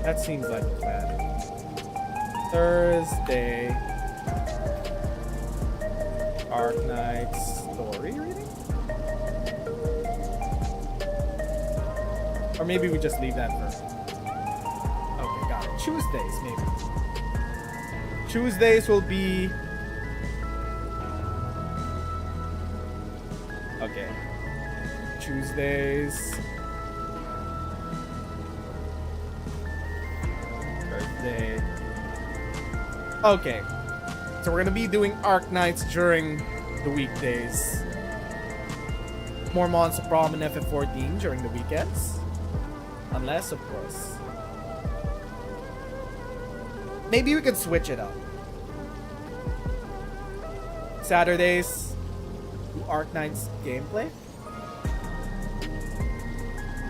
That seems like a plan. Thursday, Arknights story reading? Or maybe we just leave that for... Okay, got it. Tuesdays, maybe. Tuesdays will be... Okay. Tuesdays... Thursday... Okay. So we're gonna be doing Arknights during the weekdays. More Monster Prom and FF14 during the weekends. Unless, of course. Maybe we could switch it up. Saturdays, do Arknights gameplay.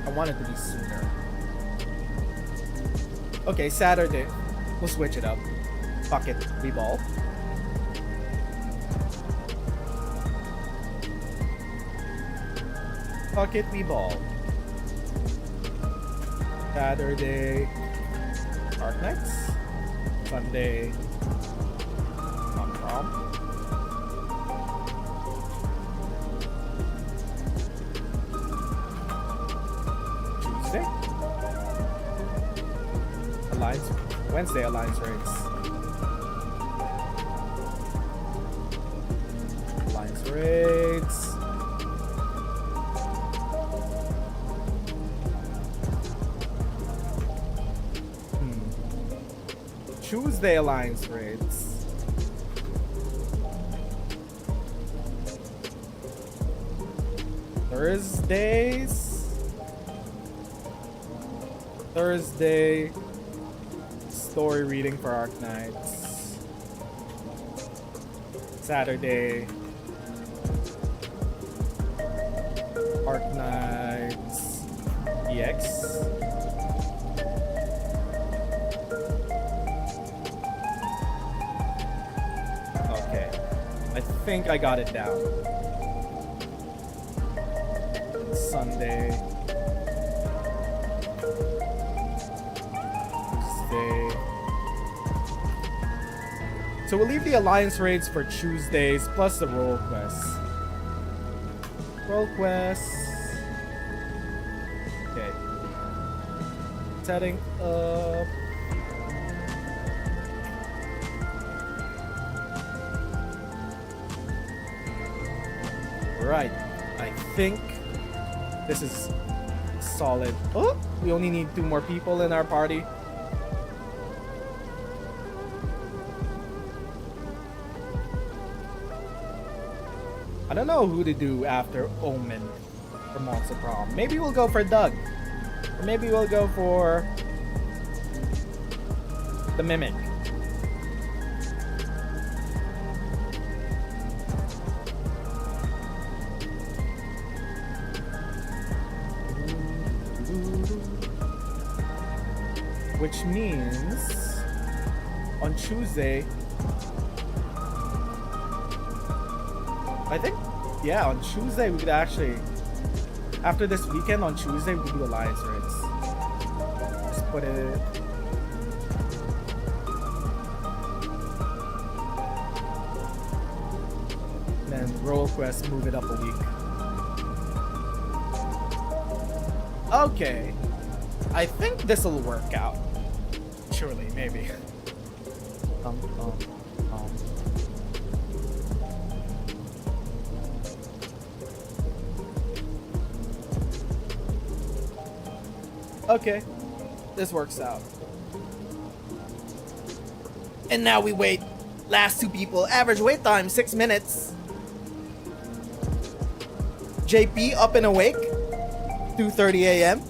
I want it to be sooner. Okay, Saturday. We'll switch it up. Fuck it, we ball. Fuck it, we ball. Saturday, Arknights. Sunday, prom. Tuesday, Alliance. Wednesday, Alliance raids. Alliance raids. Tuesday Alliance raids. Thursday story reading for Arknights. Saturday Arknights EX. I think I got it down. Sunday. Tuesday. So we'll leave the Alliance raids for Tuesdays plus the role quests. Role quests. Okay. Setting up. Right, I think this is solid. Oh, we only need 2 more people in our party. I don't know who to do after Omen for Monster Prom. Maybe we'll go for Doug. Or maybe we'll go for the Mimic. Which means on Tuesday, I think, yeah, on Tuesday we could actually, after this weekend on Tuesday, we could do Alliance raids. Just put it. Then role quest, move it up a week. Okay. I think this will work out. Surely, maybe. Okay, this works out. And now we wait. Last 2 people. Average wait time 6 minutes. JP up and awake. 2:30 a.m.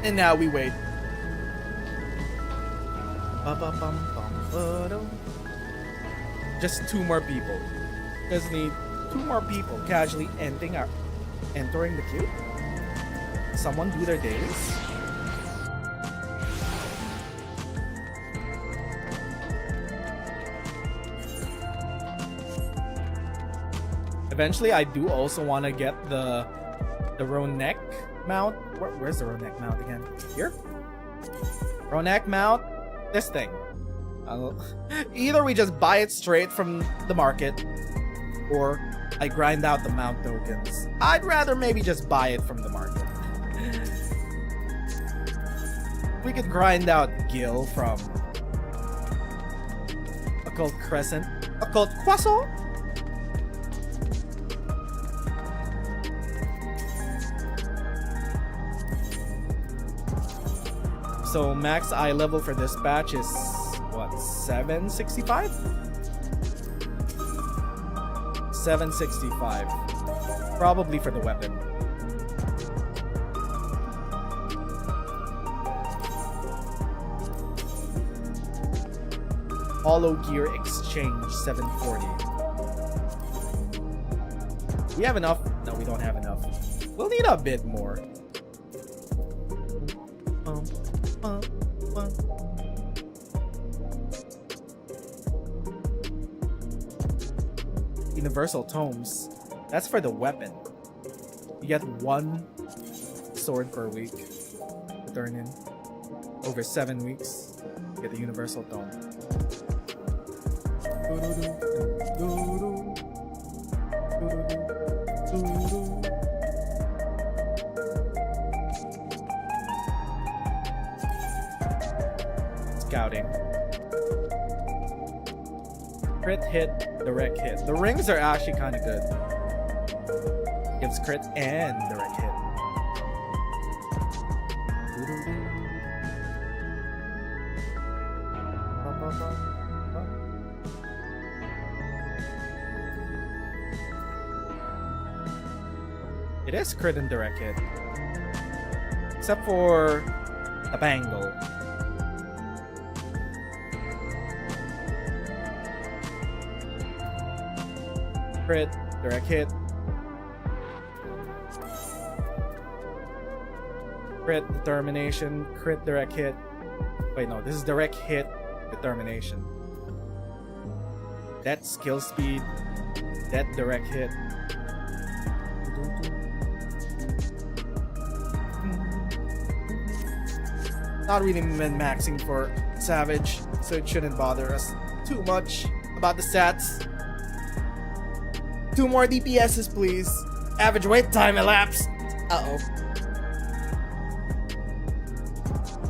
And now we wait. Just 2 more people. Just need 2 more people casually entering the queue. Someone do their dailies. Eventually, I do also want to get the Ronek mount. Where's the Ronek mount again? Here? Ronek mount. This thing. Either we just buy it straight from the market, or I grind out the mount tokens. I'd rather maybe just buy it from the market. We could grind out Gil from Occult Crescent. Occult Croissant? So max eye level for this batch is what, 765? 765. Probably for the weapon. Hollow Gear Exchange 740. We have enough? No, we don't have enough. We'll need a bit more. Universal Tomes. That's for the weapon. You get 1 sword per week to turn in. Over 7 weeks, you get the Universal Tome. Scouting. Crit hit, direct hit. The rings are actually kind of good. Gives crit and direct hit. It is crit and direct hit. Except for the bangle. Crit, direct hit. Crit, determination, crit, direct hit. Wait, no, this is direct hit, determination. That skill speed, that direct hit. Not really min-maxing for Savage, so it shouldn't bother us too much about the stats. 2 more DPSs, please. Average wait time elapsed. Uh-oh.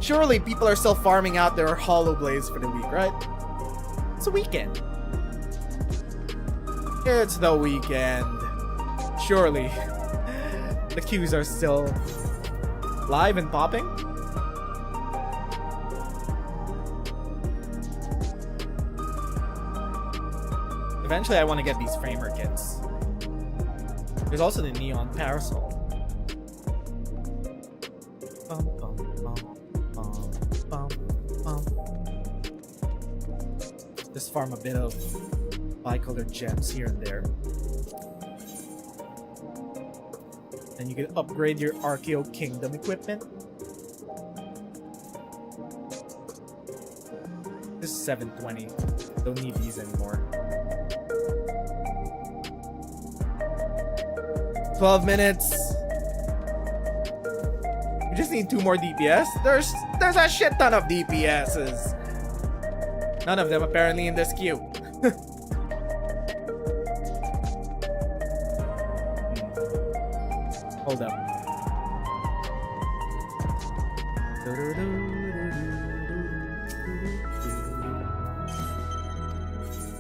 Surely people are still farming out their hollow blades for the week, right? It's a weekend. It's the weekend. Surely the queues are still live and popping. Eventually, I want to get these framer kits. There's also the neon parasol. Just farm a bit of bi-colored gems here and there. Then you can upgrade your Arceo Kingdom equipment. This is 720. Don't need these anymore. 12 minutes. We just need 2 more DPS. There's a shit ton of DPSs. None of them apparently in this queue. Hold up.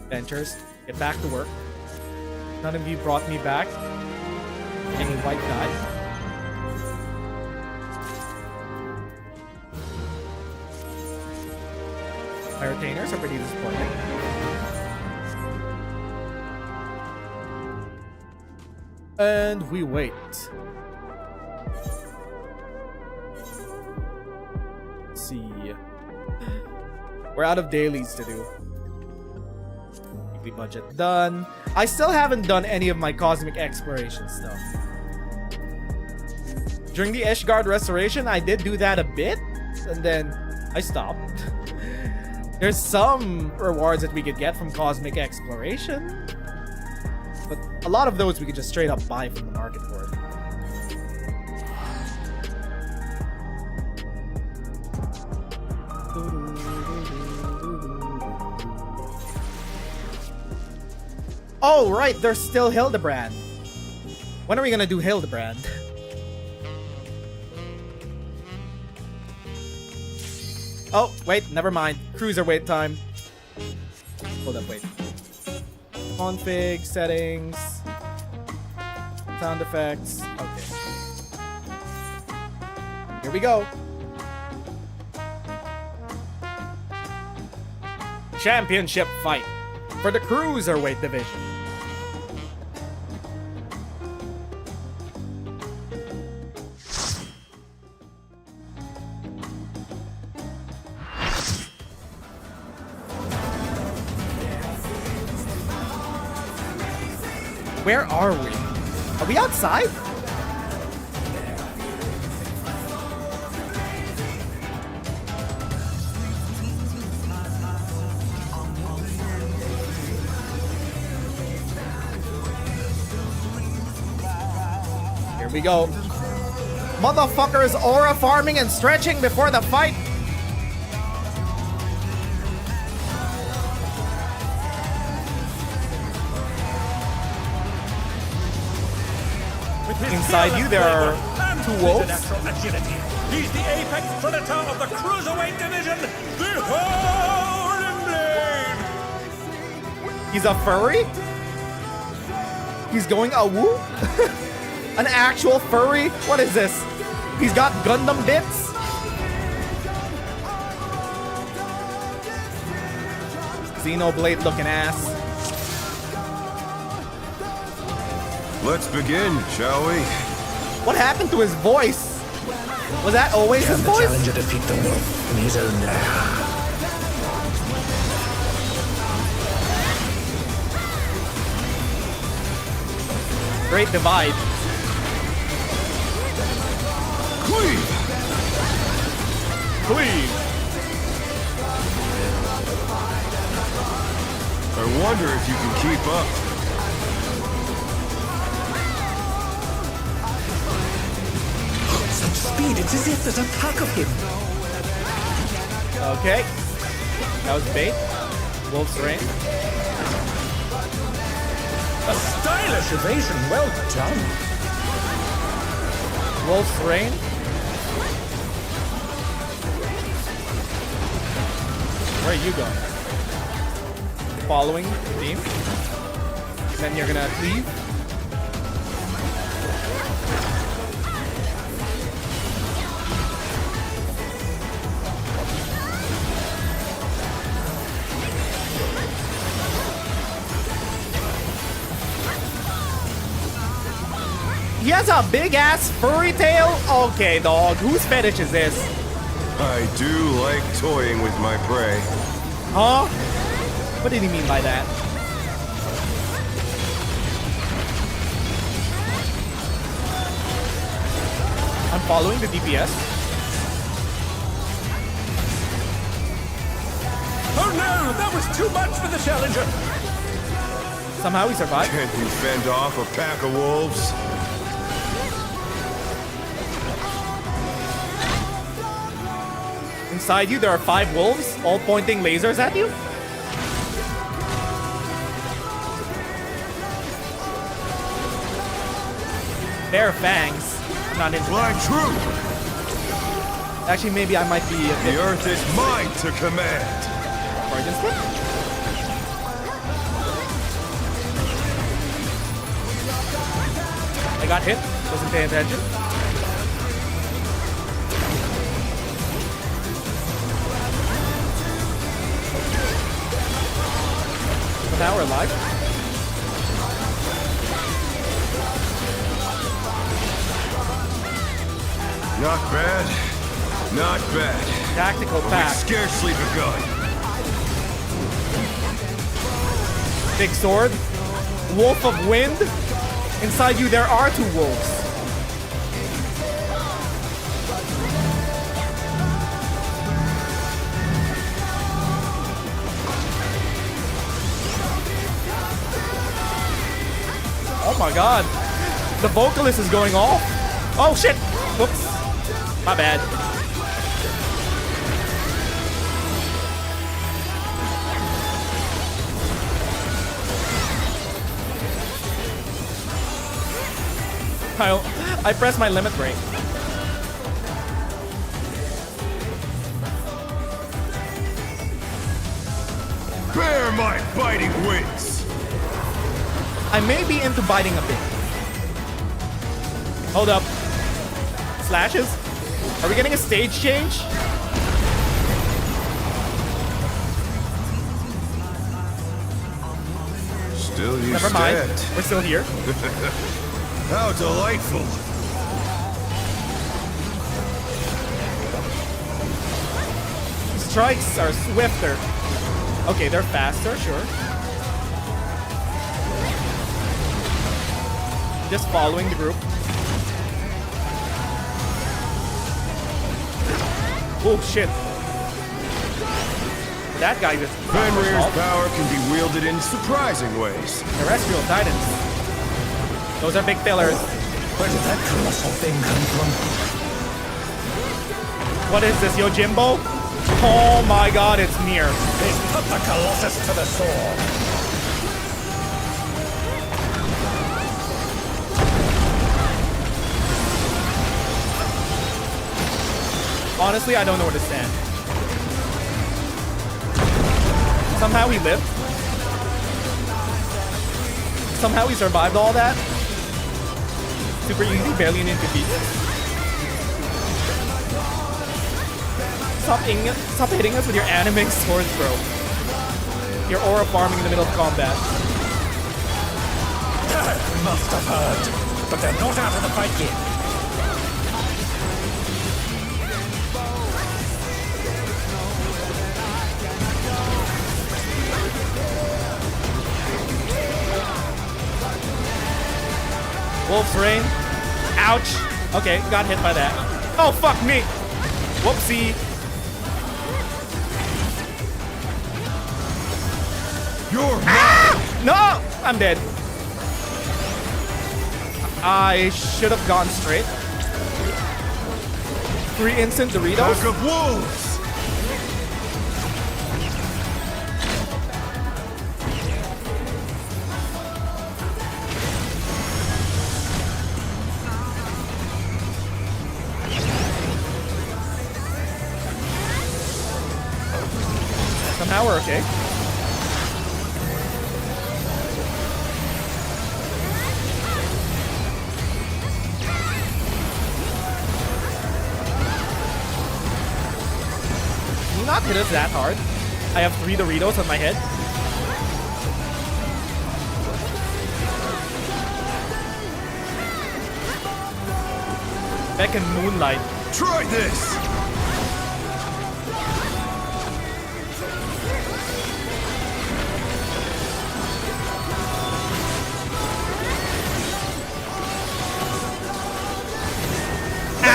Ventures, get back to work. None of you brought me back any white dye. My retainers are pretty disappointing. And we wait. see. We're out of dailies to do. Weekly budget done. I still haven't done any of my cosmic exploration stuff. During the Ishgard restoration, I did do that a bit, and then I stopped. There's some rewards that we could get from cosmic exploration, but a lot of those we could just straight up buy from the market for it. Oh, right, there's still Hildebrand. When are we gonna do Hildebrand? Oh, wait, never mind. Cruiserweight time. Hold up, wait. Config, settings, sound effects. Okay. Here we go. Championship fight for the Cruiserweight division. Where are we? Are we outside? Here we go. Motherfuckers aura farming and stretching before the fight. Inside you, there are two wolves. He's the apex predator of the Cruiserweight division, the Howling Blade! He's a furry? He's going awoo? An actual furry? What is this? He's got Gundam bits? Xenoblade looking ass. Let's begin, shall we? What happened to his voice? Was that always his voice? Challenger defeat the wolf in his own lair? Great divide. Cleave! Cleave! I wonder if you can keep up. Speed, it's as if there's a pack of him. Okay. That was bait. Wolf's Rain. A stylish evasion, well done. Wolf's Rain. Where are you going? Following the team. Then you're gonna leave. He has a big ass furry tail? Okay, dog. Whose fetish is this? I do like toying with my prey. Huh? What did he mean by that? I'm following the DPS. Oh no, that was too much for the challenger. Somehow he survived. Can't you fend off a pack of wolves? Inside you, there are 5 wolves, all pointing lasers at you. Bare fangs. I'm not into Fly true! Actually, maybe I might be a bit... The earth is mine to command! Guardian Slip? I got hit. Wasn't paying attention. But now we're alive. Not bad. Not bad. Tactical But pack. we've scarcely begun. Big sword. Wolf of wind. Inside you there are 2 wolves. Oh my god. The vocalist is going off. Oh shit. Whoops. My bad. I pressed my limit break. Bear my biting wings. I may be into biting a bit. Hold up. Slashes? Are we getting a stage change? Still you Never mind. stand. We're still here. How delightful. Strikes are swifter. Okay, they're faster, sure. Just following the group. Oh shit. That guy just... Fenrir's power can be wielded in surprising ways. Terrestrial Titans. Those are big pillars. Where did that colossal thing come from? What is this, Yojimbo? Oh my god, it's near. They put the Colossus to the sword. Honestly, I don't know where to stand. Somehow he lived. Somehow he survived all that. Super easy, barely an inconvenience. Stop hitting us with your anime sword throw. Your aura farming in the middle of combat. Must have heard. But they're not out of the fight yet. Wolf's Rain. Ouch. Okay, got hit by that. Oh, fuck me. Whoopsie. You're No! I'm dead. I should have gone straight. 3 instant Doritos. Pack of wolves. Somehow we're okay. Can you not hit us that hard? I have 3 Doritos on my head. Beck and Moonlight. Try this.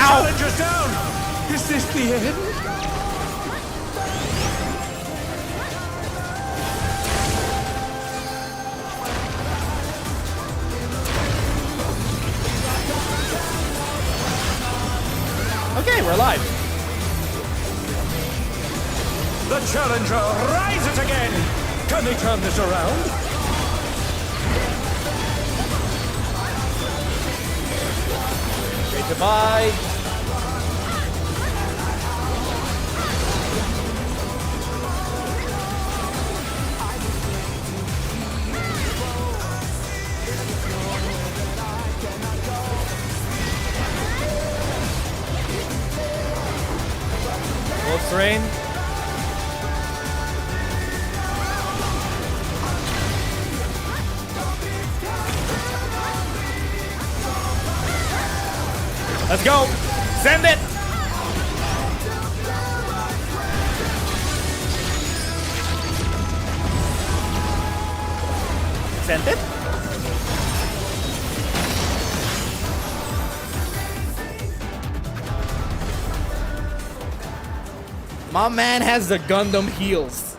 Challenger's down! Is this the end? Okay, we're alive. The Challenger rises again! Can they turn this around? Great divide. Wolf's Rain. Let's go. Send it. sent it? My man has the Gundam heels.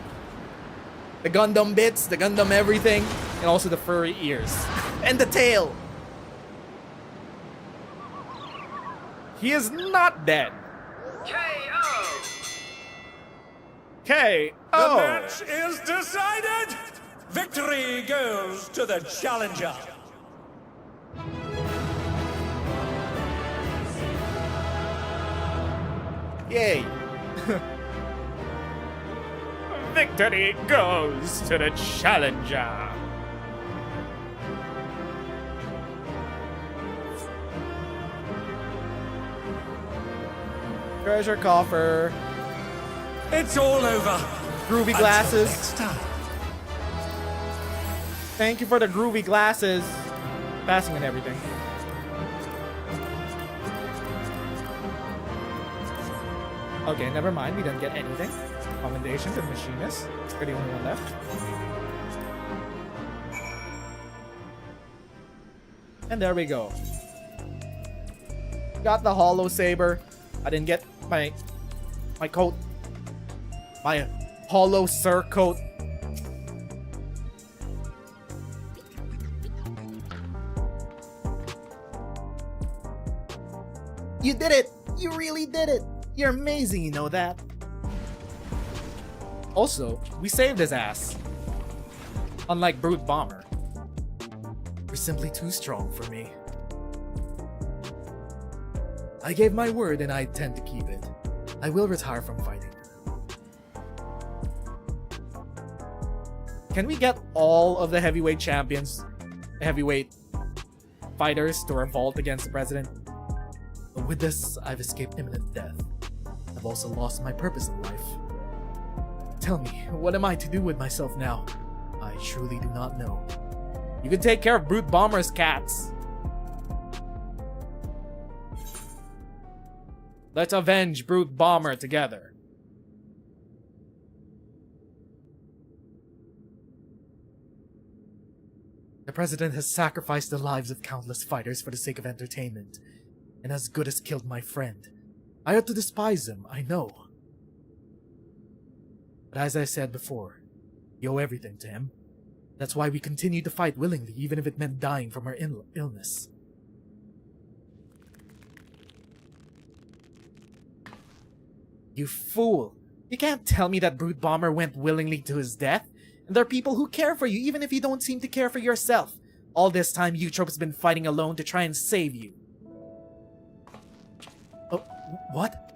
The Gundam bits, the Gundam everything, and also the furry ears. And the tail! He is not dead. The KO! match is decided! Victory goes to the challenger. Yay! Victory goes to the challenger. Treasure coffer. It's all over. Groovy Until glasses. next time. Thank you for the groovy glasses. Passing and everything. Okay, never mind. We didn't get anything. Commendation to the machinist. We're the only one left. And there we go. Got the hollow saber. I didn't get my coat. My hollow sir coat. You did it! You really did it! You're amazing, you know that. Also, we saved his ass. Unlike Brute Bomber. You're simply too strong for me. I gave my word and I intend to keep it. I will retire from fighting. Can we get all of the heavyweight champions, heavyweight fighters to revolt against the president? But with this, I've escaped imminent death. I've also lost my purpose in life. Tell me, what am I to do with myself now? I truly do not know. You can take care of Brute Bomber's cats. Let's avenge Brute Bomber together. The president has sacrificed the lives of countless fighters for the sake of entertainment, and as good as killed my friend. I ought to despise him, I know. But as I said before, you owe everything to him. That's why we continue to fight willingly, even if it meant dying from our illness. You fool! You can't tell me that Brute Bomber went willingly to his death. And there are people who care for you, even if you don't seem to care for yourself. All this time, Eutrope's been fighting alone to try and save you. Oh, what?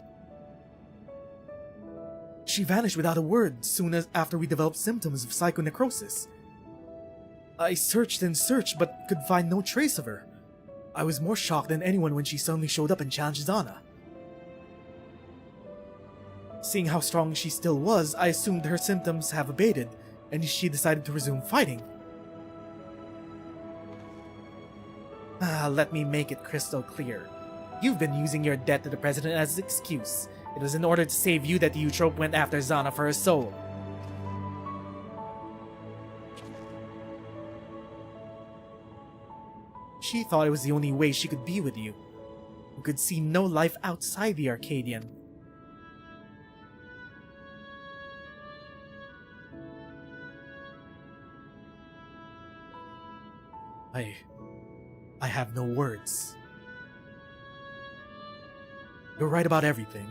She vanished without a word soon as after we developed symptoms of psychonecrosis. I searched and searched, but could find no trace of her. I was more shocked than anyone when she suddenly showed up and challenged Zana. Seeing how strong she still was, I assumed her symptoms have abated, and she decided to resume fighting. Let me make it crystal clear. You've been using your debt to the president as an excuse. It was in order to save you that Eutrope went after Zana for her soul. She thought it was the only way she could be with you, who could see no life outside the Arcadion. I have no words. You're right about everything.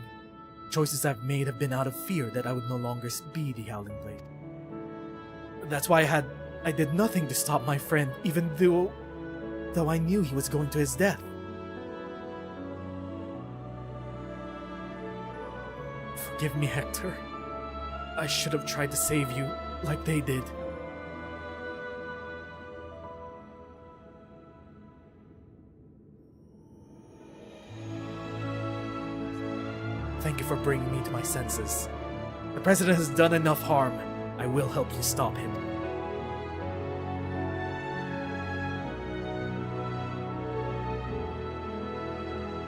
Choices I've made have been out of fear that I would no longer be the Howling Blade. That's why I did nothing to stop my friend, even though I knew he was going to his death. Forgive me, Hector. I should have tried to save you like they did. Thank you for bringing me to my senses. The president has done enough harm. I will help you stop him.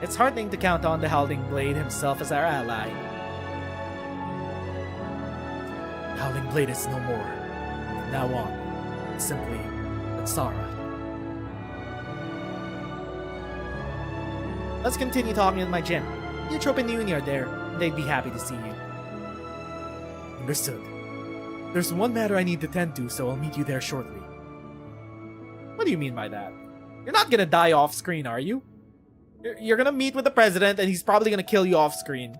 It's heartening to count on the Howling Blade himself as our ally. The Howling Blade is no more. From now on, it's simply Sarah. Let's continue talking at my gym. Eutrope and Uni are there. They'd be happy to see you. Understood. There's one matter I need to tend to, so I'll meet you there shortly. What do you mean by that? You're not gonna die off screen, are you? You're gonna meet with the president and he's probably gonna kill you off screen.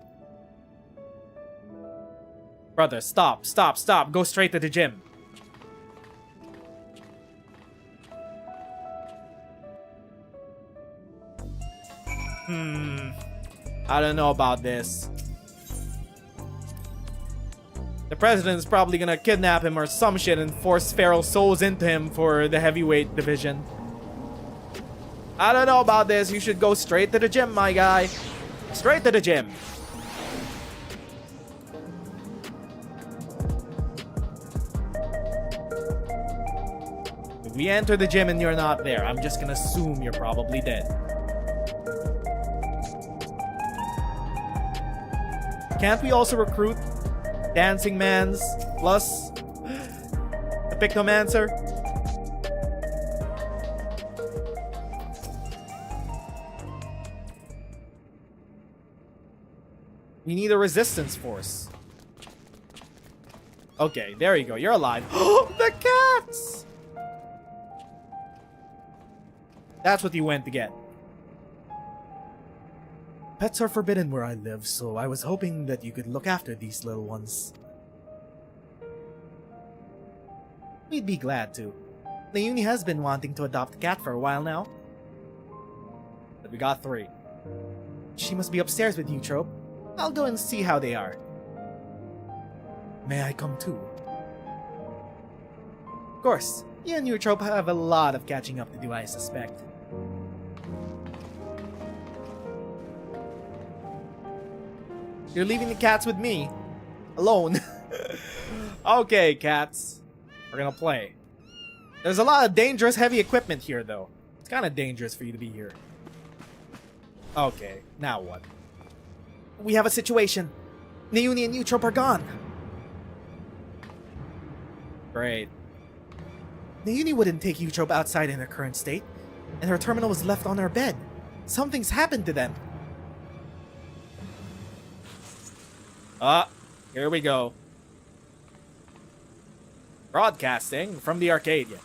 Brother, stop. Go straight to the gym. I don't know about this. The president's probably gonna kidnap him or some shit and force feral souls into him for the heavyweight division. I don't know about this. You should go straight to the gym, my guy. Straight to the gym. If we enter the gym and you're not there, I'm just gonna assume you're probably dead. Can't we also recruit Dancing Mans plus the Pictomancer? We need a resistance force. Okay, there you go. You're alive. The cats! That's what you went to get. Pets are forbidden where I live, so I was hoping that you could look after these little ones. We'd be glad to. Leonie has been wanting to adopt a cat for a while now. But we got 3. She must be upstairs with you, Trope. I'll go and see how they are. May I come too? Of course, you and Eutrope have a lot of catching up to do, I suspect. You're leaving the cats with me. Alone. Okay, cats. We're gonna play. There's a lot of dangerous heavy equipment here, though. It's kind of dangerous for you to be here. Okay, now what? We have a situation. Neuni and Eutrope are gone. Great. Neuni wouldn't take Eutrope outside in her current state, and her terminal was left on her bed. Something's happened to them. Here we go. Broadcasting from the Arcadion.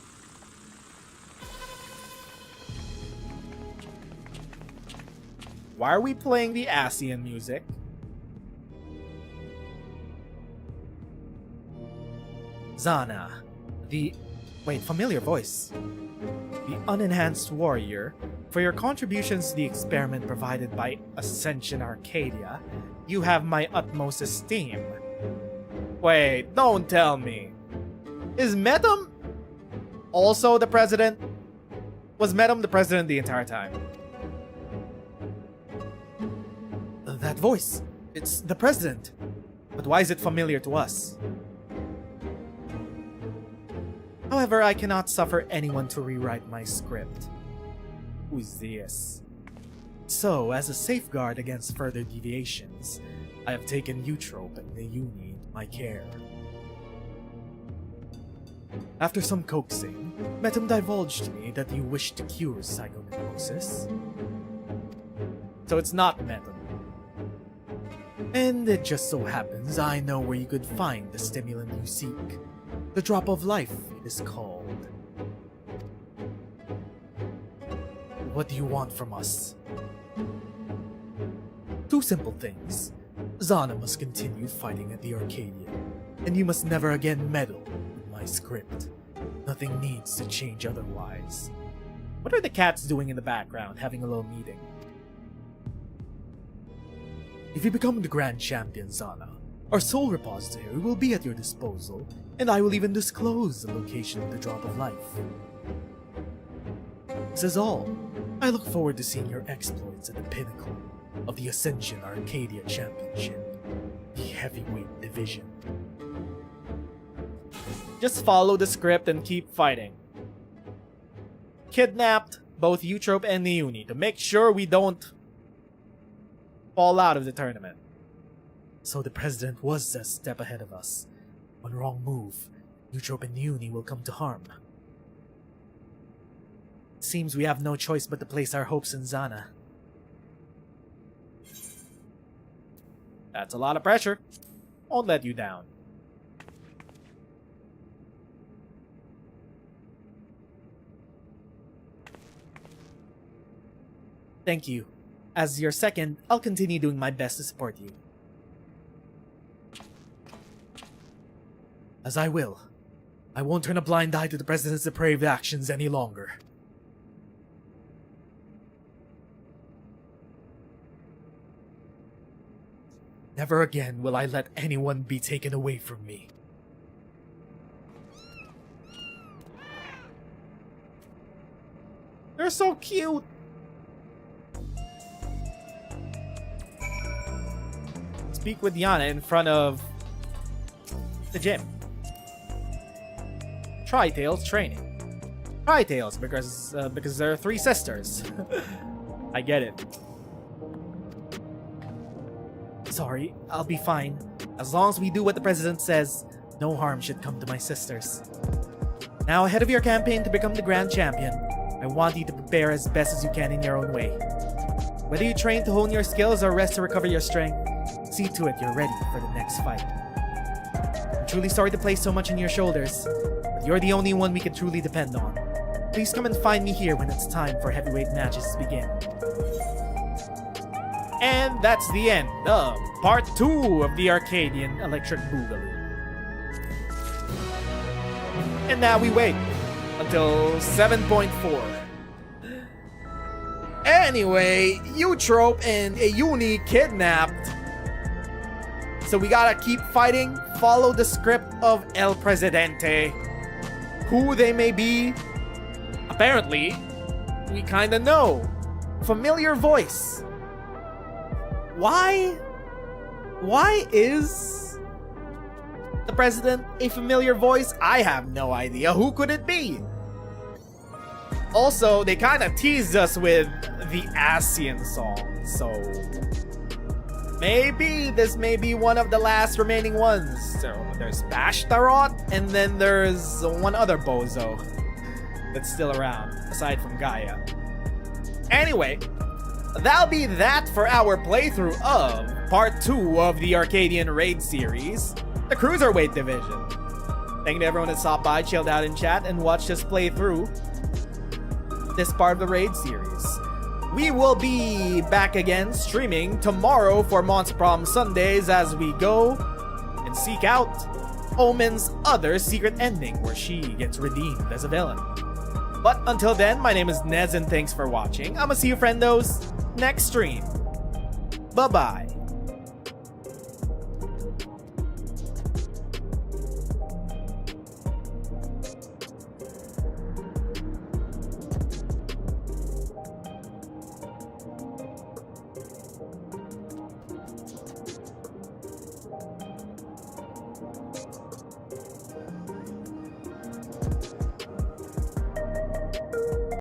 Why are we playing the ASEAN music? Zana, the... Wait, familiar voice. The unenhanced warrior. For your contributions to the experiment provided by Ascension Arcadia, you have my utmost esteem. Wait, don't tell me. Is Medum also the president? Was Medum the president the entire time? That voice. It's the president. But why is it familiar to us? However, I cannot suffer anyone to rewrite my script. Who's this? So, as a safeguard against further deviations, I have taken Eutrope and Leonie into my care. After some coaxing, Medum divulged to me that you wish to cure psychoneurosis. So it's not Medum. And it just so happens I know where you could find the stimulant you seek. The drop of life, it is called. What do you want from us? 2 simple things. Zana must continue fighting at the Arcadion, and you must never again meddle with my script. Nothing needs to change otherwise. What are the cats doing in the background, having a little meeting? If you become the Grand Champion, Zana, our soul repository will be at your disposal, and I will even disclose the location of the drop of life. This is all. I look forward to seeing your exploits at the pinnacle of the Ascension Arcadia Championship, the heavyweight division. Just follow the script and keep fighting. Kidnapped both Eutrope and Neuni to make sure we don't fall out of the tournament. So the president was a step ahead of us. One wrong move, Eutrope and Neuni will come to harm. Seems we have no choice but to place our hopes in Zana. That's a lot of pressure. Won't let you down. Thank you. As your second, I'll continue doing my best to support you. As I will. I won't turn a blind eye to the President's depraved actions any longer. Never again will I let anyone be taken away from me. They're so cute. Speak with Yana in front of the gym. Tri-Tails training. Tri-Tails because there are 3 sisters. I get it. Sorry, I'll be fine. As long as we do what the President says, no harm should come to my sisters. Now, ahead of your campaign to become the Grand Champion, I want you to prepare as best as you can in your own way. Whether you train to hone your skills or rest to recover your strength, see to it you're ready for the next fight. I'm truly sorry to place so much on your shoulders, but you're the only one we can truly depend on. Please come and find me here when it's time for heavyweight matches to begin. And that's the end of part 2 of the Arcadion Electric Boogaloo. And now we wait until 7.4. Anyway, Eutrope and Ayuni kidnapped. So we gotta keep fighting, follow the script of El Presidente. Who they may be, apparently, we kinda know. Familiar voice. Why is the President a familiar voice? I have no idea. Who could it be? Also, they kind of teased us with the ASEAN song, so maybe this may be one of the last remaining ones. So there's Bashtarot, and then there's one other bozo that's still around, aside from Gaia. Anyway, that'll be that for our playthrough of part 2 of the Arcadion Raid series, the Cruiserweight division. Thank you to everyone that stopped by, chilled out in chat, and watched us play through this part of the Raid series. We will be back again streaming tomorrow for Monster Problem Sundays as we go and seek out Omen's other secret ending where she gets redeemed as a villain. But until then, my name is Nez and thanks for watching. I'ma see you friendos next stream. Bye-bye.